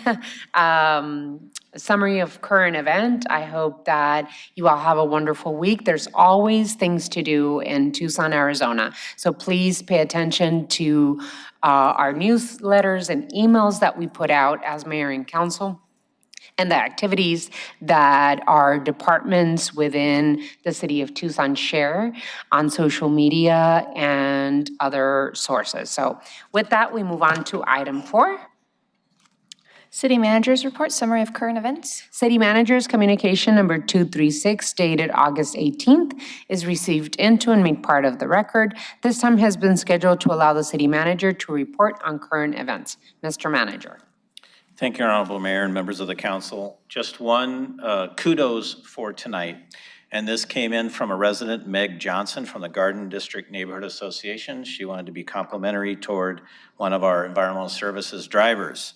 [SPEAKER 1] summary of current event. I hope that you all have a wonderful week. There's always things to do in Tucson, Arizona. So please pay attention to our newsletters and emails that we put out as mayor and council, and the activities that our departments within the city of Tucson share on social media and other sources. So with that, we move on to item 4.
[SPEAKER 16] City Manager's Report, Summary of Current Events.
[SPEAKER 1] City Manager's Communication Number 236, dated August 18th, is received into and made part of the record. This time has been scheduled to allow the City Manager to report on current events. Mr. Manager.
[SPEAKER 5] Thank you, Honorable Mayor and members of the council. Just one kudos for tonight. And this came in from a resident, Meg Johnson, from the Garden District Neighborhood Association. She wanted to be complimentary toward one of our environmental services drivers.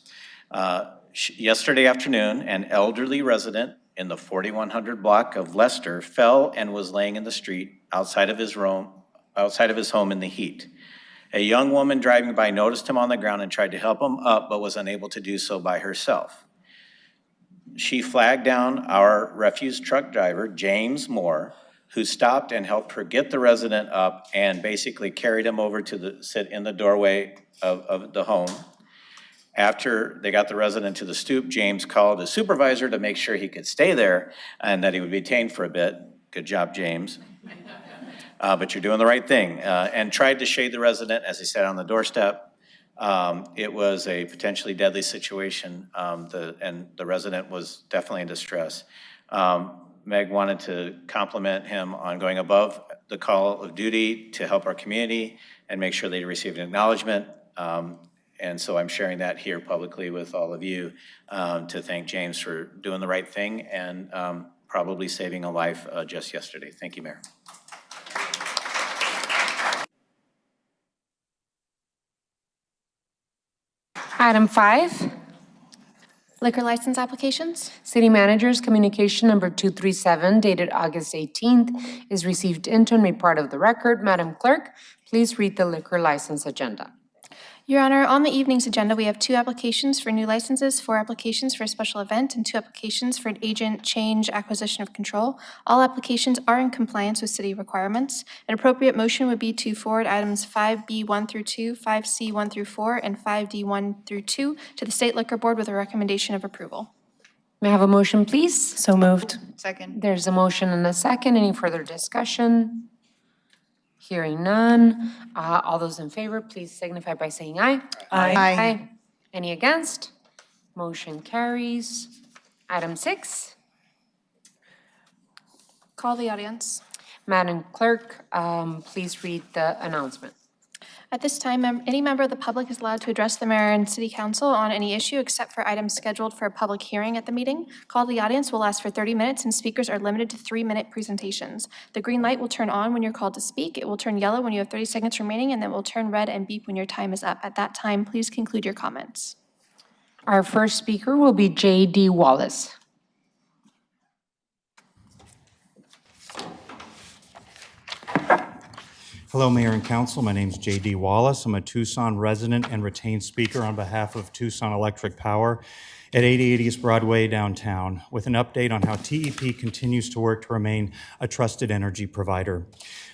[SPEAKER 5] Yesterday afternoon, an elderly resident in the 4100 block of Leicester fell and was laying in the street outside of his home in the heat. A young woman driving by noticed him on the ground and tried to help him up, but was unable to do so by herself. She flagged down our refuse truck driver, James Moore, who stopped and helped her get the resident up and basically carried him over to sit in the doorway of the home. After they got the resident to the stoop, James called a supervisor to make sure he could stay there and that he would be detained for a bit. Good job, James. But you're doing the right thing. And tried to shade the resident as he sat on the doorstep. It was a potentially deadly situation, and the resident was definitely in distress. Meg wanted to compliment him on going above the call of duty to help our community and make sure they received an acknowledgement. And so I'm sharing that here publicly with all of you to thank James for doing the right thing and probably saving a life just yesterday. Thank you, Mayor.
[SPEAKER 1] Item 5.
[SPEAKER 16] Liquor license applications.
[SPEAKER 1] City Manager's Communication Number 237, dated August 18th, is received into and made part of the record. Madam Clerk, please read the liquor license agenda.
[SPEAKER 16] Your Honor, on the evening's agenda, we have 2 applications for new licenses, 4 applications for a special event, and 2 applications for an agent change acquisition of control. All applications are in compliance with city requirements. An appropriate motion would be to forward items 5B1 through 2, 5C1 through 4, and 5D1 through 2 to the State Liquor Board with a recommendation of approval.
[SPEAKER 1] May I have a motion, please?
[SPEAKER 10] So moved.
[SPEAKER 4] Second.
[SPEAKER 1] There's a motion and a second. Any further discussion? Hearing none. All those in favor, please signify by saying aye.
[SPEAKER 4] Aye.
[SPEAKER 1] Any against? Motion carries. Item 6.
[SPEAKER 16] Call the audience.
[SPEAKER 1] Madam Clerk, please read the announcement.
[SPEAKER 16] At this time, any member of the public is allowed to address the mayor and city council on any issue except for items scheduled for a public hearing at the meeting. Call the audience will last for 30 minutes and speakers are limited to 3-minute presentations. The green light will turn on when you're called to speak. It will turn yellow when you have 30 seconds remaining and then will turn red and beep when your time is up. At that time, please conclude your comments.
[SPEAKER 1] Our first speaker will be J.D. Wallace.
[SPEAKER 12] Hello, Mayor and Council. My name is J.D. Wallace. I'm a Tucson resident and retained speaker on behalf of Tucson Electric Power at 8080 East Broadway downtown with an update on how TEP continues to work to remain a trusted energy provider.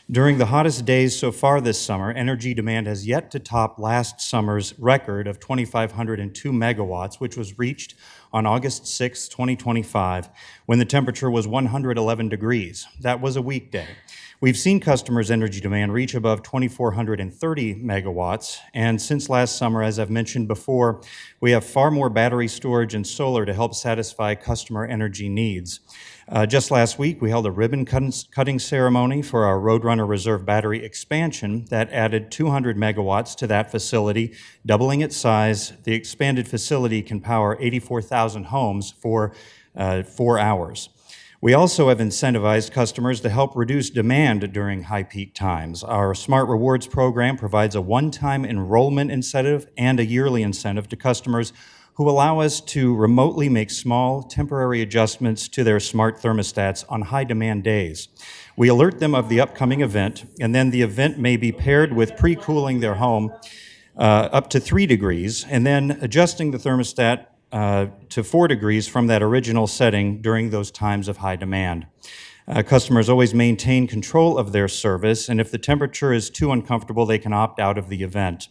[SPEAKER 12] During the hottest days so far this summer, energy demand has yet to top last summer's record of 2,502 megawatts, which was reached on August 6, 2025, when the temperature was 111 degrees. That was a weekday. We've seen customers' energy demand reach above 2,430 megawatts, and since last summer, as I've mentioned before, we have far more battery storage and solar to help satisfy customer energy needs. Just last week, we held a ribbon-cutting ceremony for our Roadrunner Reserve battery expansion that added 200 megawatts to that facility, doubling its size. The expanded facility can power 84,000 homes for 4 hours. We also have incentivized customers to help reduce demand during high peak times. Our Smart Rewards program provides a one-time enrollment incentive and a yearly incentive to customers who allow us to remotely make small, temporary adjustments to their smart thermostats on high-demand days. We alert them of the upcoming event, and then the event may be paired with pre-cooling their home up to 3 degrees, and then adjusting the thermostat to 4 degrees from that original setting during those times of high demand. Customers always maintain control of their service, and if the temperature is too uncomfortable, they can opt out of the event.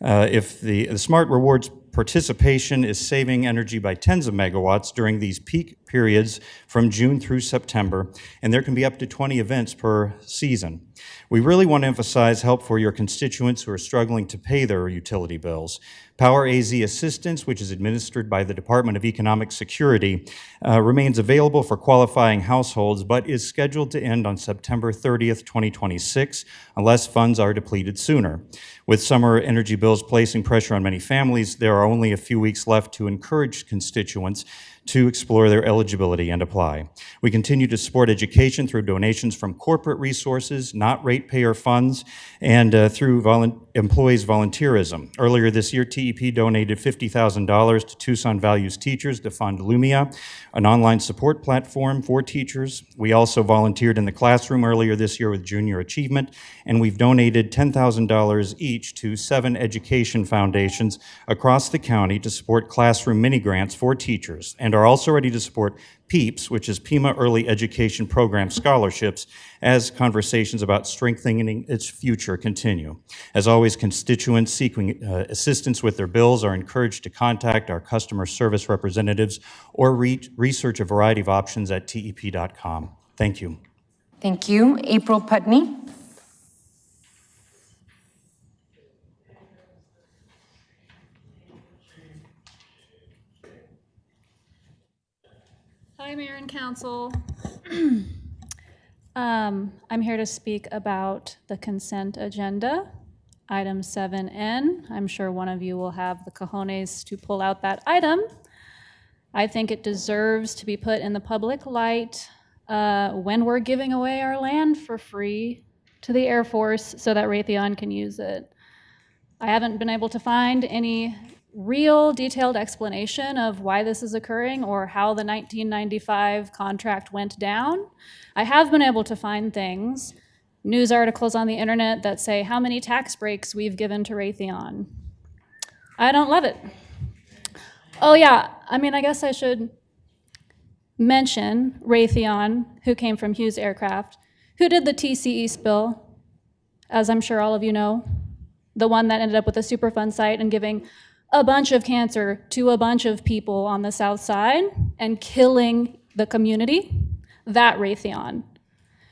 [SPEAKER 12] If the Smart Rewards participation is saving energy by tens of megawatts during these peak periods from June through September, and there can be up to 20 events per season. We really want to emphasize help for your constituents who are struggling to pay their utility bills. Power AZ assistance, which is administered by the Department of Economic Security, remains available for qualifying households, but is scheduled to end on September 30th, 2026, unless funds are depleted sooner. With summer energy bills placing pressure on many families, there are only a few weeks left to encourage constituents to explore their eligibility and apply. We continue to support education through donations from corporate resources, not ratepayer funds, and through employees' volunteerism. Earlier this year, TEP donated $50,000 to Tucson Values Teachers to fund Lumia, an online support platform for teachers. We also volunteered in the classroom earlier this year with Junior Achievement, and we've donated $10,000 each to 7 education foundations across the county to support classroom mini-grants for teachers, and are also ready to support PEEPS, which is Pima Early Education Program scholarships, as conversations about strengthening its future continue. As always, constituents seeking assistance with their bills are encouraged to contact our customer service representatives or research a variety of options at tep.com. Thank you.
[SPEAKER 1] Thank you. April Putney.
[SPEAKER 22] Hi, Mayor and Council. I'm here to speak about the consent agenda, item 7N. I'm sure one of you will have the cojones to pull out that item. I think it deserves to be put in the public light when we're giving away our land for free to the Air Force so that Raytheon can use it. I haven't been able to find any real detailed explanation of why this is occurring or how the 1995 contract went down. I have been able to find things, news articles on the internet that say how many tax breaks we've given to Raytheon. I don't love it. Oh yeah, I guess I should mention Raytheon, who came from Hughes Aircraft, who did the TCE spill, as I'm sure all of you know, the one that ended up with a Superfund site and giving a bunch of cancer to a bunch of people on the south side and killing the community, that Raytheon.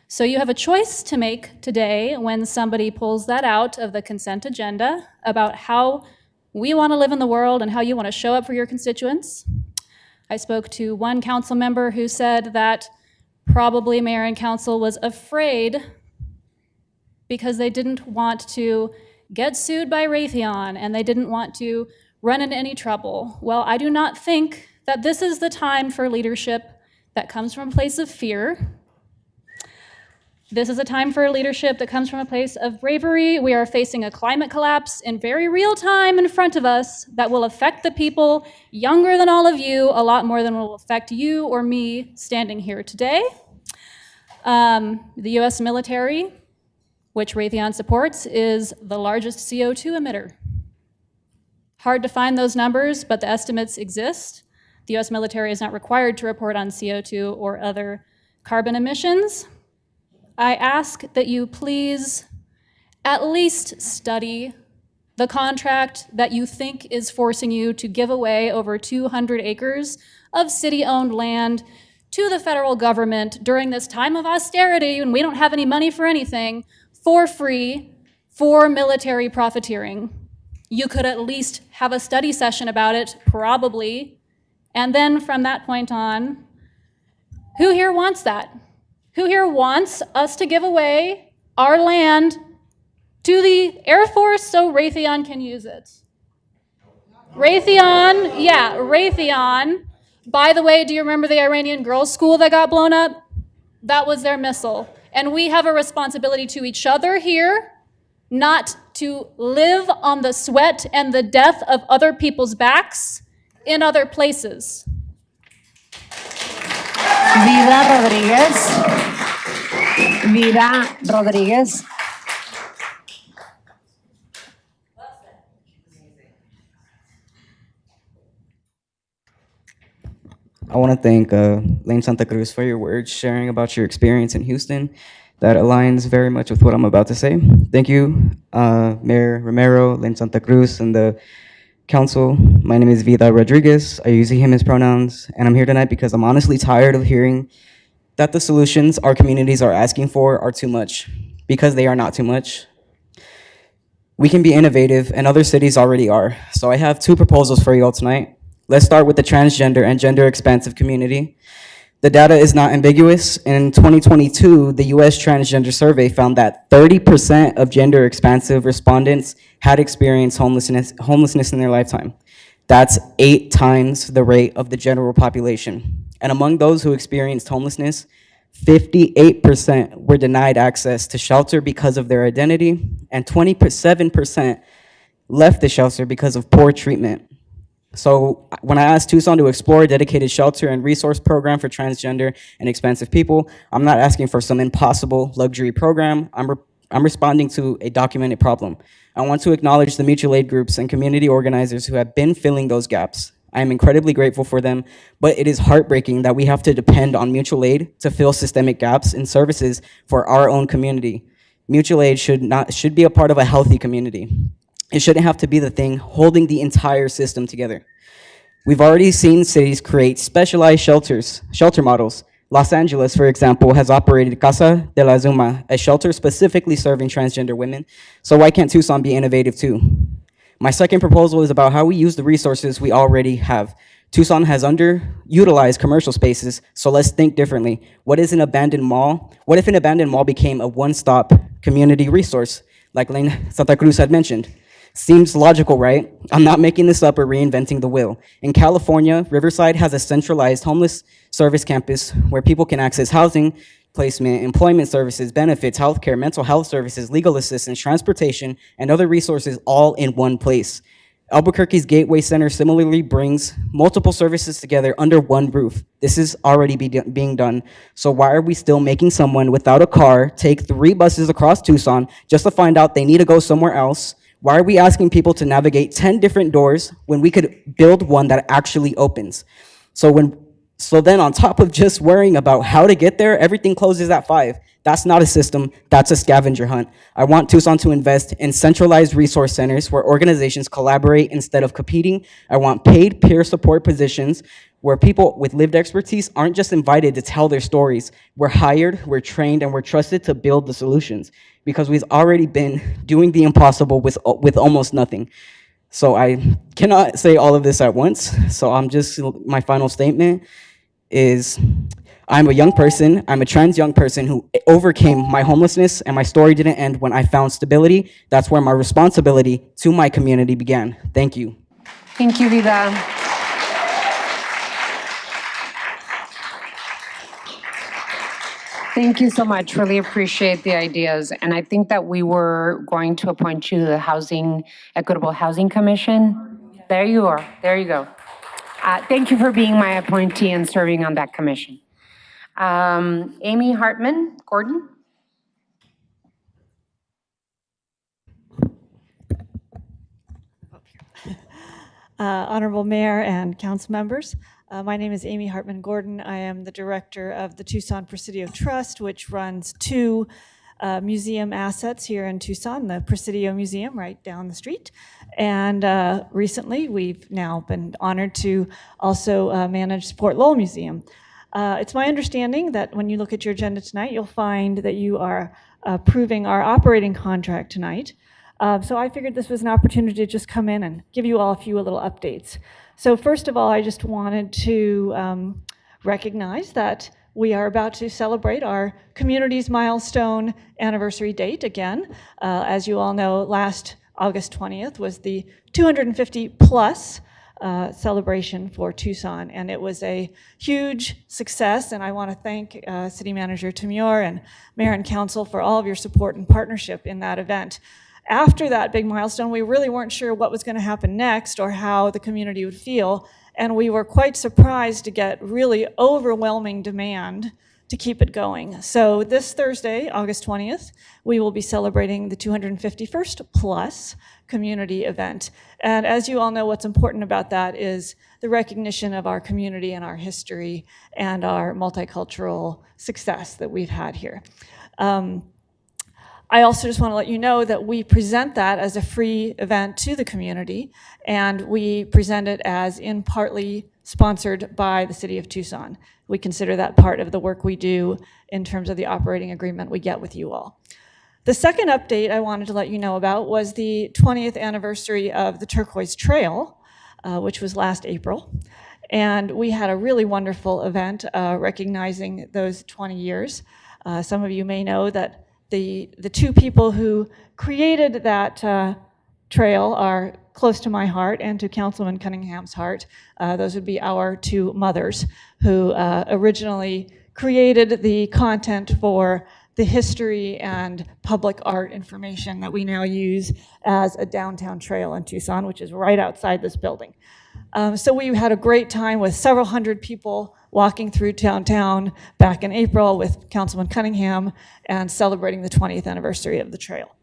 [SPEAKER 22] So you have a choice to make today when somebody pulls that out of the consent agenda about how we want to live in the world and how you want to show up for your constituents. I spoke to one council member who said that probably mayor and council was afraid because they didn't want to get sued by Raytheon and they didn't want to run into any trouble. Well, I do not think that this is the time for leadership that comes from a place of fear. This is a time for leadership that comes from a place of bravery. We are facing a climate collapse in very real time in front of us that will affect the people younger than all of you a lot more than will affect you or me standing here today. The US military, which Raytheon supports, is the largest CO2 emitter. Hard to find those numbers, but the estimates exist. The US military is not required to report on CO2 or other carbon emissions. I ask that you please at least study the contract that you think is forcing you to give away over 200 acres of city-owned land to the federal government during this time of austerity when we don't have any money for anything, for free, for military profiteering. You could at least have a study session about it, probably, and then from that point on, who here wants that? Who here wants us to give away our land to the Air Force so Raytheon can use it? Raytheon, yeah, Raytheon. By the way, do you remember the Iranian girls' school that got blown up? That was their missile. And we have a responsibility to each other here, not to live on the sweat and the death of other people's backs in other places.
[SPEAKER 1] Vida Rodríguez. Vida Rodríguez.
[SPEAKER 2] I want to thank Lane Santa Cruz for your words, sharing about your experience in Houston. That aligns very much with what I'm about to say. Thank you, Mayor Romero, Lane Santa Cruz, and the council. My name is Vida Rodriguez. I use he, him as pronouns, and I'm here tonight because I'm honestly tired of hearing that the solutions our communities are asking for are too much, because they are not too much. We can be innovative, and other cities already are. So I have two proposals for you all tonight. Let's start with the transgender and gender expansive community. The data is not ambiguous. In 2022, the US Transgender Survey found that 30% of gender expansive respondents had experienced homelessness in their lifetime. That's 8 times the rate of the general population. And among those who experienced homelessness, 58% were denied access to shelter because of their identity, and 27% left the shelter because of poor treatment. So when I asked Tucson to explore a dedicated shelter and resource program for transgender and expansive people, I'm not asking for some impossible luxury program. I'm responding to a documented problem. I want to acknowledge the mutual aid groups and community organizers who have been filling those gaps. I am incredibly grateful for them, but it is heartbreaking that we have to depend on mutual aid to fill systemic gaps in services for our own community. Mutual aid should be a part of a healthy community. It shouldn't have to be the thing holding the entire system together. We've already seen cities create specialized shelter models. Los Angeles, for example, has operated Casa de la Zuma, a shelter specifically serving transgender women. So why can't Tucson be innovative too? My second proposal is about how we use the resources we already have. Tucson has underutilized commercial spaces, so let's think differently. What is an abandoned mall? What if an abandoned mall became a one-stop community resource, like Lane Santa Cruz had mentioned? Seems logical, right? I'm not making this up or reinventing the wheel. In California, Riverside has a centralized homeless service campus where people can access housing, placement, employment services, benefits, healthcare, mental health services, legal assistance, transportation, and other resources all in one place. Albuquerque's Gateway Center similarly brings multiple services together under one roof. This is already being done. So why are we still making someone without a car take 3 buses across Tucson just to find out they need to go somewhere else? Why are we asking people to navigate 10 different doors when we could build one that actually opens? So then on top of just worrying about how to get there, everything closes at 5. That's not a system, that's a scavenger hunt. I want Tucson to invest in centralized resource centers where organizations collaborate instead of competing. I want paid peer support positions where people with lived expertise aren't just invited to tell their stories. We're hired, we're trained, and we're trusted to build the solutions, because we've already been doing the impossible with almost nothing. So I cannot say all of this at once. So my final statement is, I'm a young person, I'm a trans young person who overcame my homelessness, and my story didn't end when I found stability. That's where my responsibility to my community began. Thank you.
[SPEAKER 1] Thank you, Vida. Thank you so much. Really appreciate the ideas. And I think that we were going to appoint you to the Equitable Housing Commission. There you are. There you go. Thank you for being my appointee and serving on that commission. Amy Hartman Gordon.
[SPEAKER 6] Honorable Mayor and council members, my name is Amy Hartman Gordon. I am the director of the Tucson Presidio Trust, which runs two museum assets here in Tucson, the Presidio Museum right down the street. And recently, we've now been honored to also manage Port Lowell Museum. It's my understanding that when you look at your agenda tonight, you'll find that you are approving our operating contract tonight. So I figured this was an opportunity to just come in and give you all a few little updates. So first of all, I just wanted to recognize that we are about to celebrate our community's milestone anniversary date again. As you all know, last August 20th was the 250 plus celebration for Tucson, and it was a huge success, and I want to thank City Manager Tamur and Mayor and Council for all of your support and partnership in that event. After that big milestone, we really weren't sure what was going to happen next or how the community would feel, and we were quite surprised to get really overwhelming demand to keep it going. So this Thursday, August 20th, we will be celebrating the 251st plus community event. And as you all know, what's important about that is the recognition of our community and our history and our multicultural success that we've had here. I also just want to let you know that we present that as a free event to the community, and we present it as in partly sponsored by the City of Tucson. We consider that part of the work we do in terms of the operating agreement we get with you all. The second update I wanted to let you know about was the 20th anniversary of the Turquoise Trail, which was last April. And we had a really wonderful event recognizing those 20 years. Some of you may know that the two people who created that trail are close to my heart and to Councilman Cunningham's heart. Those would be our two mothers who originally created the content for the history and public art information that we now use as a downtown trail in Tucson, which is right outside this building. So we had a great time with several hundred people walking through downtown back in April with Councilman Cunningham and celebrating the 20th anniversary of the trail.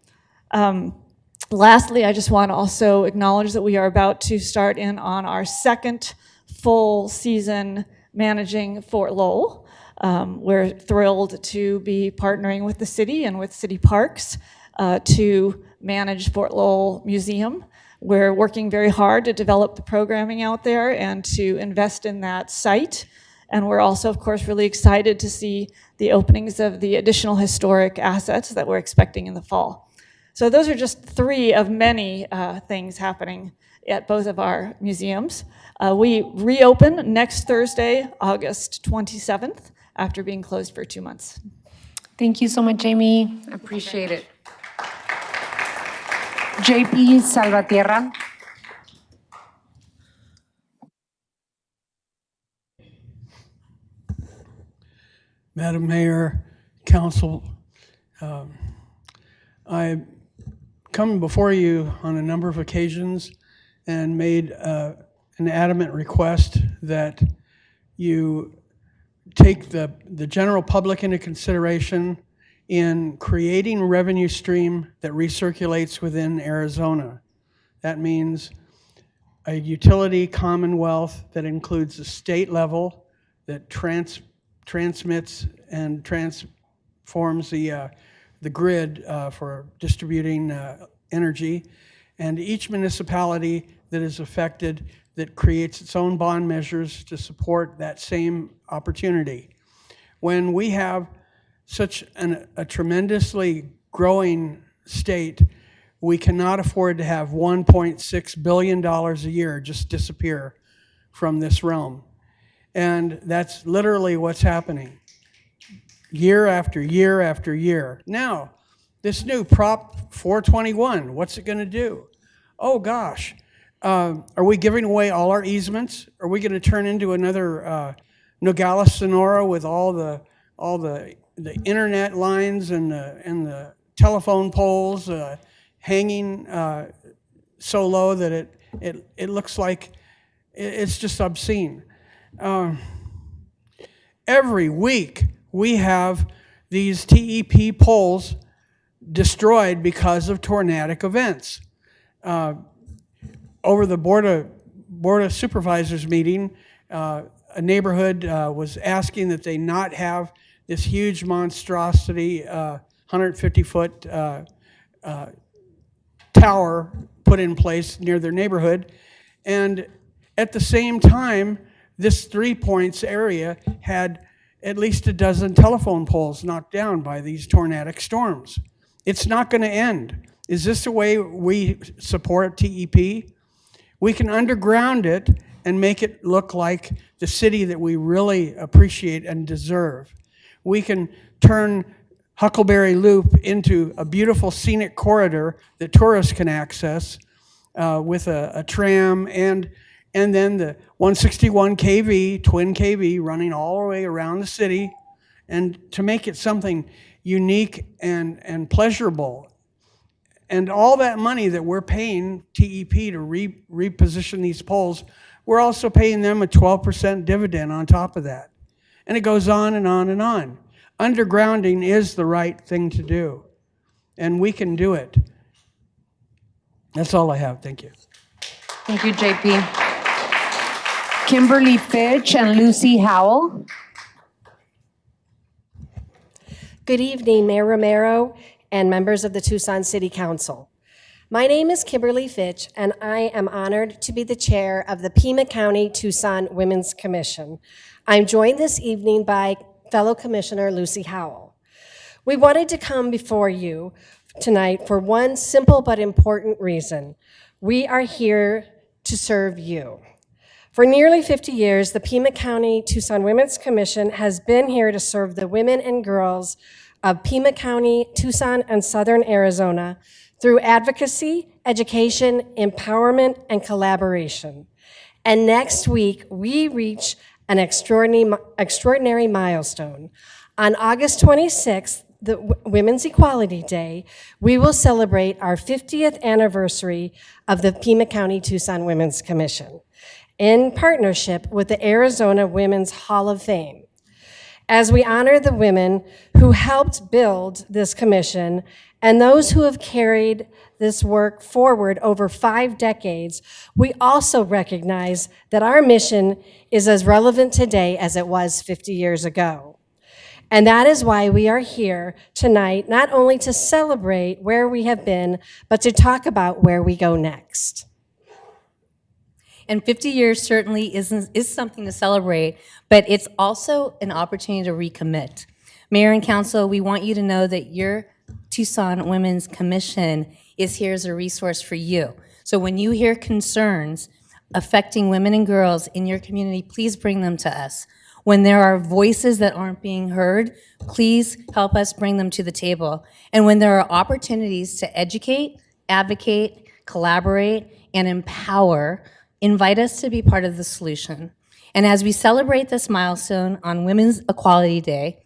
[SPEAKER 6] Lastly, I just want to also acknowledge that we are about to start in on our second full season managing Fort Lowell. We're thrilled to be partnering with the city and with City Parks to manage Fort Lowell Museum. We're working very hard to develop the programming out there and to invest in that site. And we're also, of course, really excited to see the openings of the additional historic assets that we're expecting in the fall. So those are just three of many things happening at both of our museums. We reopen next Thursday, August 27th, after being closed for 2 months.
[SPEAKER 1] Thank you so much, Jamie. I appreciate it. JP Salvatierra.
[SPEAKER 17] Madam Mayor, Council, I come before you on a number of occasions and made an adamant request that you take the general public into consideration in creating a revenue stream that recirculates within Arizona. That means a utility commonwealth that includes a state level that transmits and transforms the grid for distributing energy, and each municipality that is affected that creates its own bond measures to support that same opportunity. When we have such a tremendously growing state, we cannot afford to have $1.6 billion a year just disappear from this realm. And that's literally what's happening year after year after year. Now, this new Prop 421, what's it going to do? Oh gosh, are we giving away all our easements? Are we going to turn into another Nogales, Sonora with all the the internet lines and the telephone poles hanging so low that it looks like it's just obscene. Every week we have these TEP poles destroyed because of tornadic events. Over the Board of Supervisors meeting, a neighborhood was asking that they not have this huge monstrosity, 150-foot tower put in place near their neighborhood. And at the same time, this 3 Points area had at least a dozen telephone poles knocked down by these tornadic storms. It's not going to end. Is this the way we support TEP? We can underground it and make it look like the city that we really appreciate and deserve. We can turn Huckleberry Loop into a beautiful scenic corridor that tourists can access with a tram and then the 161 kV, twin kV running all the way around the city, and to make it something unique and pleasurable. And all that money that we're paying TEP to reposition these poles, we're also paying them a 12% dividend on top of that. And it goes on and on and on. Undergrounding is the right thing to do, and we can do it. That's all I have. Thank you.
[SPEAKER 1] Thank you, JP. Kimberly Fitch and Lucy Howell.
[SPEAKER 7] Good evening, Mayor Romero and members of the Tucson City Council. My name is Kimberly Fitch, and I am honored to be the chair of the Pima County Tucson Women's Commission. I'm joined this evening by fellow Commissioner Lucy Howell. We wanted to come before you tonight for one simple but important reason. We are here to serve you. For nearly 50 years, the Pima County Tucson Women's Commission has been here to serve the women and girls of Pima County, Tucson, and Southern Arizona through advocacy, education, empowerment, and collaboration. And next week, we reach an extraordinary milestone. On August 26th, the Women's Equality Day, we will celebrate our 50th anniversary of the Pima County Tucson Women's Commission in partnership with the Arizona Women's Hall of Fame. As we honor the women who helped build this commission and those who have carried this work forward over 5 decades, we also recognize that our mission is as relevant today as it was 50 years ago. And that is why we are here tonight, not only to celebrate where we have been, but to talk about where we go next.
[SPEAKER 14] And 50 years certainly is something to celebrate, but it's also an opportunity to recommit. Mayor and Council, we want you to know that your Tucson Women's Commission is here as a resource for you. So when you hear concerns affecting women and girls in your community, please bring them to us. When there are voices that aren't being heard, please help us bring them to the table. And when there are opportunities to educate, advocate, collaborate, and empower, invite us to be part of the solution. And as we celebrate this milestone on Women's Equality Day,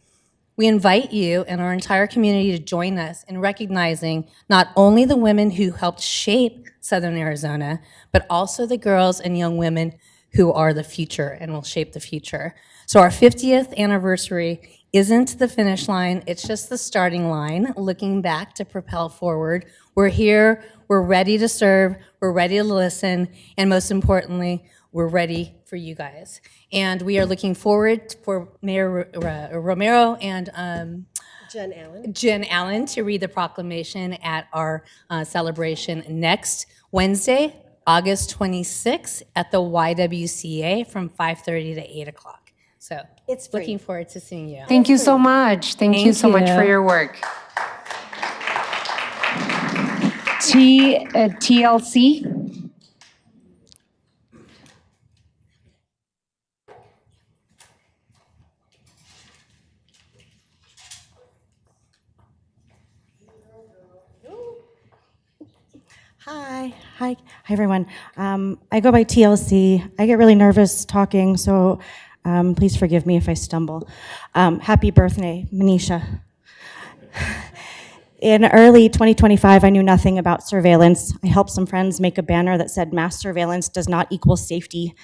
[SPEAKER 14] we invite you and our entire community to join us in recognizing not only the women who helped shape Southern Arizona, but also the girls and young women who are the future and will shape the future. So our 50th anniversary isn't the finish line, it's just the starting line, looking back to propel forward. We're here, we're ready to serve, we're ready to listen, and most importantly, we're ready for you guys. And we are looking forward for Mayor Romero and Jen Allen to read the proclamation at our celebration next Wednesday, August 26th at the YWCA from 5:30 to 8 o'clock. So
[SPEAKER 7] it's free.
[SPEAKER 14] Looking forward to seeing you.
[SPEAKER 1] Thank you so much. Thank you so much for your work. TLC.
[SPEAKER 23] Hi everyone. I go by TLC. I get really nervous talking, so
[SPEAKER 13] Please forgive me if I stumble. Happy birthday, Manisha. In early 2025, I knew nothing about surveillance. I helped some friends make a banner that said mass surveillance does not equal safety.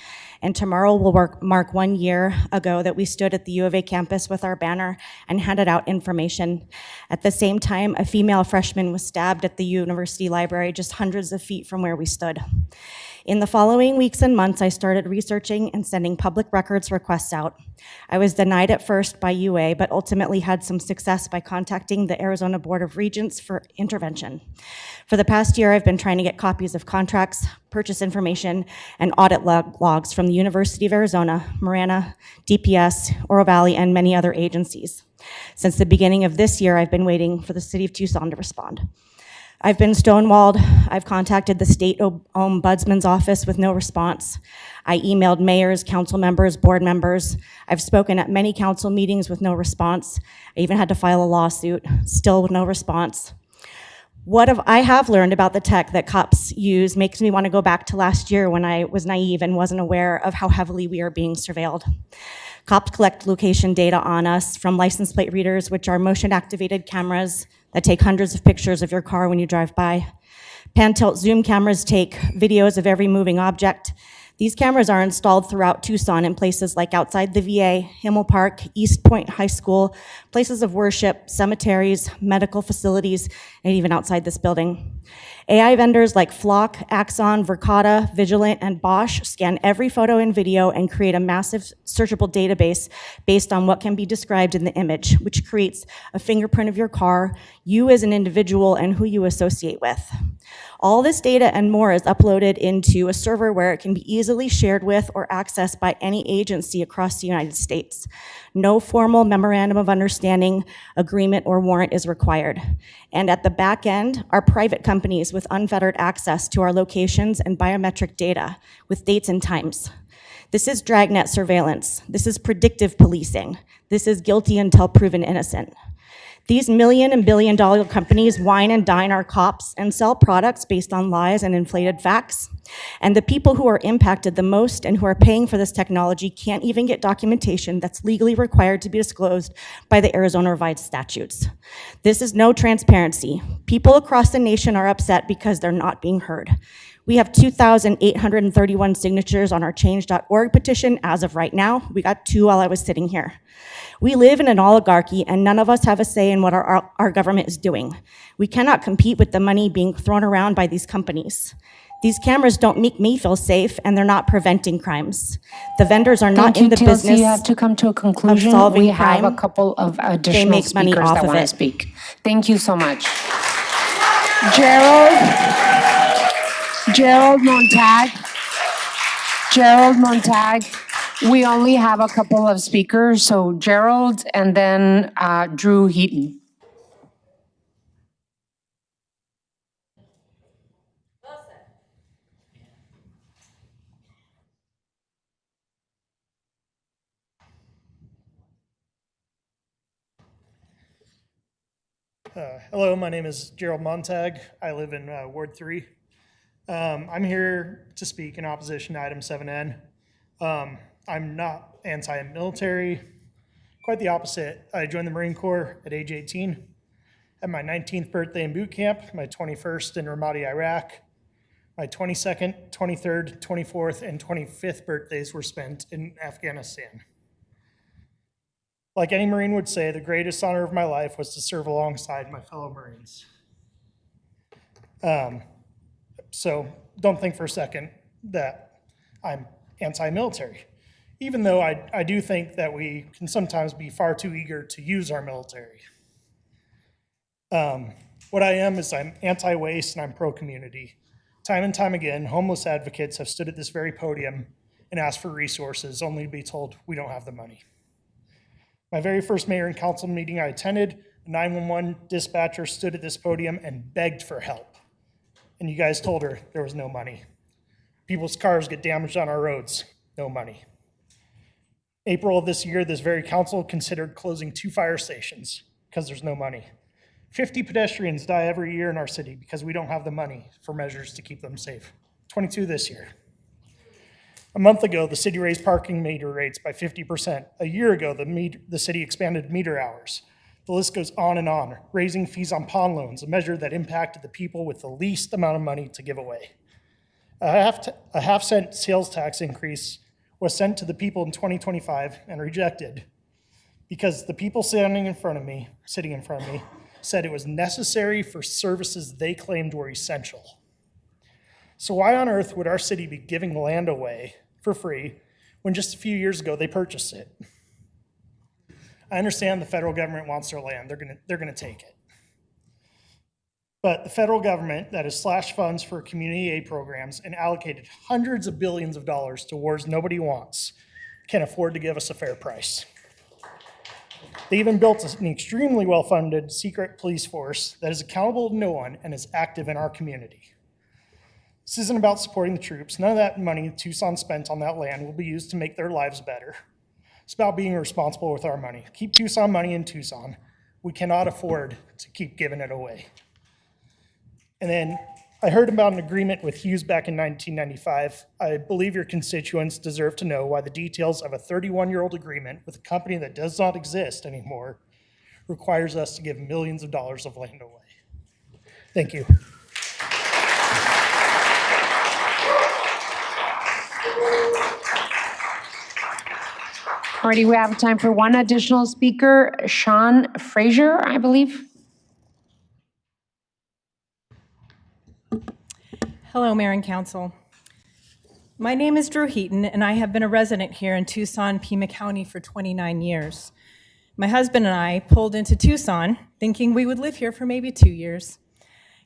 [SPEAKER 13] And tomorrow will mark 1 year ago that we stood at the U of A campus with our banner and handed out information. At the same time, a female freshman was stabbed at the university library just hundreds of feet from where we stood. In the following weeks and months, I started researching and sending public records requests out. I was denied at first by UA, but ultimately had some success by contacting the Arizona Board of Regents for intervention. For the past year, I've been trying to get copies of contracts, purchase information, and audit logs from the University of Arizona, Marana, DPS, Oro Valley, and many other agencies. Since the beginning of this year, I've been waiting for the City of Tucson to respond. I've been stonewalled. I've contacted the state ombudsman's office with no response. I emailed mayors, council members, board members. I've spoken at many council meetings with no response. I even had to file a lawsuit, still with no response. I have learned about the tech that cops use makes me want to go back to last year when I was naive and wasn't aware of how heavily we are being surveilled. Cops collect location data on us from license plate readers, which are motion-activated cameras that take hundreds of pictures of your car when you drive by. Pan-tilt zoom cameras take videos of every moving object. These cameras are installed throughout Tucson in places like outside the VA, Himmel Park, East Point High School, places of worship, cemeteries, medical facilities, and even outside this building. AI vendors like Flock, Axon, Verkada, Vigilant, and Bosch scan every photo and video and create a massive searchable database based on what can be described in the image, which creates a fingerprint of your car, you as an individual, and who you associate with. All this data and more is uploaded into a server where it can be easily shared with or accessed by any agency across the United States. No formal memorandum of understanding, agreement, or warrant is required. And at the back end are private companies with unfettered access to our locations and biometric data with dates and times. This is dragnet surveillance. This is predictive policing. This is guilty until proven innocent. These million and billion-dollar companies wine and dine our cops and sell products based on lies and inflated facts. And the people who are impacted the most and who are paying for this technology can't even get documentation that's legally required to be disclosed by the Arizona revised statutes. This is no transparency. People across the nation are upset because they're not being heard. We have 2,831 signatures on our change.org petition as of right now. We got 2 while I was sitting here. We live in an oligarchy, and none of us have a say in what our government is doing. We cannot compete with the money being thrown around by these companies. These cameras don't make me feel safe, and they're not preventing crimes. The vendors are not in the business
[SPEAKER 1] You have to come to a conclusion.
[SPEAKER 13] of solving
[SPEAKER 1] We have
[SPEAKER 13] crime.
[SPEAKER 1] a couple of
[SPEAKER 13] They
[SPEAKER 1] additional
[SPEAKER 13] make money
[SPEAKER 1] speakers
[SPEAKER 13] off
[SPEAKER 1] that
[SPEAKER 13] of
[SPEAKER 1] want to
[SPEAKER 13] it.
[SPEAKER 1] speak. Thank you so much. Gerald Montag. We only have a couple of speakers, so Gerald and then Drew Heaton.
[SPEAKER 15] Hello, my name is Gerald Montag. I live in Ward 3. I'm here to speak in opposition to item 7N. I'm not anti-military, quite the opposite. I joined the Marine Corps at age 18, had my 19th birthday in boot camp, my 21st in Ramadi, Iraq. My 22nd, 23rd, 24th, and 25th birthdays were spent in Afghanistan. Like any Marine would say, the greatest honor of my life was to serve alongside my fellow Marines. So don't think for a second that I'm anti-military, even though I do think that we can sometimes be far too eager to use our military. What I am is I'm anti-waste and I'm pro-community. Time and time again, homeless advocates have stood at this very podium and asked for resources, only to be told we don't have the money. My very first mayor and council meeting I attended, a 911 dispatcher stood at this podium and begged for help. And you guys told her there was no money. People's cars get damaged on our roads, no money. April of this year, this very council considered closing 2 fire stations because there's no money. 50 pedestrians die every year in our city because we don't have the money for measures to keep them safe. 22 this year. A month ago, the city raised parking meter rates by 50%. A year ago, the city expanded meter hours. The list goes on and on, raising fees on pawn loans, a measure that impacted the people with the least amount of money to give away. A half-cent sales tax increase was sent to the people in 2025 and rejected because the people sitting in front of me, said it was necessary for services they claimed were essential. So why on earth would our city be giving land away for free when just a few years ago they purchased it? I understand the federal government wants their land. They're gonna take it. But the federal government that has slashed funds for community aid programs and allocated hundreds of billions of dollars to wars nobody wants can afford to give us a fair price. They even built an extremely well-funded secret police force that is accountable to no one and is active in our community. This isn't about supporting the troops. None of that money Tucson spent on that land will be used to make their lives better. It's about being responsible with our money. Keep Tucson money in Tucson. We cannot afford to keep giving it away. And then I heard about an agreement with Hughes back in 1995. I believe your constituents deserve to know why the details of a 31-year-old agreement with a company that does not exist anymore requires us to give millions of dollars of land away. Thank you.
[SPEAKER 1] Alrighty, we have time for one additional speaker, Sean Frazier, I believe.
[SPEAKER 3] Hello, Mayor and Council. My name is Drew Heaton, and I have been a resident here in Tucson, Pima County for 29 years. My husband and I pulled into Tucson thinking we would live here for maybe 2 years.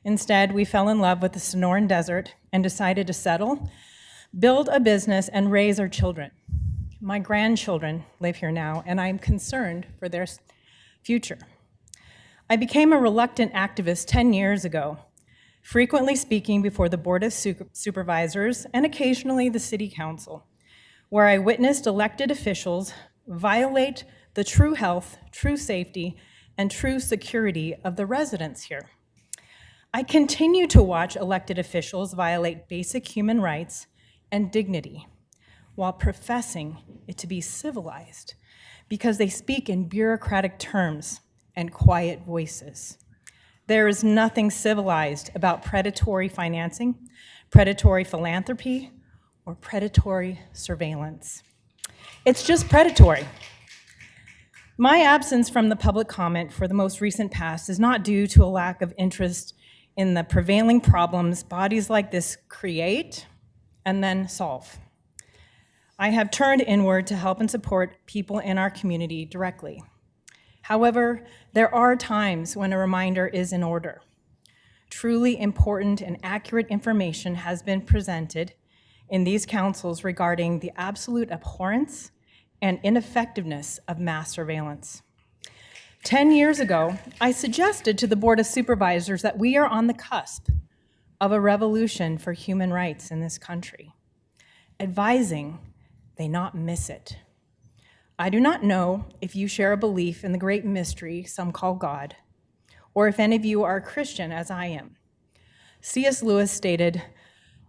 [SPEAKER 3] Instead, we fell in love with the Sonoran Desert and decided to settle, build a business, and raise our children. My grandchildren live here now, and I'm concerned for their future. I became a reluctant activist 10 years ago, frequently speaking before the Board of Supervisors and occasionally the City Council, where I witnessed elected officials violate the true health, true safety, and true security of the residents here. I continue to watch elected officials violate basic human rights and dignity while professing it to be civilized because they speak in bureaucratic terms and quiet voices. There is nothing civilized about predatory financing, predatory philanthropy, or predatory surveillance. It's just predatory. My absence from the public comment for the most recent past is not due to a lack of interest in the prevailing problems bodies like this create and then solve. I have turned inward to help and support people in our community directly. However, there are times when a reminder is in order. Truly important and accurate information has been presented in these councils regarding the absolute abhorrence and ineffectiveness of mass surveillance. 10 years ago, I suggested to the Board of Supervisors that we are on the cusp of a revolution for human rights in this country, advising they not miss it. I do not know if you share a belief in the great mystery some call God, or if any of you are Christian as I am. C.S. Lewis stated,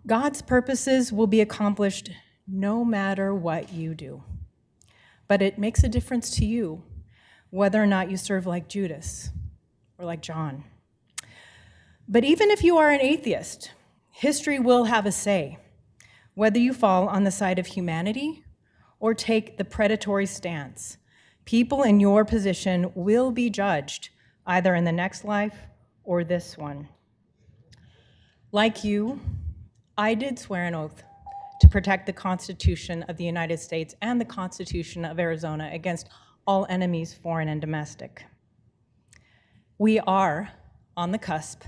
[SPEAKER 3] "God's purposes will be accomplished no matter what you do. But it makes a difference to you whether or not you serve like Judas or like John." But even if you are an atheist, history will have a say, whether you fall on the side of humanity or take the predatory stance. People in your position will be judged either in the next life or this one. Like you, I did swear an oath to protect the Constitution of the United States and the Constitution of Arizona against all enemies, foreign and domestic. We are on the cusp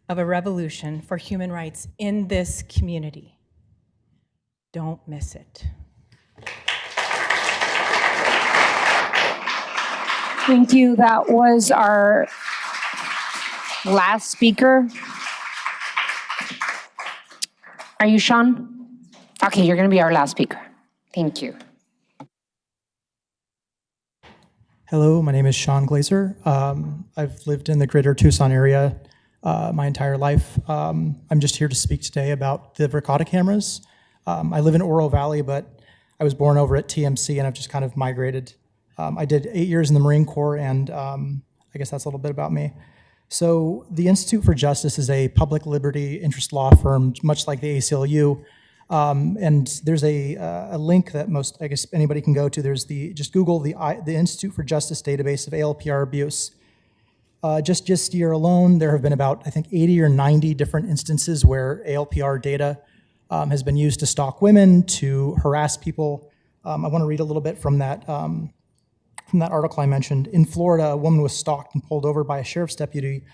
[SPEAKER 3] of a revolution for human rights in this community. Don't miss it.
[SPEAKER 1] Thank you. That was our last speaker. Are you Sean? Okay, you're going to be our last speaker. Thank you.
[SPEAKER 11] Hello, my name is Sean Glazer. I've lived in the greater Tucson area my entire life. I'm just here to speak today about the Verkada cameras. I live in Oro Valley, but I was born over at TMC, and I've just kind of migrated. I did 8 years in the Marine Corps, and I guess that's a little bit about me. So the Institute for Justice is a public liberty interest law firm, much like the ACLU. And there's a link that I guess anybody can go to. There's just Google the Institute for Justice database of ALPR abuse. Just this year alone, there have been about, I think, 80 or 90 different instances where ALPR data has been used to stalk women, to harass people. I want to read a little bit from that article I mentioned. In Florida, a woman was stalked and pulled over by a sheriff's deputy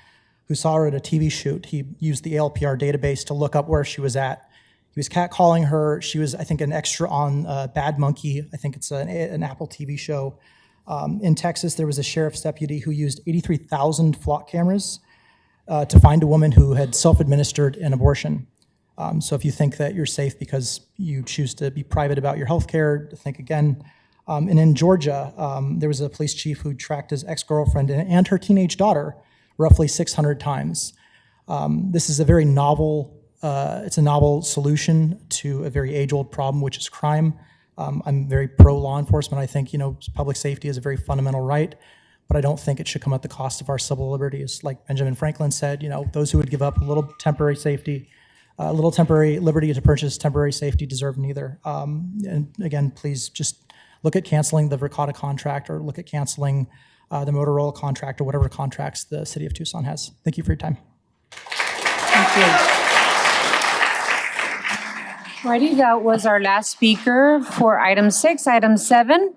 [SPEAKER 11] who saw her at a TV shoot. He used the ALPR database to look up where she was at. He was catcalling her. She was, I think, an extra on Bad Monkey. I think it's an Apple TV show. In Texas, there was a sheriff's deputy who used 83,000 flock cameras to find a woman who had self-administered an abortion. So if you think that you're safe because you choose to be private about your health care, think again. And in Georgia, there was a police chief who tracked his ex-girlfriend and her teenage daughter roughly 600 times. This is a very novel it's a novel solution to a very age-old problem, which is crime. I'm very pro-law enforcement. I think, public safety is a very fundamental right, but I don't think it should come at the cost of our civil liberties. Like Benjamin Franklin said, those who would give up a little temporary safety, a little temporary liberty to purchase temporary safety deserve neither. And again, please just look at canceling the Verkada contract, or look at canceling the Motorola contract, or whatever contracts the city of Tucson has. Thank you for your time.
[SPEAKER 1] Thank you. Alrighty, that was our last speaker for item 6. Item 7.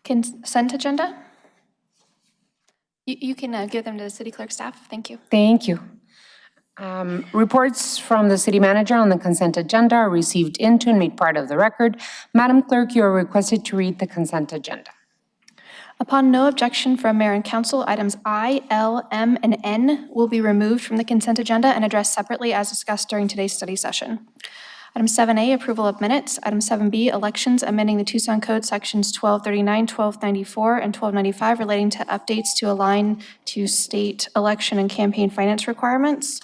[SPEAKER 16] Consent agenda? You can give them to the city clerk staff. Thank you.
[SPEAKER 1] Thank you. Reports from the city manager on the consent agenda are received into and made part of the record. Madam Clerk, you are requested to read the consent agenda.
[SPEAKER 16] Upon no objection from mayor and council, items I, L, M, and N will be removed from the consent agenda and addressed separately as discussed during today's study session. Item 7A, approval of minutes. Item 7B, elections, amending the Tucson Code sections 1239, 1294, and 1295 relating to updates to align to state election and campaign finance requirements.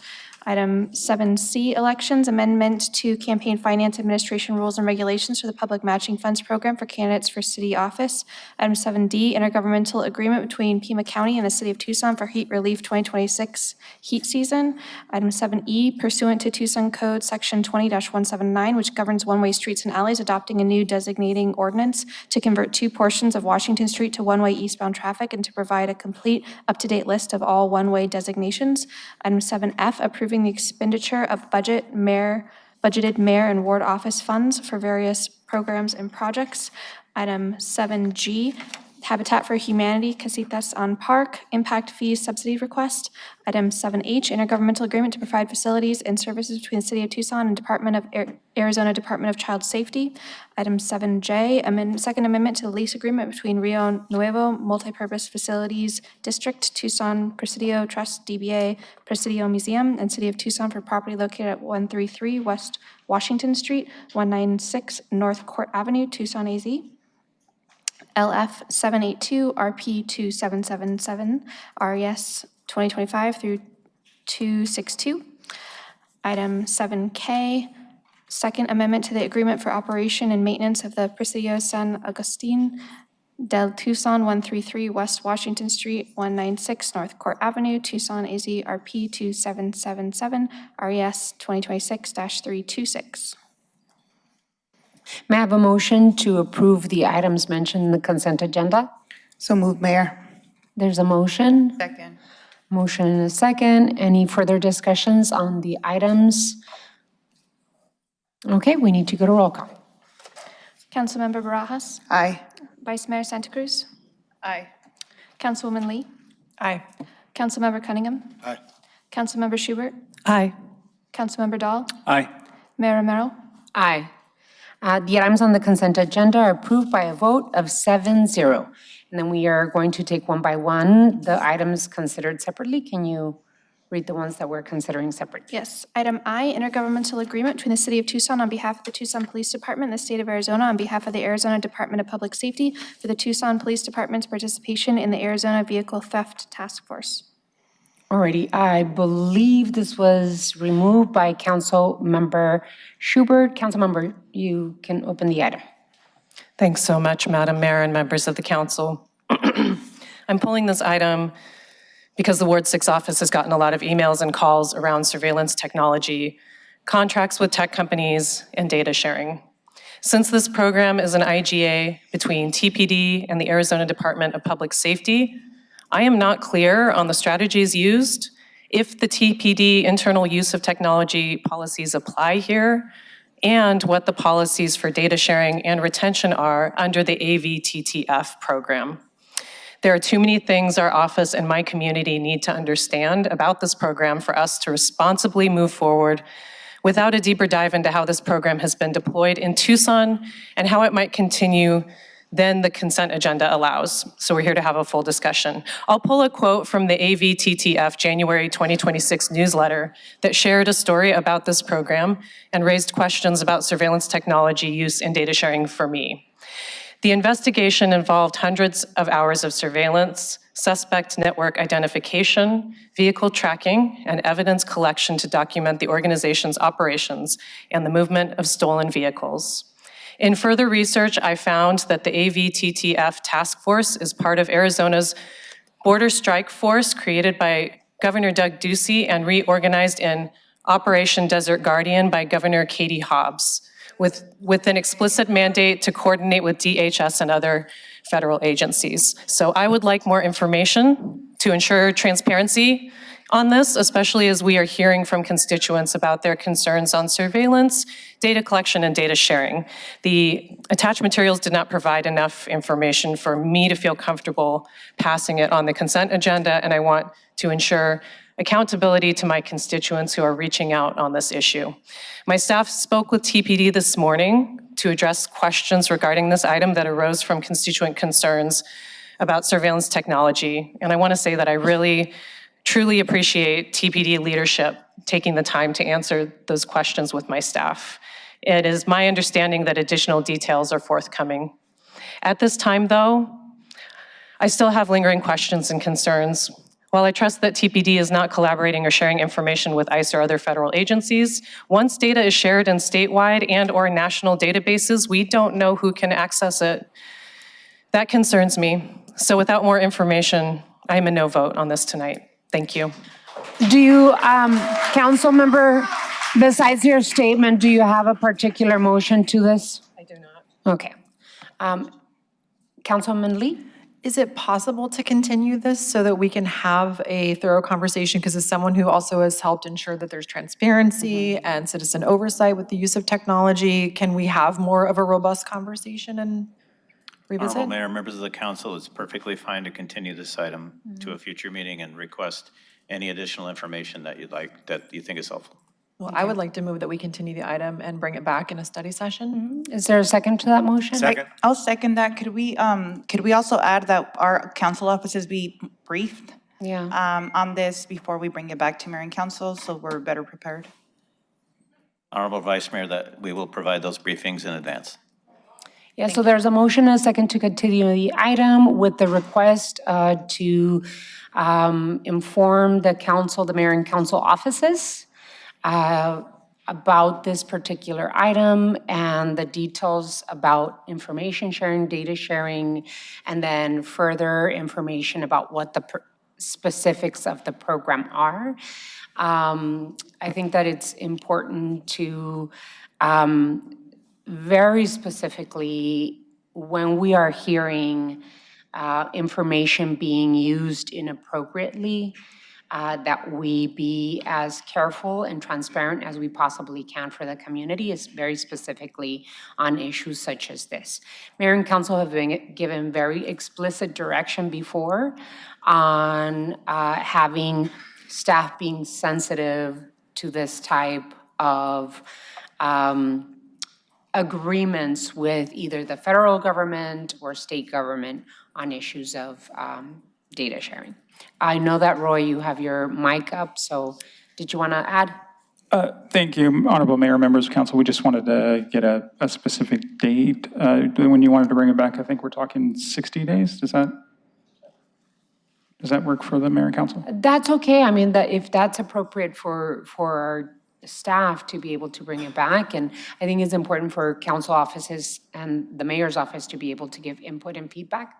[SPEAKER 16] Item 7C, elections, amendment to campaign finance administration rules and regulations for the public matching funds program for candidates for city office. Item 7D, intergovernmental agreement between Pima County and the city of Tucson for heat relief 2026 heat season. Item 7E, pursuant to Tucson Code section 20-179, which governs one-way streets and alleys, adopting a new designating ordinance to convert 2 portions of Washington Street to one-way eastbound traffic and to provide a complete, up-to-date list of all one-way designations. Item 7F, approving the expenditure of budgeted mayor and ward office funds for various programs and projects. Item 7G, Habitat for Humanity, Casitas on Park, impact fees subsidy request. Item 7H, intergovernmental agreement to provide facilities and services between the City of Tucson and Arizona Department of Child Safety. Item 7J, second amendment to the lease agreement between Rio Nuevo Multipurpose Facilities District, Tucson Presidio Trust, DBA Presidio Museum, and City of Tucson for property located at 133 West Washington Street, 196 North Court Avenue, Tucson, AZ. LF 782, RP 2777, RES 2025 through 262. Item 7K, second amendment to the agreement for operation and maintenance of the Presidio San Agustin del Tucson, 133 West Washington Street, 196 North Court Avenue, Tucson, AZ, RP 2777, RES 2026-326.
[SPEAKER 1] May I have a motion to approve the items mentioned in the consent agenda?
[SPEAKER 9] So moved, Mayor.
[SPEAKER 1] There's a motion.
[SPEAKER 18] Second.
[SPEAKER 1] Motion and a second. Any further discussions on the items? Okay, we need to go to roll call.
[SPEAKER 16] Councilmember Barajas?
[SPEAKER 9] Aye.
[SPEAKER 16] Vice Mayor Santa Cruz?
[SPEAKER 18] Aye.
[SPEAKER 16] Councilwoman Lee?
[SPEAKER 18] Aye.
[SPEAKER 16] Councilmember Cunningham?
[SPEAKER 8] Aye.
[SPEAKER 16] Councilmember Schubert?
[SPEAKER 18] Aye.
[SPEAKER 16] Councilmember Dahl?
[SPEAKER 8] Aye.
[SPEAKER 16] Mayor Romero?
[SPEAKER 1] Aye. The items on the consent agenda are approved by a vote of 7-0. And then we are going to take one by one the items considered separately. Can you read the ones that we're considering separately?
[SPEAKER 16] Yes. Item I, intergovernmental agreement between the City of Tucson on behalf of the Tucson Police Department and the State of Arizona on behalf of the Arizona Department of Public Safety for the Tucson Police Department's participation in the Arizona Vehicle Theft Task Force.
[SPEAKER 1] Alrighty, I believe this was removed by Council Member Schubert. Council Member, you can open the item.
[SPEAKER 18] Thanks so much, Madam Mayor and members of the council. I'm pulling this item because the Ward 6 office has gotten a lot of emails and calls around surveillance technology, contracts with tech companies, and data sharing. Since this program is an IGA between TPD and the Arizona Department of Public Safety, I am not clear on the strategies used, if the TPD internal use of technology policies apply here, and what the policies for data sharing and retention are under the AVTTF program. There are too many things our office and my community need to understand about this program for us to responsibly move forward without a deeper dive into how this program has been deployed in Tucson and how it might continue than the consent agenda allows. So we're here to have a full discussion. I'll pull a quote from the AVTTF January 2026 newsletter that shared a story about this program and raised questions about surveillance technology use and data sharing for me. The investigation involved hundreds of hours of surveillance, suspect network identification, vehicle tracking, and evidence collection to document the organization's operations and the movement of stolen vehicles. In further research, I found that the AVTTF task force is part of Arizona's border strike force created by Governor Doug Ducey and reorganized in Operation Desert Guardian by Governor Katie Hobbs, with an explicit mandate to coordinate with DHS and other federal agencies. So I would like more information to ensure transparency on this, especially as we are hearing from constituents about their concerns on surveillance, data collection, and data sharing. The attached materials did not provide enough information for me to feel comfortable passing it on the consent agenda, and I want to ensure accountability to my constituents who are reaching out on this issue. My staff spoke with TPD this morning to address questions regarding this item that arose from constituent concerns about surveillance technology, and I want to say that I really truly appreciate TPD leadership taking the time to answer those questions with my staff. It is my understanding that additional details are forthcoming. At this time, though, I still have lingering questions and concerns. While I trust that TPD is not collaborating or sharing information with ICE or other federal agencies, once data is shared in statewide and/or national databases, we don't know who can access it. That concerns me. So without more information, I am a no vote on this tonight. Thank you.
[SPEAKER 1] Do you, Council Member, besides your statement, do you have a particular motion to this?
[SPEAKER 18] I do not.
[SPEAKER 1] Okay. Councilman Lee?
[SPEAKER 19] Is it possible to continue this so that we can have a thorough conversation? Because as someone who also has helped ensure that there's transparency and citizen oversight with the use of technology, can we have more of a robust conversation and revisit?
[SPEAKER 5] Honorable Mayor, members of the council, it's perfectly fine to continue this item to a future meeting and request any additional information that you'd like, that you think is helpful.
[SPEAKER 19] Well, I would like to move that we continue the item and bring it back in a study session.
[SPEAKER 1] Is there a second to that motion?
[SPEAKER 4] Second. I'll second that. Could we also add that our council offices be briefed on this before we bring it back to mayor and council, so we're better prepared?
[SPEAKER 5] Honorable Vice Mayor, that we will provide those briefings in advance.
[SPEAKER 1] Yeah, so there's a motion and a second to continue the item with the request to inform the council, the mayor and council offices about this particular item and the details about information sharing, data sharing, and then further information about what the specifics of the program are. I think that it's important to very specifically, when we are hearing information being used inappropriately, that we be as careful and transparent as we possibly can for the community, is very specifically on issues such as this. Mayor and council have been given very explicit direction before on having staff being sensitive to this type of agreements with either the federal government or state government on issues of data sharing. I know that, Roy, you have your mic up, so did you want to add?
[SPEAKER 23] Thank you, Honorable Mayor, members of council. We just wanted to get a specific date. When you wanted to bring it back, I think we're talking 60 days, is that? Does that work for the mayor and council?
[SPEAKER 1] That's okay. I mean, if that's appropriate for our staff to be able to bring it back. And I think it's important for council offices and the mayor's office to be able to give input and feedback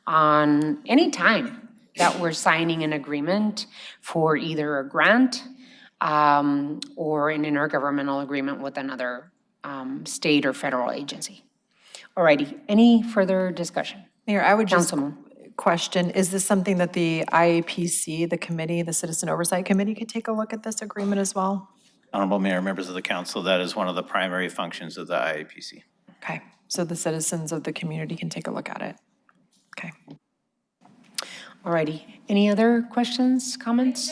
[SPEAKER 1] on any time that we're signing an agreement for either a grant or an intergovernmental agreement with another state or federal agency. All righty, any further discussion?
[SPEAKER 19] Mayor, I would just
[SPEAKER 1] Councilman.
[SPEAKER 19] question, is this something that the IAPC, the committee, the Citizen Oversight Committee, could take a look at this agreement as well?
[SPEAKER 5] Honorable Mayor, members of the council, that is one of the primary functions of the IAPC.
[SPEAKER 19] Okay, so the citizens of the community can take a look at it. Okay.
[SPEAKER 1] All righty, any other questions, comments?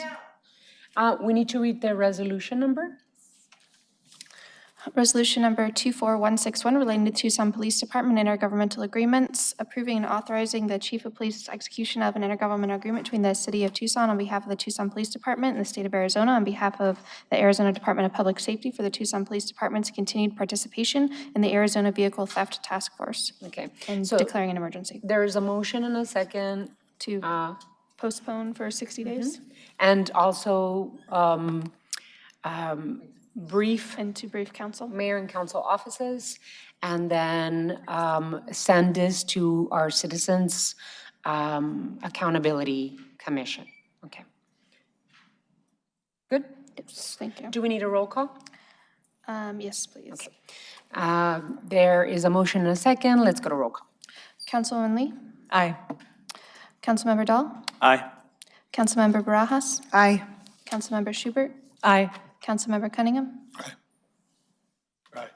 [SPEAKER 1] We need to read the resolution number.
[SPEAKER 16] Resolution number 24161 relating to Tucson Police Department intergovernmental agreements, approving and authorizing the Chief of Police's execution of an intergovernmental agreement between the City of Tucson on behalf of the Tucson Police Department and the State of Arizona on behalf of the Arizona Department of Public Safety for the Tucson Police Department's continued participation in the Arizona Vehicle Theft Task Force.
[SPEAKER 1] Okay.
[SPEAKER 16] And
[SPEAKER 1] So
[SPEAKER 16] declaring an emergency.
[SPEAKER 1] there is a motion and a second.
[SPEAKER 16] To postpone for 60 days?
[SPEAKER 1] And also brief
[SPEAKER 16] And to brief council?
[SPEAKER 1] mayor and council offices, and then send this to our Citizens Accountability Commission. Okay. Good?
[SPEAKER 16] Yes, thank you.
[SPEAKER 1] Do we need a roll call?
[SPEAKER 16] Yes, please.
[SPEAKER 1] There is a motion and a second. Let's go to roll call.
[SPEAKER 16] Councilwoman Lee?
[SPEAKER 19] Aye.
[SPEAKER 16] Councilmember Dahl?
[SPEAKER 5] Aye.
[SPEAKER 16] Councilmember Barajas?
[SPEAKER 9] Aye.
[SPEAKER 16] Councilmember Schubert?
[SPEAKER 19] Aye.
[SPEAKER 16] Councilmember Cunningham?
[SPEAKER 8] Aye.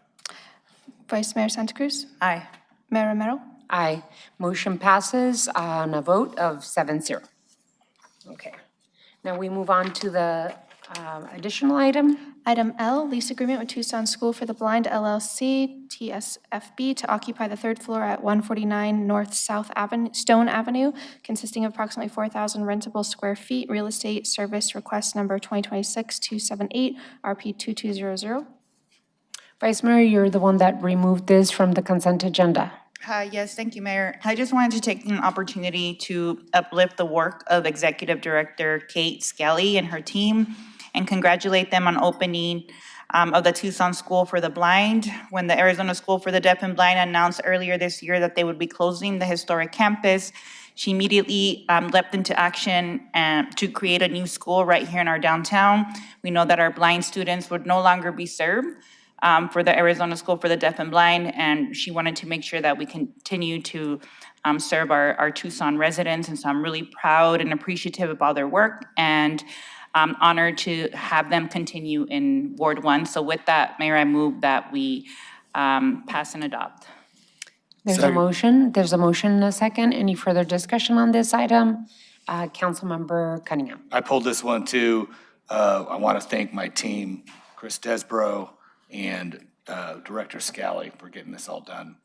[SPEAKER 16] Vice Mayor Santa Cruz?
[SPEAKER 4] Aye.
[SPEAKER 16] Mayor Romero?
[SPEAKER 1] Aye. Motion passes on a vote of 7-0. Okay. Now we move on to the additional item.
[SPEAKER 16] Item L, lease agreement with Tucson School for the Blind LLC, TSFB, to occupy the third floor at 149 North South Avenue, Stone Avenue, consisting of approximately 4,000 rentable square feet. Real estate service request number 2026-278, RP 2200.
[SPEAKER 1] Vice Mayor, you're the one that removed this from the consent agenda.
[SPEAKER 4] Yes, thank you, Mayor. I just wanted to take an opportunity to uplift the work of Executive Director Kate Skelly and her team and congratulate them on opening of the Tucson School for the Blind. When the Arizona School for the Deaf and Blind announced earlier this year that they would be closing the historic campus, she immediately leapt into action to create a new school right here in our downtown. We know that our blind students would no longer be served for the Arizona School for the Deaf and Blind, and she wanted to make sure that we continue to serve our Tucson residents. And so I'm really proud and appreciative of all their work, and I'm honored to have them continue in Ward 1. So with that, Mayor, I move that we pass and adopt.
[SPEAKER 1] There's a motion. There's a motion and a second. Any further discussion on this item? Councilmember Cunningham.
[SPEAKER 8] I pulled this one too. I want to thank my team, Chris Desborough and Director Scally, for getting this all done.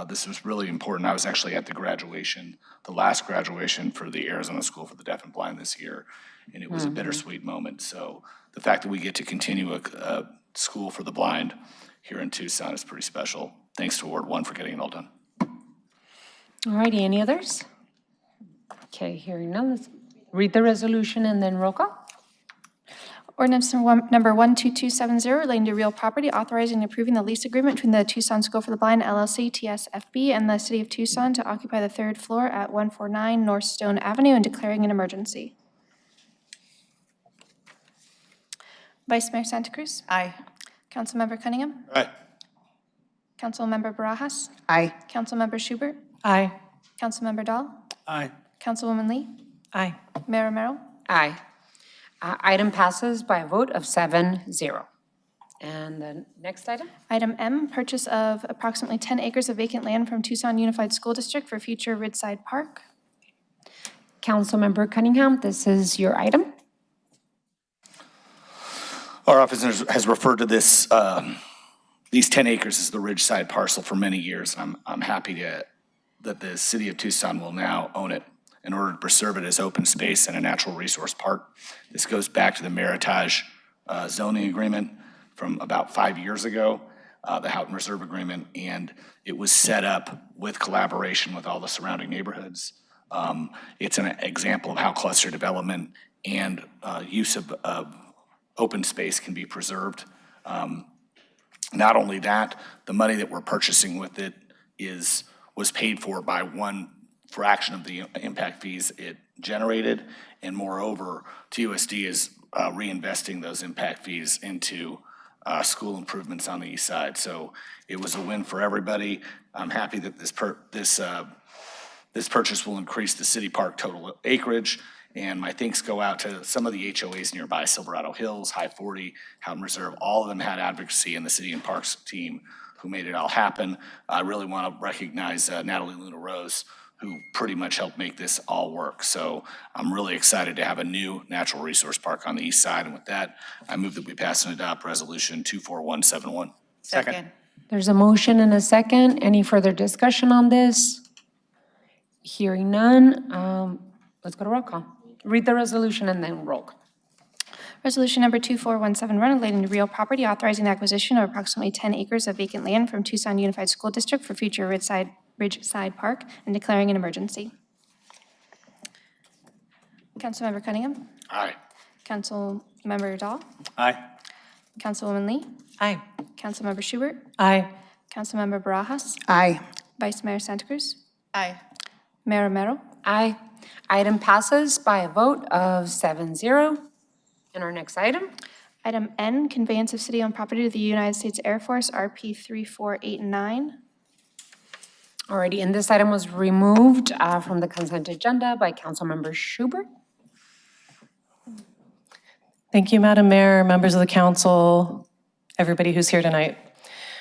[SPEAKER 8] This was really important. I was actually at the graduation, the last graduation for the Arizona School for the Deaf and Blind this year, and it was a bittersweet moment. So the fact that we get to continue a school for the blind here in Tucson is pretty special. Thanks to Ward 1 for getting it all done.
[SPEAKER 1] All righty, any others? Okay, hearing none, let's read the resolution and then roll call.
[SPEAKER 16] Ordinance number 12270 relating to real property, authorizing and approving the lease agreement between the Tucson School for the Blind LLC, TSFB, and the City of Tucson to occupy the third floor at 149 North Stone Avenue and declaring an emergency. Vice Mayor Santa Cruz?
[SPEAKER 4] Aye.
[SPEAKER 16] Councilmember Cunningham?
[SPEAKER 8] Aye.
[SPEAKER 16] Councilmember Barajas?
[SPEAKER 9] Aye.
[SPEAKER 16] Councilmember Schubert?
[SPEAKER 19] Aye.
[SPEAKER 16] Councilmember Dahl?
[SPEAKER 15] Aye.
[SPEAKER 16] Councilwoman Lee?
[SPEAKER 19] Aye.
[SPEAKER 16] Mayor Romero?
[SPEAKER 1] Aye. Item passes by a vote of 7-0. And the next item?
[SPEAKER 16] Item M, purchase of approximately 10 acres of vacant land from Tucson Unified School District for future Ridgeside Park.
[SPEAKER 1] Councilmember Cunningham, this is your item.
[SPEAKER 8] Our office has referred to this, these 10 acres as the Ridgeside parcel for many years, and I'm happy that the City of Tucson will now own it in order to preserve it as open space and a natural resource park. This goes back to the Meritage zoning agreement from about 5 years ago, the Houghton Reserve Agreement, and it was set up with collaboration with all the surrounding neighborhoods. It's an example of how cluster development and use of open space can be preserved. Not only that, the money that we're purchasing with it was paid for by one fraction of the impact fees it generated, and moreover, TUSD is reinvesting those impact fees into school improvements on the east side. So it was a win for everybody. I'm happy that this purchase will increase the city park total acreage, and my thanks go out to some of the HOAs nearby, Silverado Hills, High 40, Houghton Reserve. All of them had advocacy in the City and Parks team who made it all happen. I really want to recognize Natalie Luna Rose, who pretty much helped make this all work. So I'm really excited to have a new natural resource park on the east side. And with that, I move that we pass and adopt Resolution 24171.
[SPEAKER 4] Second.
[SPEAKER 1] There's a motion and a second. Any further discussion on this? Hearing none, let's go to roll call. Read the resolution and then roll call.
[SPEAKER 16] Resolution number 2417 relating to real property authorizing the acquisition of approximately 10 acres of vacant land from Tucson Unified School District for future Ridgeside Park and declaring an emergency. Councilmember Cunningham?
[SPEAKER 8] Aye.
[SPEAKER 16] Councilmember Dahl?
[SPEAKER 5] Aye.
[SPEAKER 16] Councilwoman Lee?
[SPEAKER 19] Aye.
[SPEAKER 16] Councilmember Schubert?
[SPEAKER 19] Aye.
[SPEAKER 16] Councilmember Barajas?
[SPEAKER 9] Aye.
[SPEAKER 16] Vice Mayor Santa Cruz?
[SPEAKER 4] Aye.
[SPEAKER 16] Mayor Romero?
[SPEAKER 1] Aye. Item passes by a vote of 7-0. And our next item?
[SPEAKER 16] Item N, conveyance of city-owned property to the United States Air Force, RP 3489.
[SPEAKER 1] Alrighty, and this item was removed from the consent agenda by Councilmember Schubert.
[SPEAKER 18] Thank you, Madam Mayor, members of the council, everybody who's here tonight.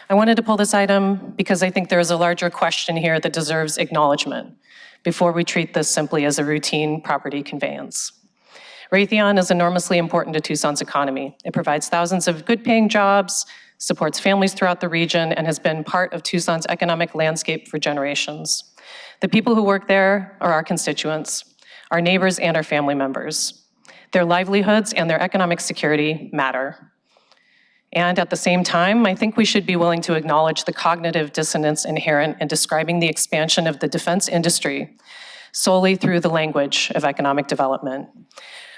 [SPEAKER 18] I wanted to pull this item because I think there is a larger question here that deserves acknowledgement before we treat this simply as a routine property conveyance. Raytheon is enormously important to Tucson's economy. It provides thousands of good-paying jobs, supports families throughout the region, and has been part of Tucson's economic landscape for generations. The people who work there are our constituents, our neighbors, and our family members. Their livelihoods and their economic security matter. And at the same time, I think we should be willing to acknowledge the cognitive dissonance inherent in describing the expansion of the defense industry solely through the language of economic development.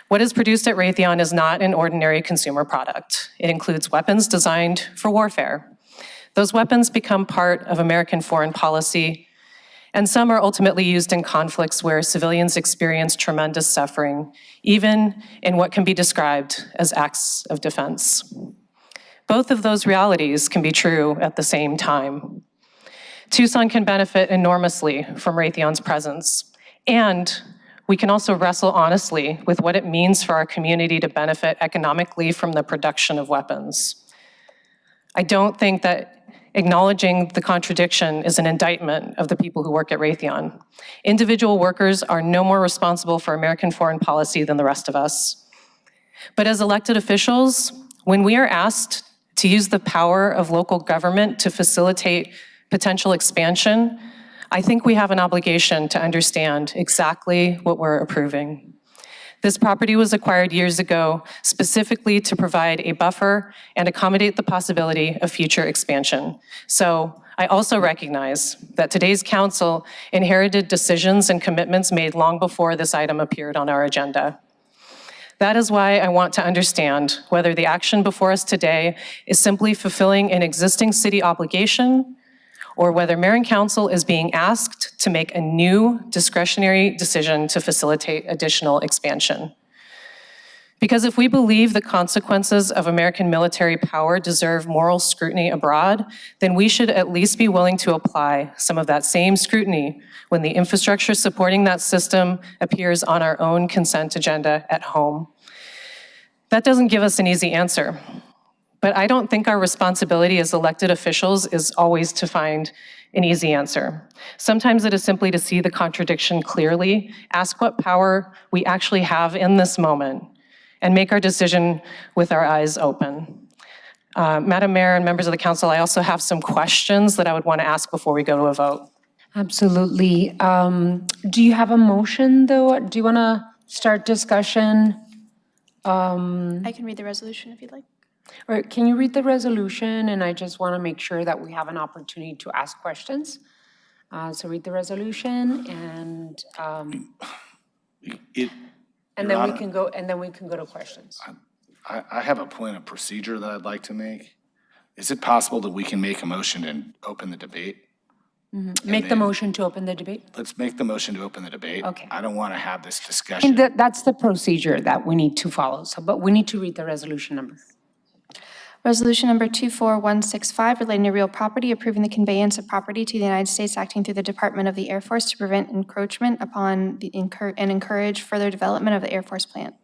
[SPEAKER 18] What is produced at Raytheon is not an ordinary consumer product. It includes weapons designed for warfare. Those weapons become part of American foreign policy, and some are ultimately used in conflicts where civilians experience tremendous suffering, even in what can be described as acts of defense. Both of those realities can be true at the same time. Tucson can benefit enormously from Raytheon's presence, and we can also wrestle honestly with what it means for our community to benefit economically from the production of weapons. I don't think that acknowledging the contradiction is an indictment of the people who work at Raytheon. Individual workers are no more responsible for American foreign policy than the rest of us. But as elected officials, when we are asked to use the power of local government to facilitate potential expansion, I think we have an obligation to understand exactly what we're approving. This property was acquired years ago specifically to provide a buffer and accommodate the possibility of future expansion. So I also recognize that today's council inherited decisions and commitments made long before this item appeared on our agenda. That is why I want to understand whether the action before us today is simply fulfilling an existing city obligation, or whether Mayor and Council is being asked to make a new discretionary decision to facilitate additional expansion. Because if we believe the consequences of American military power deserve moral scrutiny abroad, then we should at least be willing to apply some of that same scrutiny when the infrastructure supporting that system appears on our own consent agenda at home. That doesn't give us an easy answer. But I don't think our responsibility as elected officials is always to find an easy answer. Sometimes it is simply to see the contradiction clearly, ask what power we actually have in this moment, and make our decision with our eyes open. Madam Mayor and members of the council, I also have some questions that I would want to ask before we go to a vote.
[SPEAKER 1] Absolutely. Do you have a motion, though? Do you want to start discussion?
[SPEAKER 16] I can read the resolution if you'd like.
[SPEAKER 1] Or can you read the resolution? And I just want to make sure that we have an opportunity to ask questions. So read the resolution and
[SPEAKER 8] It,
[SPEAKER 1] and
[SPEAKER 8] Your
[SPEAKER 1] then we
[SPEAKER 8] Honor,
[SPEAKER 1] can go, and then we can go to questions.
[SPEAKER 8] I have a point of procedure that I'd like to make. Is it possible that we can make a motion and open the debate?
[SPEAKER 1] Make the motion to open the debate.
[SPEAKER 8] Let's make the motion to open the debate.
[SPEAKER 1] Okay.
[SPEAKER 8] I don't want to have this discussion.
[SPEAKER 1] And that's the procedure that we need to follow. So, but we need to read the resolution number.
[SPEAKER 16] Resolution number 24165, relating to real property, approving the conveyance of property to the United States, acting through the Department of the Air Force to prevent encroachment upon and encourage further development of the Air Force plant.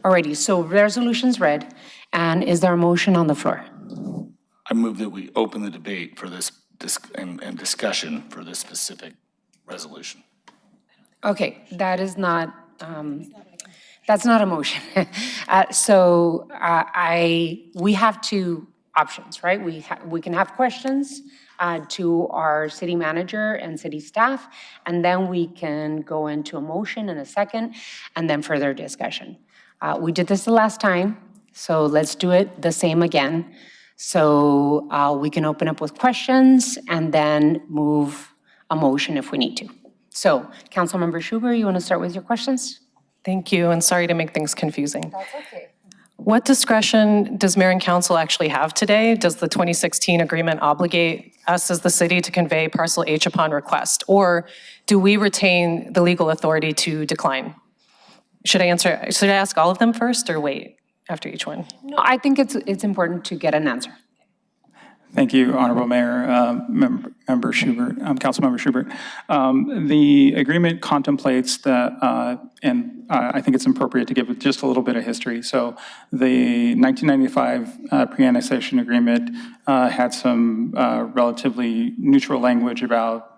[SPEAKER 1] Alrighty, so resolution's read, and is there a motion on the floor?
[SPEAKER 8] I move that we open the debate for this and discussion for this specific resolution.
[SPEAKER 1] Okay, that is not, that's not a motion. We have two options, right? We can have questions to our city manager and city staff, and then we can go into a motion in a second, and then further discussion. We did this the last time, so let's do it the same again. So we can open up with questions and then move a motion if we need to. So, Councilmember Schubert, you want to start with your questions?
[SPEAKER 18] Thank you, and sorry to make things confusing.
[SPEAKER 1] That's okay.
[SPEAKER 18] What discretion does mayor and council actually have today? Does the 2016 agreement obligate us as the city to convey parcel H upon request? Or do we retain the legal authority to decline? Should I ask all of them first or wait after each one?
[SPEAKER 1] No, I think it's important to get an answer.
[SPEAKER 23] Thank you, Honorable Mayor, Member Schubert, Councilmember Schubert. The agreement contemplates that, and I think it's appropriate to give just a little bit of history. So the 1995 pre-annexation agreement had some relatively neutral language about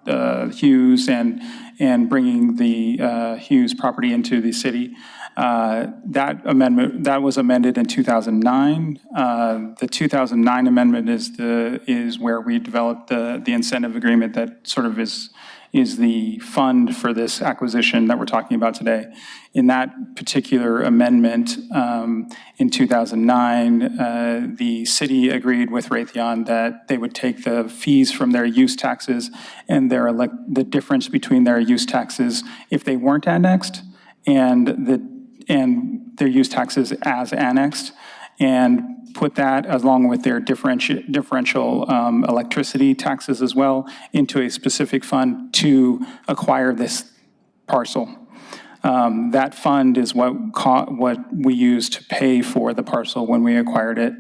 [SPEAKER 23] Hughes and bringing the Hughes property into the city. That was amended in 2009. The 2009 amendment is where we developed the incentive agreement that sort of is the fund for this acquisition that we're talking about today. In that particular amendment, in 2009, the city agreed with Raytheon that they would take the fees from their use taxes and the difference between their use taxes if they weren't annexed and their use taxes as annexed, and put that along with their differential electricity taxes as well into a specific fund to acquire this parcel. That fund is what we used to pay for the parcel when we acquired it.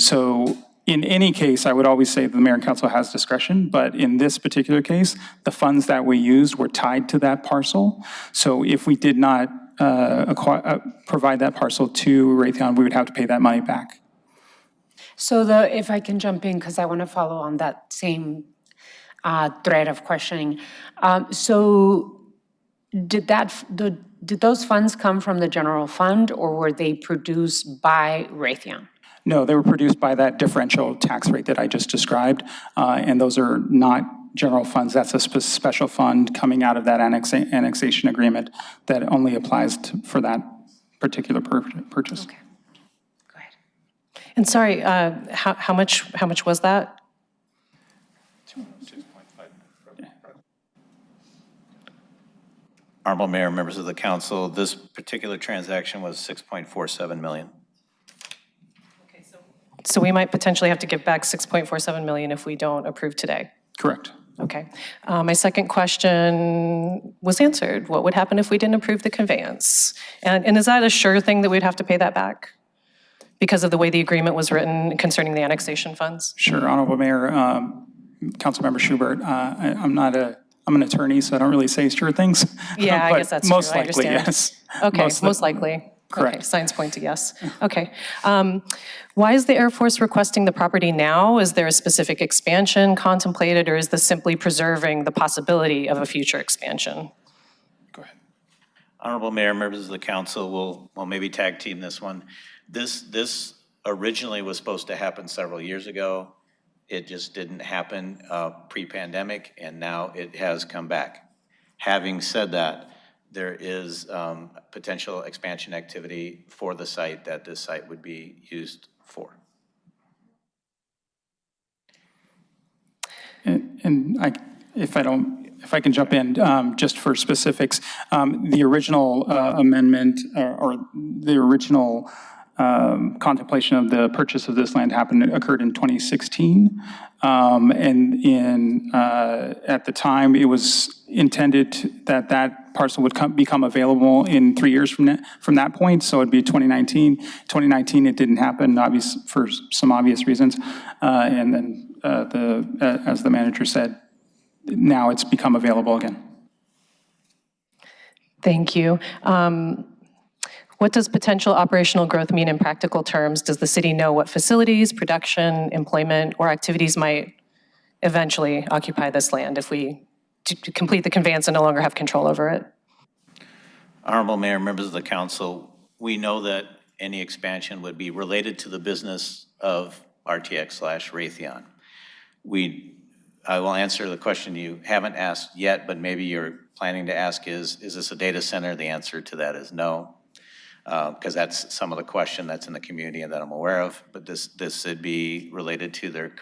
[SPEAKER 23] So in any case, I would always say the mayor and council has discretion, but in this particular case, the funds that we used were tied to that parcel. So if we did not provide that parcel to Raytheon, we would have to pay that money back.
[SPEAKER 1] So if I can jump in, because I want to follow on that same thread of questioning. So did those funds come from the general fund, or were they produced by Raytheon?
[SPEAKER 23] No, they were produced by that differential tax rate that I just described, and those are not general funds. That's a special fund coming out of that annexation agreement that only applies for that particular purchase.
[SPEAKER 1] Okay, go ahead.
[SPEAKER 18] And sorry, how much was that?
[SPEAKER 5] Honorable Mayor, members of the council, this particular transaction was $6.47 million.
[SPEAKER 18] So we might potentially have to give back $6.47 million if we don't approve today.
[SPEAKER 23] Correct.
[SPEAKER 18] Okay. My second question was answered. What would happen if we didn't approve the conveyance? And is that a sure thing that we'd have to pay that back because of the way the agreement was written concerning the annexation funds?
[SPEAKER 23] Sure, Honorable Mayor, Councilmember Schubert, I'm an attorney, so I don't really say sure things.
[SPEAKER 18] Yeah, I guess that's
[SPEAKER 23] most
[SPEAKER 18] true.
[SPEAKER 23] likely,
[SPEAKER 18] I understand.
[SPEAKER 23] yes.
[SPEAKER 18] Okay, most likely.
[SPEAKER 23] Correct.
[SPEAKER 18] Okay, science point to yes. Okay. Why is the Air Force requesting the property now? Is there a specific expansion contemplated, or is this simply preserving the possibility of a future expansion?
[SPEAKER 23] Go ahead.
[SPEAKER 5] Honorable Mayor, members of the council, we'll maybe tag team this one. This originally was supposed to happen several years ago. It just didn't happen pre-pandemic, and now it has come back. Having said that, there is potential expansion activity for the site that this site would be used for.
[SPEAKER 23] if I can jump in, just for specifics, the original amendment or the original contemplation of the purchase of this land occurred in 2016. At the time, it was intended that that parcel would become available in 3 years from that point, so it'd be 2019. 2019, it didn't happen, for some obvious reasons. And then, as the manager said, now it's become available again.
[SPEAKER 18] Thank you. What does potential operational growth mean in practical terms? Does the city know what facilities, production, employment, or activities might eventually occupy this land if we complete the conveyance and no longer have control over it?
[SPEAKER 5] Honorable Mayor, members of the council, we know that any expansion would be related to the business of RTX/Raytheon. I will answer the question you haven't asked yet, but maybe you're planning to ask is this a data center? The answer to that is no, because that's some of the question that's in the community and that I'm aware of, but this would be related to their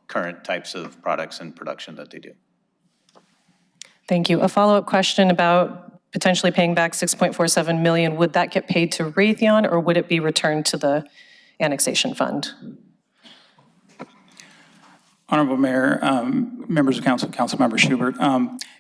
[SPEAKER 5] current types of products and production that they do.
[SPEAKER 18] Thank you. A follow-up question about potentially paying back $6.47 million. Would that get paid to Raytheon or would it be returned to the annexation fund?
[SPEAKER 23] Honorable Mayor, members of council, Councilmember Schubert,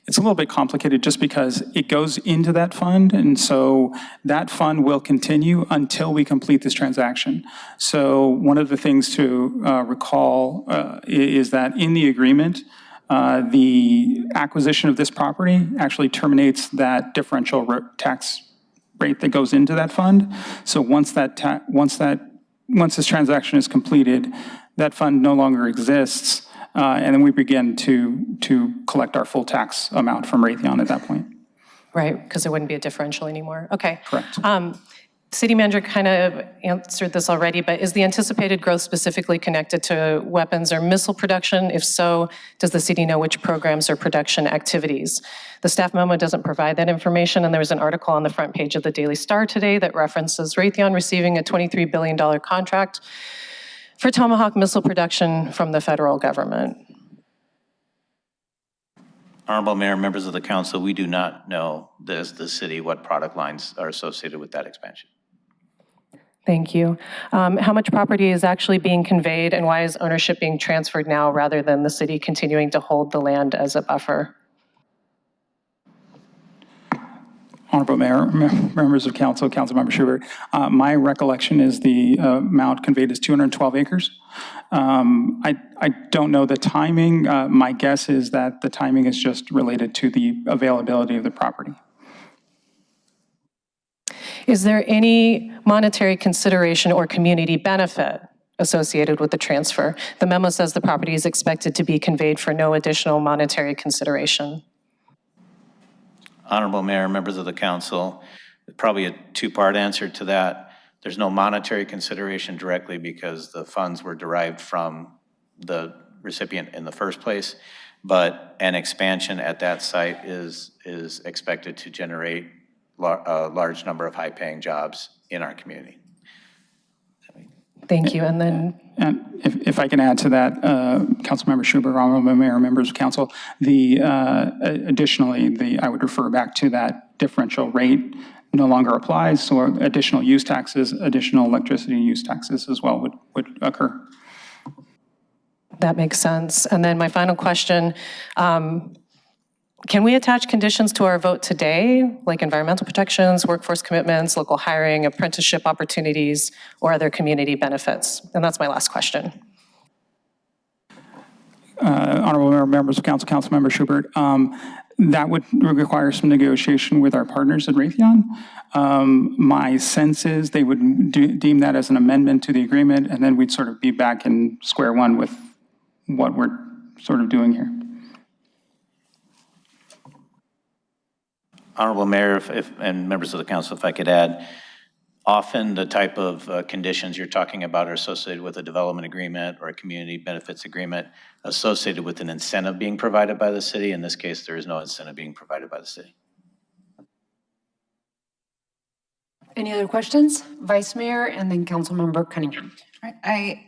[SPEAKER 23] it's a little bit complicated just because it goes into that fund, and so that fund will continue until we complete this transaction. So one of the things to recall is that in the agreement, the acquisition of this property actually terminates that differential tax rate that goes into that fund. So once this transaction is completed, that fund no longer exists, and then we begin to collect our full tax amount from Raytheon at that point.
[SPEAKER 18] Right, because there wouldn't be a differential anymore. Okay.
[SPEAKER 23] Correct.
[SPEAKER 18] City manager kind of answered this already, but is the anticipated growth specifically connected to weapons or missile production? If so, does the city know which programs or production activities? The staff memo doesn't provide that information, and there was an article on the front page of the Daily Star today that references Raytheon receiving a $23 billion contract for Tomahawk missile production from the federal government.
[SPEAKER 5] Honorable Mayor, members of the council, we do not know as the city what product lines are associated with that expansion.
[SPEAKER 18] Thank you. How much property is actually being conveyed and why is ownership being transferred now rather than the city continuing to hold the land as a buffer?
[SPEAKER 23] Honorable Mayor, members of council, Councilmember Schubert, my recollection is the amount conveyed is 212 acres. I don't know the timing. My guess is that the timing is just related to the availability of the property.
[SPEAKER 18] Is there any monetary consideration or community benefit associated with the transfer? The memo says the property is expected to be conveyed for no additional monetary consideration.
[SPEAKER 5] Honorable Mayor, members of the council, probably a two-part answer to that. There's no monetary consideration directly because the funds were derived from the recipient in the first place, but an expansion at that site is expected to generate a large number of high-paying jobs in our community.
[SPEAKER 18] Thank you. And then,
[SPEAKER 23] if I can add to that, Councilmember Schubert, Honorable Mayor, members of council, additionally, I would refer back to that differential rate no longer applies, so additional use taxes, additional electricity use taxes as well would occur.
[SPEAKER 18] that makes sense. And then my final question, can we attach conditions to our vote today, like environmental protections, workforce commitments, local hiring, apprenticeship opportunities, or other community benefits? And that's my last question.
[SPEAKER 23] Honorable members of council, Councilmember Schubert, that would require some negotiation with our partners at Raytheon. My sense is they would deem that as an amendment to the agreement, and then we'd sort of be back in square one with what we're sort of doing here.
[SPEAKER 5] Honorable Mayor, and members of the council, if I could add, often the type of conditions you're talking about are associated with a development agreement or a community benefits agreement associated with an incentive being provided by the city. In this case, there is no incentive being provided by the city.
[SPEAKER 1] Any other questions? Vice Mayor and then Councilmember Cunningham.
[SPEAKER 4] I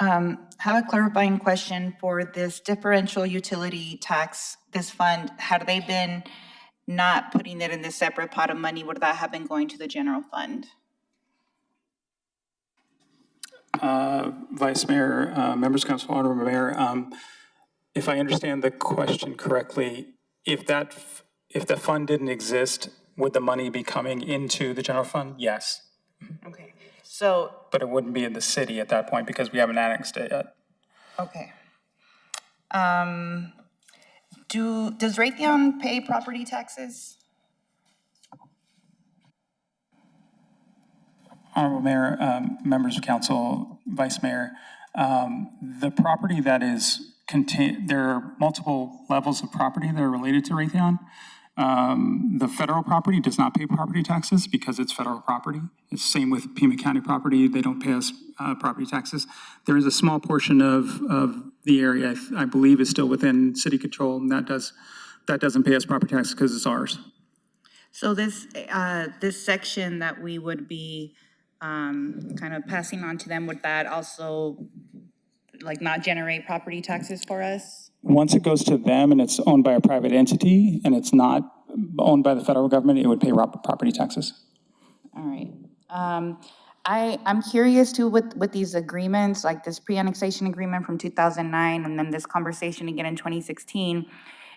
[SPEAKER 4] have a clarifying question for this differential utility tax, this fund. Had they been not putting it in this separate pot of money, would that have been going to the general fund?
[SPEAKER 23] Vice Mayor, members of council, honorable mayor, if I understand the question correctly, if the fund didn't exist, would the money be coming into the general fund? Yes.
[SPEAKER 4] Okay, so.
[SPEAKER 23] But it wouldn't be in the city at that point because we haven't annexed it yet.
[SPEAKER 4] Okay. Does Raytheon pay property taxes?
[SPEAKER 23] Honorable Mayor, members of council, Vice Mayor, the property that is there are multiple levels of property that are related to Raytheon. The federal property does not pay property taxes because it's federal property. It's the same with Pima County property. They don't pay us property taxes. There is a small portion of the area, I believe, is still within city control, and that doesn't pay us property taxes because it's ours.
[SPEAKER 4] So this section that we would be kind of passing on to them, would that also like not generate property taxes for us?
[SPEAKER 23] Once it goes to them and it's owned by a private entity and it's not owned by the federal government, it would pay property taxes.
[SPEAKER 4] All right. I'm curious too with these agreements, like this pre-annexation agreement from 2009 and then this conversation again in 2016,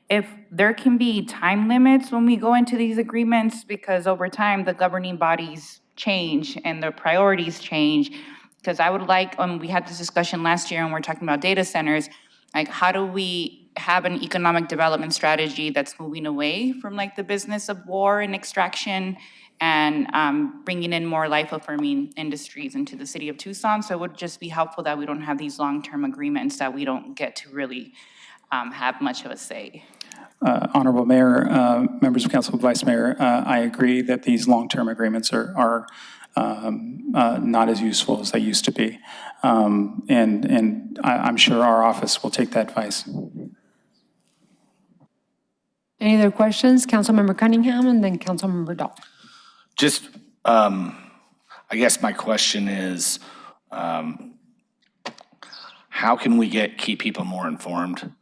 [SPEAKER 4] if there can be time limits when we go into these agreements, because over time the governing bodies change and the priorities change. Because I would like, we had this discussion last year and we're talking about data centers, like how do we have an economic development strategy that's moving away from like the business of war and extraction and bringing in more life-affirming industries into the city of Tucson. So it would just be helpful that we don't have these long-term agreements that we don't get to really have much of a say.
[SPEAKER 23] Honorable Mayor, members of council, Vice Mayor, I agree that these long-term agreements are not as useful as they used to be. And I'm sure our office will take that advice.
[SPEAKER 1] Any other questions? Councilmember Cunningham and then Councilmember Dahl.
[SPEAKER 8] Just, I guess my question is, how can we keep people more informed?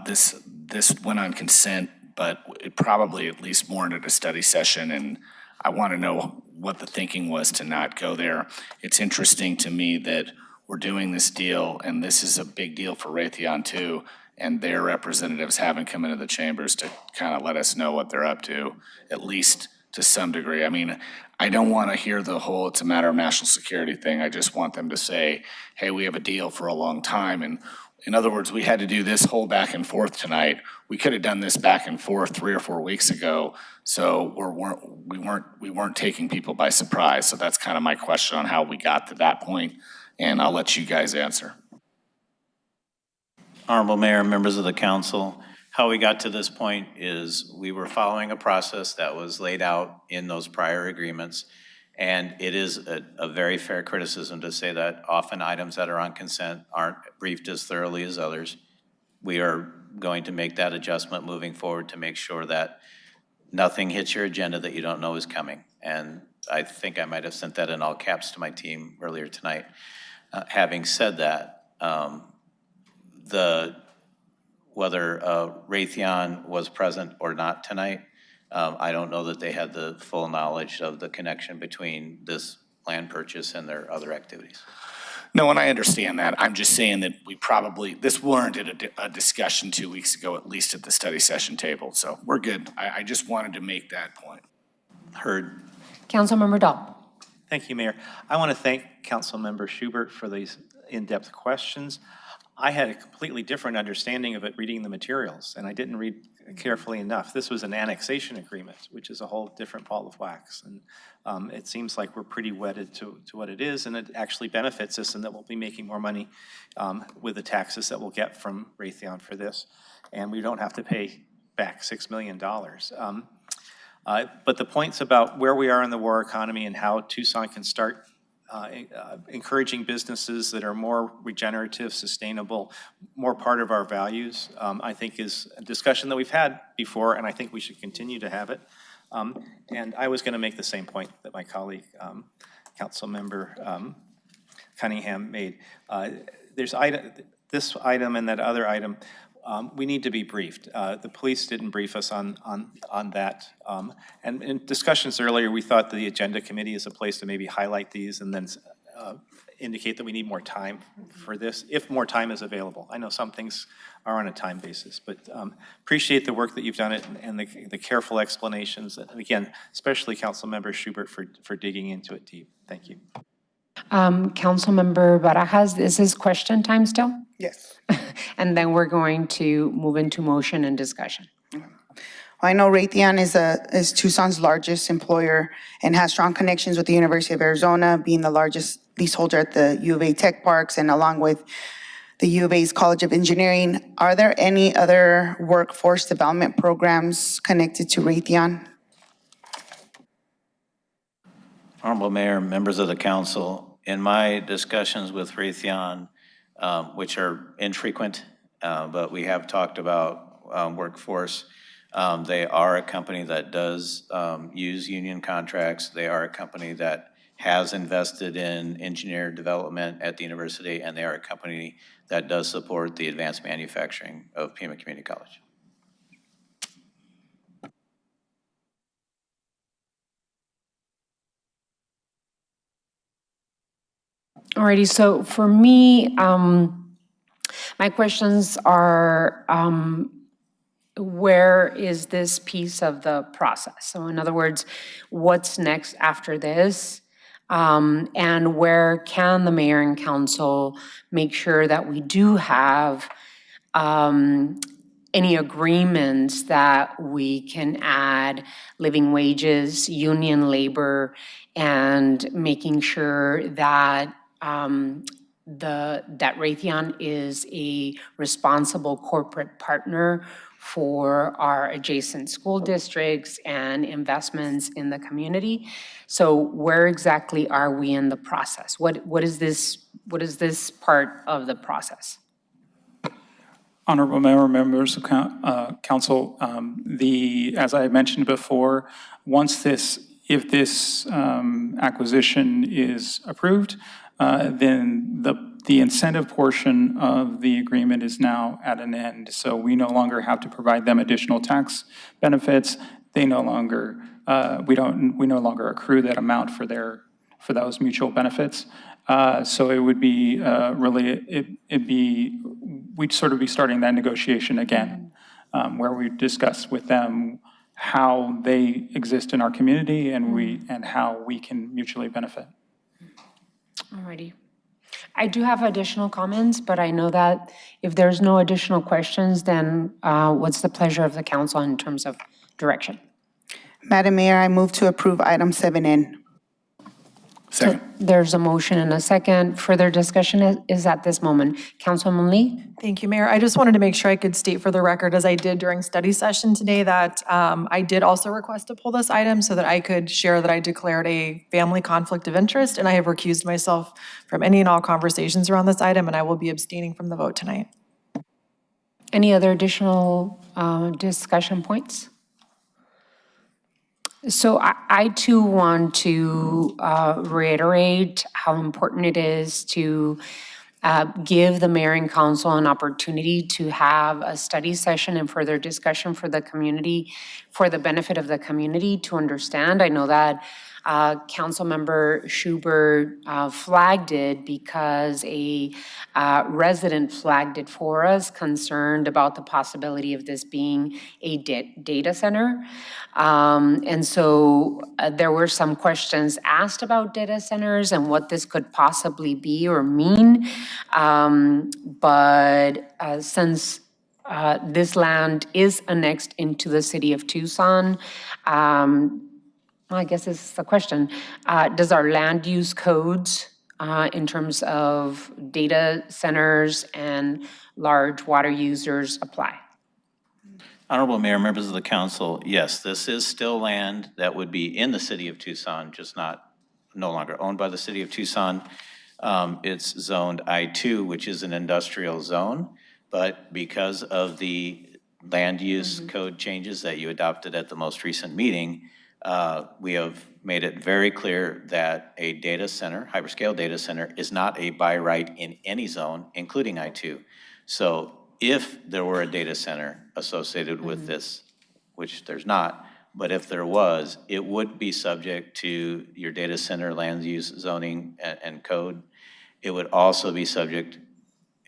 [SPEAKER 8] This went on consent, but it probably at least warranted a study session, and I want to know what the thinking was to not go there. It's interesting to me that we're doing this deal, and this is a big deal for Raytheon too, and their representatives haven't come into the chambers to kind of let us know what they're up to, at least to some degree. I mean, I don't want to hear the whole it's a matter of national security thing. I just want them to say, hey, we have a deal for a long time. And in other words, we had to do this whole back and forth tonight. We could have done this back and forth 3 or 4 weeks ago. So we weren't taking people by surprise. So that's kind of my question on how we got to that point. And I'll let you guys answer.
[SPEAKER 5] Honorable Mayor, members of the council, how we got to this point is we were following a process that was laid out in those prior agreements. And it is a very fair criticism to say that often items that are on consent aren't briefed as thoroughly as others. We are going to make that adjustment moving forward to make sure that nothing hits your agenda that you don't know is coming. And I think I might have sent that in all caps to my team earlier tonight. Having said that, whether Raytheon was present or not tonight, I don't know that they had the full knowledge of the connection between this land purchase and their other activities.
[SPEAKER 8] No, and I understand that. I'm just saying that this warranted a discussion 2 weeks ago, at least at the study session table. So we're good. I just wanted to make that point.
[SPEAKER 5] Heard.
[SPEAKER 1] Councilmember Dahl.
[SPEAKER 10] Thank you, Mayor. I want to thank Councilmember Schubert for these in-depth questions. I had a completely different understanding of it reading the materials, and I didn't read carefully enough. This was an annexation agreement, which is a whole different ball of wax. And it seems like we're pretty wedded to what it is, and it actually benefits us in that we'll be making more money with the taxes that we'll get from Raytheon for this. And we don't have to pay back $6 million. But the points about where we are in the war economy and how Tucson can start encouraging businesses that are more regenerative, sustainable, more part of our values, I think is a discussion that we've had before, and I think we should continue to have it. And I was going to make the same point that my colleague, Councilmember Cunningham made. There's this item and that other item. We need to be briefed. The police didn't brief us on that. And in discussions earlier, we thought the agenda committee is a place to maybe highlight these and then indicate that we need more time for this, if more time is available. I know some things are on a time basis, but appreciate the work that you've done and the careful explanations. And again, especially Councilmember Schubert for digging into it deep. Thank you.
[SPEAKER 1] Councilmember Barajas, is this question time still?
[SPEAKER 9] Yes.
[SPEAKER 1] And then we're going to move into motion and discussion.
[SPEAKER 9] I know Raytheon is Tucson's largest employer and has strong connections with the University of Arizona, being the largest leaseholder at the U of A Tech Parks and along with the U of A's College of Engineering. Are there any other workforce development programs connected to Raytheon?
[SPEAKER 5] Honorable Mayor, members of the council, in my discussions with Raytheon, which are infrequent, but we have talked about workforce. They are a company that does use union contracts. They are a company that has invested in engineer development at the university, and they are a company that does support the advanced manufacturing of Pima Community College.
[SPEAKER 1] Alrighty, so for me, my questions are, where is this piece of the process? So in other words, what's next after this? And where can the mayor and council make sure that we do have any agreements that we can add living wages, union labor, and making sure that that Raytheon is a responsible corporate partner for our adjacent school districts and investments in the community. So where exactly are we in the process? What is this part of the process?
[SPEAKER 23] Honorable Mayor, members of council, as I mentioned before, if this acquisition is approved, then the incentive portion of the agreement is now at an end. So we no longer have to provide them additional tax benefits. They no longer, we no longer accrue that amount for those mutual benefits. So it would be we'd sort of be starting that negotiation again, where we discuss with them how they exist in our community and how we can mutually benefit.
[SPEAKER 1] Alrighty. I do have additional comments, but I know that if there's no additional questions, then what's the pleasure of the council in terms of direction?
[SPEAKER 9] Madam Mayor, I move to approve item 7N.
[SPEAKER 1] Second. So there's a motion and a second. Further discussion is at this moment. Councilwoman Lee?
[SPEAKER 19] Thank you, Mayor. I just wanted to make sure I could state for the record, as I did during study session today, that I did also request to pull this item so that I could share that I declared a family conflict of interest, and I have recused myself from any and all conversations around this item, and I will be abstaining from the vote tonight.
[SPEAKER 1] Any other additional discussion points? So I too want to reiterate how important it is to give the mayor and council an opportunity to have a study session and further discussion for the community, for the benefit of the community to understand. I know that Councilmember Schubert flagged it because a resident flagged it for us, concerned about the possibility of this being a data center. And so there were some questions asked about data centers and what this could possibly be or mean. But since this land is annexed into the city of Tucson, well, I guess this is the question. Does our land use codes in terms of data centers and large water users apply?
[SPEAKER 5] Honorable Mayor, members of the council, yes, this is still land that would be in the city of Tucson, just no longer owned by the city of Tucson. It's zoned I-2, which is an industrial zone, but because of the land use code changes that you adopted at the most recent meeting, we have made it very clear that a data center, hyperscale data center, is not a by right in any zone, including I-2. So if there were a data center associated with this, which there's not, but if there was, it would be subject to your data center land use zoning and code. It would also be subject,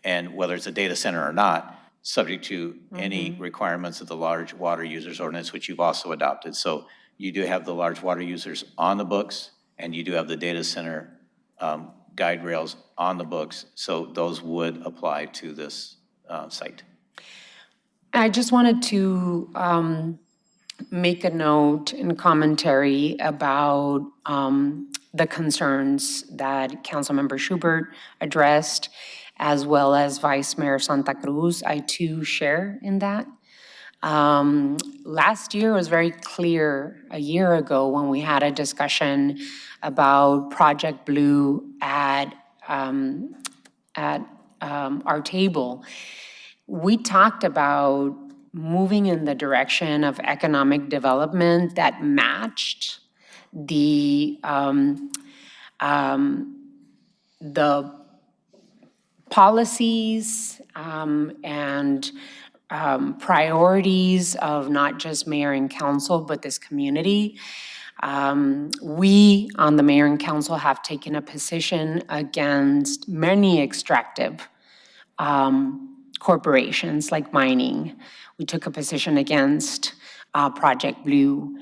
[SPEAKER 5] and whether it's a data center or not, subject to any requirements of the large water users ordinance, which you've also adopted. So you do have the large water users on the books, and you do have the data center guide rails on the books. So those would apply to this site.
[SPEAKER 1] I just wanted to make a note and commentary about the concerns that Councilmember Schubert addressed, as well as Vice Mayor Santa Cruz. I too share in that. Last year was very clear, a year ago, when we had a discussion about Project Blue at our table. We talked about moving in the direction of economic development that matched the policies and priorities of not just mayor and council, but this community. We on the mayor and council have taken a position against many extractive corporations like mining. We took a position against Project Blue.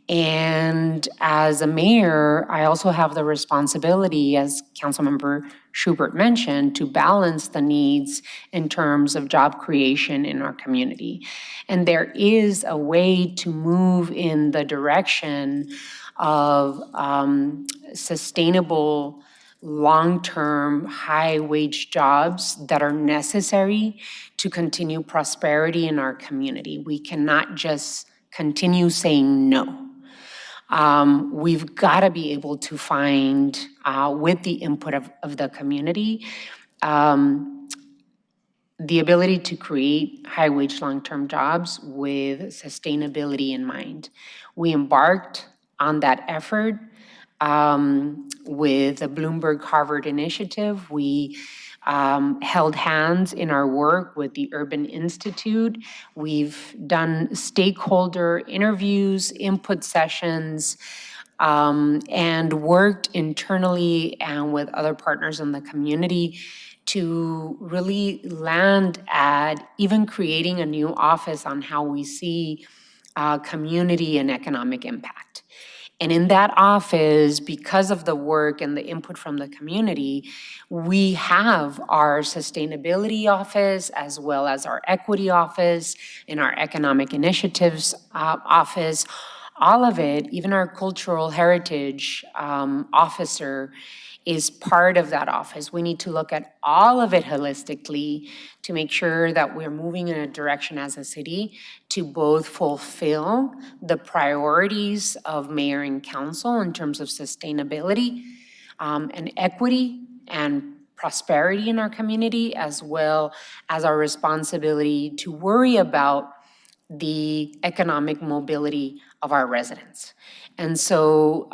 [SPEAKER 1] And as a mayor, I also have the responsibility, as Councilmember Schubert mentioned, to balance the needs in terms of job creation in our community. And there is a way to move in the direction of sustainable, long-term, high-wage jobs that are necessary to continue prosperity in our community. We cannot just continue saying no. We've got to be able to find, with the input of the community, the ability to create high-wage, long-term jobs with sustainability in mind. We embarked on that effort with the Bloomberg Harvard Initiative. We held hands in our work with the Urban Institute. We've done stakeholder interviews, input sessions, and worked internally and with other partners in the community to really land at even creating a new office on how we see community and economic impact. And in that office, because of the work and the input from the community, we have our sustainability office as well as our equity office and our economic initiatives office. All of it, even our cultural heritage officer, is part of that office. We need to look at all of it holistically to make sure that we're moving in a direction as a city to both fulfill the priorities of mayor and council in terms of sustainability and equity and prosperity in our community, as well as our responsibility to worry about the economic mobility of our residents. And so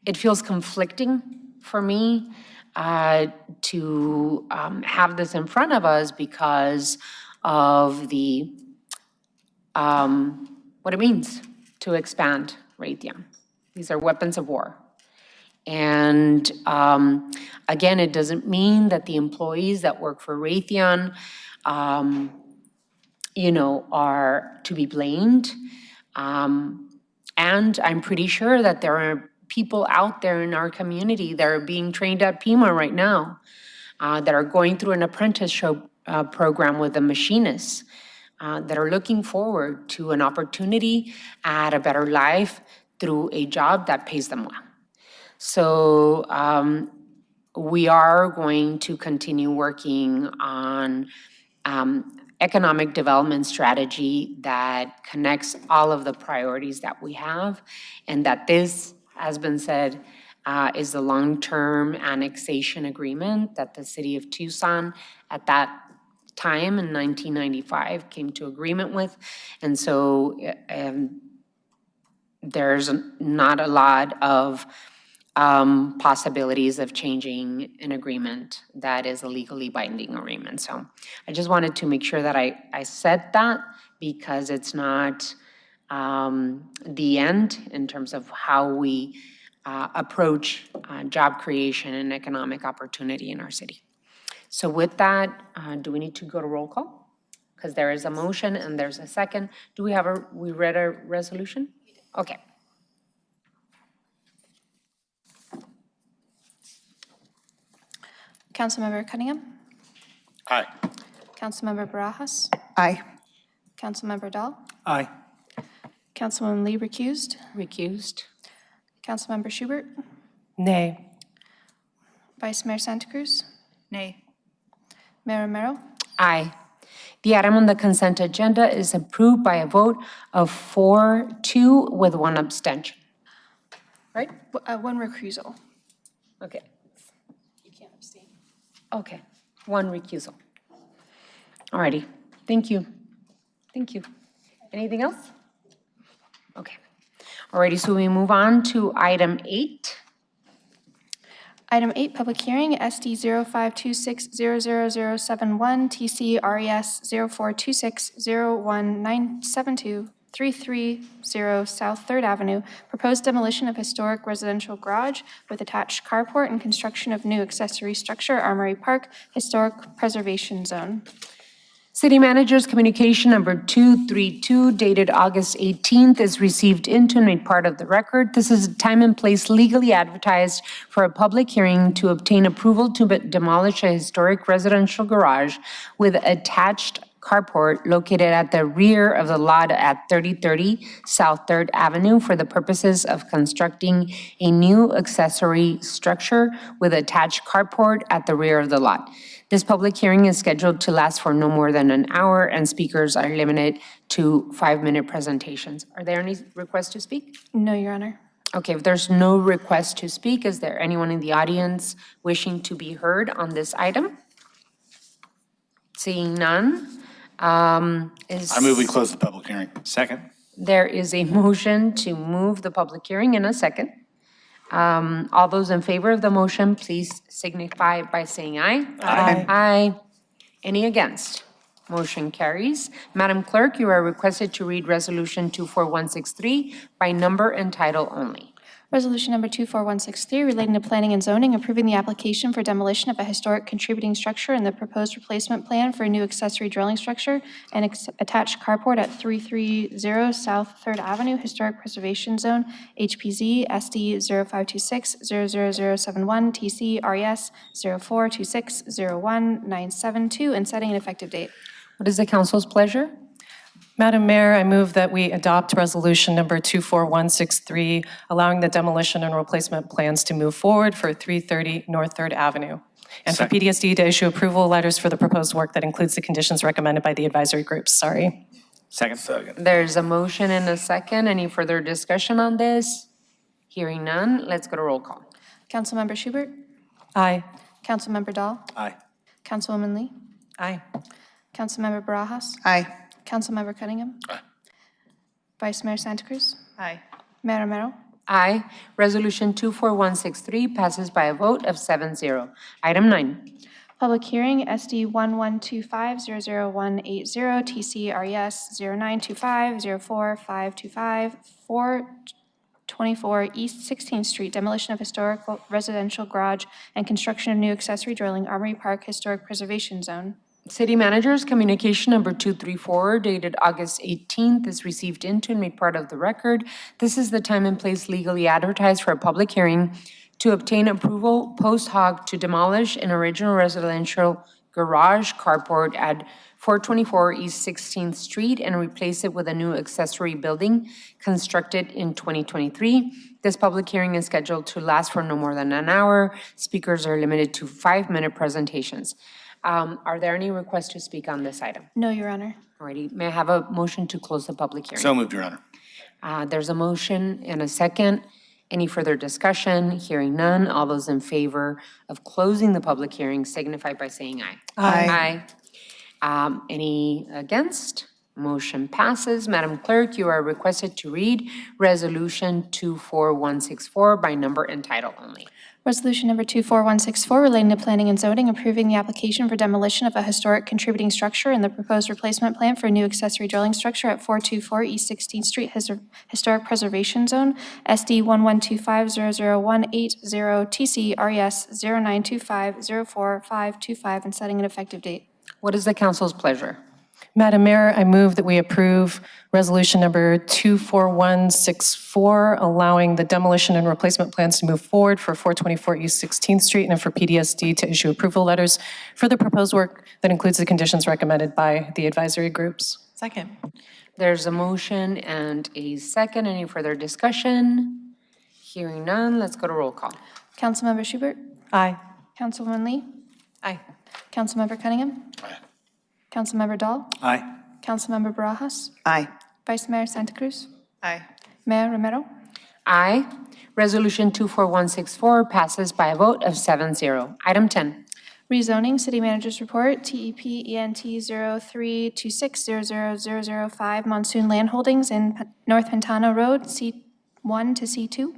[SPEAKER 1] it feels conflicting for me to have this in front of us because of the what it means to expand Raytheon. These are weapons of war. And again, it doesn't mean that the employees that work for Raytheon are to be blamed. And I'm pretty sure that there are people out there in our community that are being trained at Pima right now, that are going through an apprenticeship program with the machinists, that are looking forward to an opportunity at a better life through a job that pays them well. So we are going to continue working on economic development strategy that connects all of the priorities that we have, and that this has been said, is the long-term annexation agreement that the city of Tucson at that time in 1995 came to agreement with. And so there's not a lot of possibilities of changing an agreement that is a legally binding agreement. So I just wanted to make sure that I said that, because it's not the end in terms of how we approach job creation and economic opportunity in our city. So with that, do we need to go to roll call? Because there is a motion and there's a second. Do we have we read a resolution? Okay.
[SPEAKER 16] Councilmember Cunningham?
[SPEAKER 8] Aye.
[SPEAKER 16] Councilmember Barajas?
[SPEAKER 9] Aye.
[SPEAKER 16] Councilmember Dahl?
[SPEAKER 10] Aye.
[SPEAKER 16] Councilwoman Lee recused?
[SPEAKER 1] Recused.
[SPEAKER 16] Councilmember Schubert?
[SPEAKER 18] Nay.
[SPEAKER 16] Vice Mayor Santa Cruz?
[SPEAKER 4] Nay.
[SPEAKER 16] Mayor Romero?
[SPEAKER 1] Aye. The item on the consent agenda is approved by a vote of 4-2 with 1 abstention. Right?
[SPEAKER 16] One recusal.
[SPEAKER 1] Okay.
[SPEAKER 16] You can't abstain.
[SPEAKER 1] Okay. 1 recusal. All righty. Thank you. Thank you. Anything else? Okay. All righty. So we move on to item 8.
[SPEAKER 16] Item 8, public hearing, SD 0526000071, TC RES 042601972330 South 3rd Avenue, proposed demolition of historic residential garage with attached carport and construction of new accessory structure, Armory Park, Historic Preservation Zone.
[SPEAKER 1] City Manager's communication number 232 dated August 18th is received into and made part of the record. This is a time and place legally advertised for a public hearing to obtain approval to demolish a historic residential garage with attached carport located at the rear of the lot at 3030 South 3rd Avenue for the purposes of constructing a new accessory structure with attached carport at the rear of the lot. This public hearing is scheduled to last for no more than an hour, and speakers are limited to 5-minute presentations. Are there any requests to speak?
[SPEAKER 16] No, Your Honor.
[SPEAKER 1] Okay, if there's no request to speak, is there anyone in the audience wishing to be heard on this item? Seeing none,
[SPEAKER 8] I move we close the public hearing.
[SPEAKER 10] Second.
[SPEAKER 1] There is a motion to move the public hearing in a second. All those in favor of the motion, please signify by saying aye.
[SPEAKER 10] Aye.
[SPEAKER 1] Aye. Any against? Motion carries. Madam Clerk, you are requested to read Resolution 24163 by number and title only.
[SPEAKER 16] Resolution number 24163, relating to planning and zoning, approving the application for demolition of a historic contributing structure and the proposed replacement plan for a new accessory dwelling structure and attached carport at 330 South 3rd Avenue, Historic Preservation Zone, HPZ, SD 0526000071, TC RES 0426019772, and setting an effective date.
[SPEAKER 1] What is the council's pleasure?
[SPEAKER 18] Madam Mayor, I move that we adopt resolution number 24163, allowing the demolition and replacement plans to move forward for 330 North 3rd Avenue. And for PDSD to issue approval letters for the proposed work that includes the conditions recommended by the advisory groups. Sorry.
[SPEAKER 10] Second.
[SPEAKER 1] There's a motion and a second. Any further discussion on this? Hearing none, let's go to roll call.
[SPEAKER 16] Councilmember Schubert?
[SPEAKER 18] Aye.
[SPEAKER 16] Councilmember Dahl?
[SPEAKER 10] Aye.
[SPEAKER 16] Councilwoman Lee?
[SPEAKER 18] Aye.
[SPEAKER 16] Councilmember Barajas?
[SPEAKER 9] Aye.
[SPEAKER 16] Councilmember Cunningham?
[SPEAKER 8] Aye.
[SPEAKER 16] Vice Mayor Santa Cruz?
[SPEAKER 4] Aye.
[SPEAKER 16] Mayor Romero?
[SPEAKER 1] Aye. Resolution 24163 passes by a vote of 7-0. Item 9.
[SPEAKER 16] Public hearing, SD 1125000180, TC RES 0925045525, 424 East 16th Street, demolition of historical residential garage and construction of new accessory dwelling, Armory Park Historic Preservation Zone.
[SPEAKER 1] City Manager's communication number 234 dated August 18th is received into and made part of the record. This is the time and place legally advertised for a public hearing to obtain approval post hoc to demolish an original residential garage carport at 424 East 16th Street and replace it with a new accessory building constructed in 2023. This public hearing is scheduled to last for no more than an hour. Speakers are limited to 5-minute presentations. Are there any requests to speak on this item?
[SPEAKER 16] No, Your Honor.
[SPEAKER 1] Alrighty, may I have a motion to close the public hearing?
[SPEAKER 8] So moved, Your Honor.
[SPEAKER 1] There's a motion and a second. Any further discussion? Hearing none. All those in favor of closing the public hearing signify by saying aye.
[SPEAKER 9] Aye.
[SPEAKER 1] Aye. Any against? Motion passes. Madam Clerk, you are requested to read Resolution 24164 by number and title only.
[SPEAKER 16] Resolution number 24164 relating to planning and zoning, approving the application for demolition of a historic contributing structure and the proposed replacement plan for a new accessory dwelling structure at 424 East 16th Street Historic Preservation Zone, SD 11250018 TC RES 0925045525, and setting an effective date.
[SPEAKER 1] What is the council's pleasure?
[SPEAKER 18] Madam Mayor, I move that we approve resolution number 24164, allowing the demolition and replacement plans to move forward for 424 East 16th Street and for PDSD to issue approval letters for the proposed work that includes the conditions recommended by the advisory groups.
[SPEAKER 19] Second.
[SPEAKER 1] There's a motion and a second. Any further discussion? Hearing none, let's go to roll call.
[SPEAKER 16] Councilmember Schubert?
[SPEAKER 19] Aye.
[SPEAKER 16] Councilwoman Lee?
[SPEAKER 19] Aye.
[SPEAKER 16] Councilmember Cunningham?
[SPEAKER 8] Aye.
[SPEAKER 16] Councilmember Dahl?
[SPEAKER 10] Aye.
[SPEAKER 16] Councilmember Barajas?
[SPEAKER 19] Aye.
[SPEAKER 16] Vice Mayor Santa Cruz?
[SPEAKER 19] Aye.
[SPEAKER 16] Mayor Romero?
[SPEAKER 1] Aye. Resolution 24164 passes by a vote of 7-0. Item 10.
[SPEAKER 16] Rezoning, City Manager's Report, TEP ENT 0326000005, Monsoon Land Holdings in North Pantano Road, C1 to C2.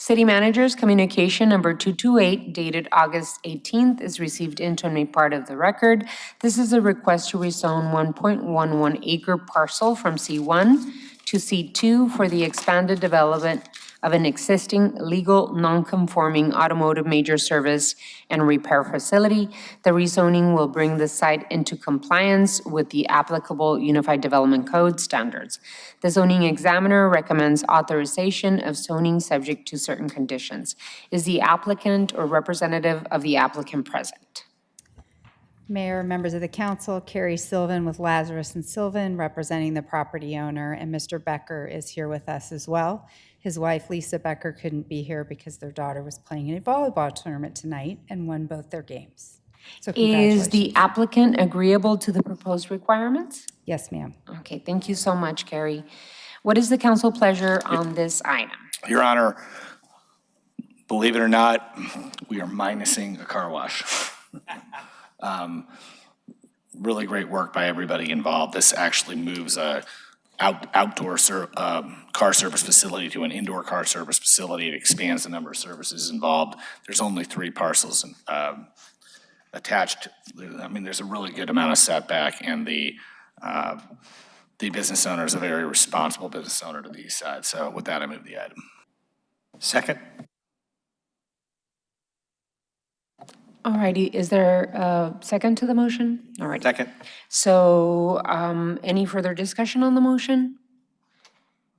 [SPEAKER 1] City Manager's Communication Number 228, dated August 18th, is received into and made part of the record. This is a request to rezone 1.11 acre parcel from C1 to C2 for the expanded development of an existing legal non-conforming automotive major service and repair facility. The rezoning will bring the site into compliance with the applicable Unified Development Code standards. The zoning examiner recommends authorization of zoning subject to certain conditions. Is the applicant or representative of the applicant present?
[SPEAKER 12] Mayor, members of the council, Carrie Sylvan with Lazarus and Sylvan, representing the property owner, and Mr. Becker is here with us as well. His wife, Lisa Becker, couldn't be here because their daughter was playing in a volleyball tournament tonight and won both their games. So
[SPEAKER 1] Is the applicant agreeable to the proposed requirements?
[SPEAKER 12] Yes, ma'am.
[SPEAKER 1] Okay, thank you so much, Carrie. What is the council pleasure on this item?
[SPEAKER 8] Your Honor, believe it or not, we are minusing a car wash. Really great work by everybody involved. This actually moves a outdoor car service facility to an indoor car service facility. It expands the number of services involved. There's only 3 parcels attached. I mean, there's a really good amount of setback, and the business owner is a very responsible business owner to the east side. So with that, I move the item.
[SPEAKER 10] Second.
[SPEAKER 1] All righty, is there a second to the motion? All right.
[SPEAKER 10] Second.
[SPEAKER 1] So any further discussion on the motion?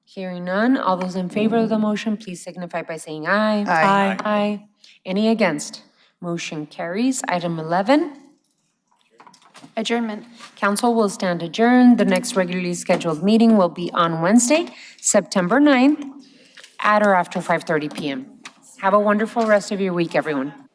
[SPEAKER 1] Hearing none, all those in favor of the motion, please signify by saying aye.
[SPEAKER 19] Aye.
[SPEAKER 1] Aye. Any against? Motion carries. Item 11.
[SPEAKER 16] Adjournment.
[SPEAKER 1] Council will stand adjourned. The next regularly scheduled meeting will be on Wednesday, September 9th, at or after 5:30 p.m. Have a wonderful rest of your week, everyone.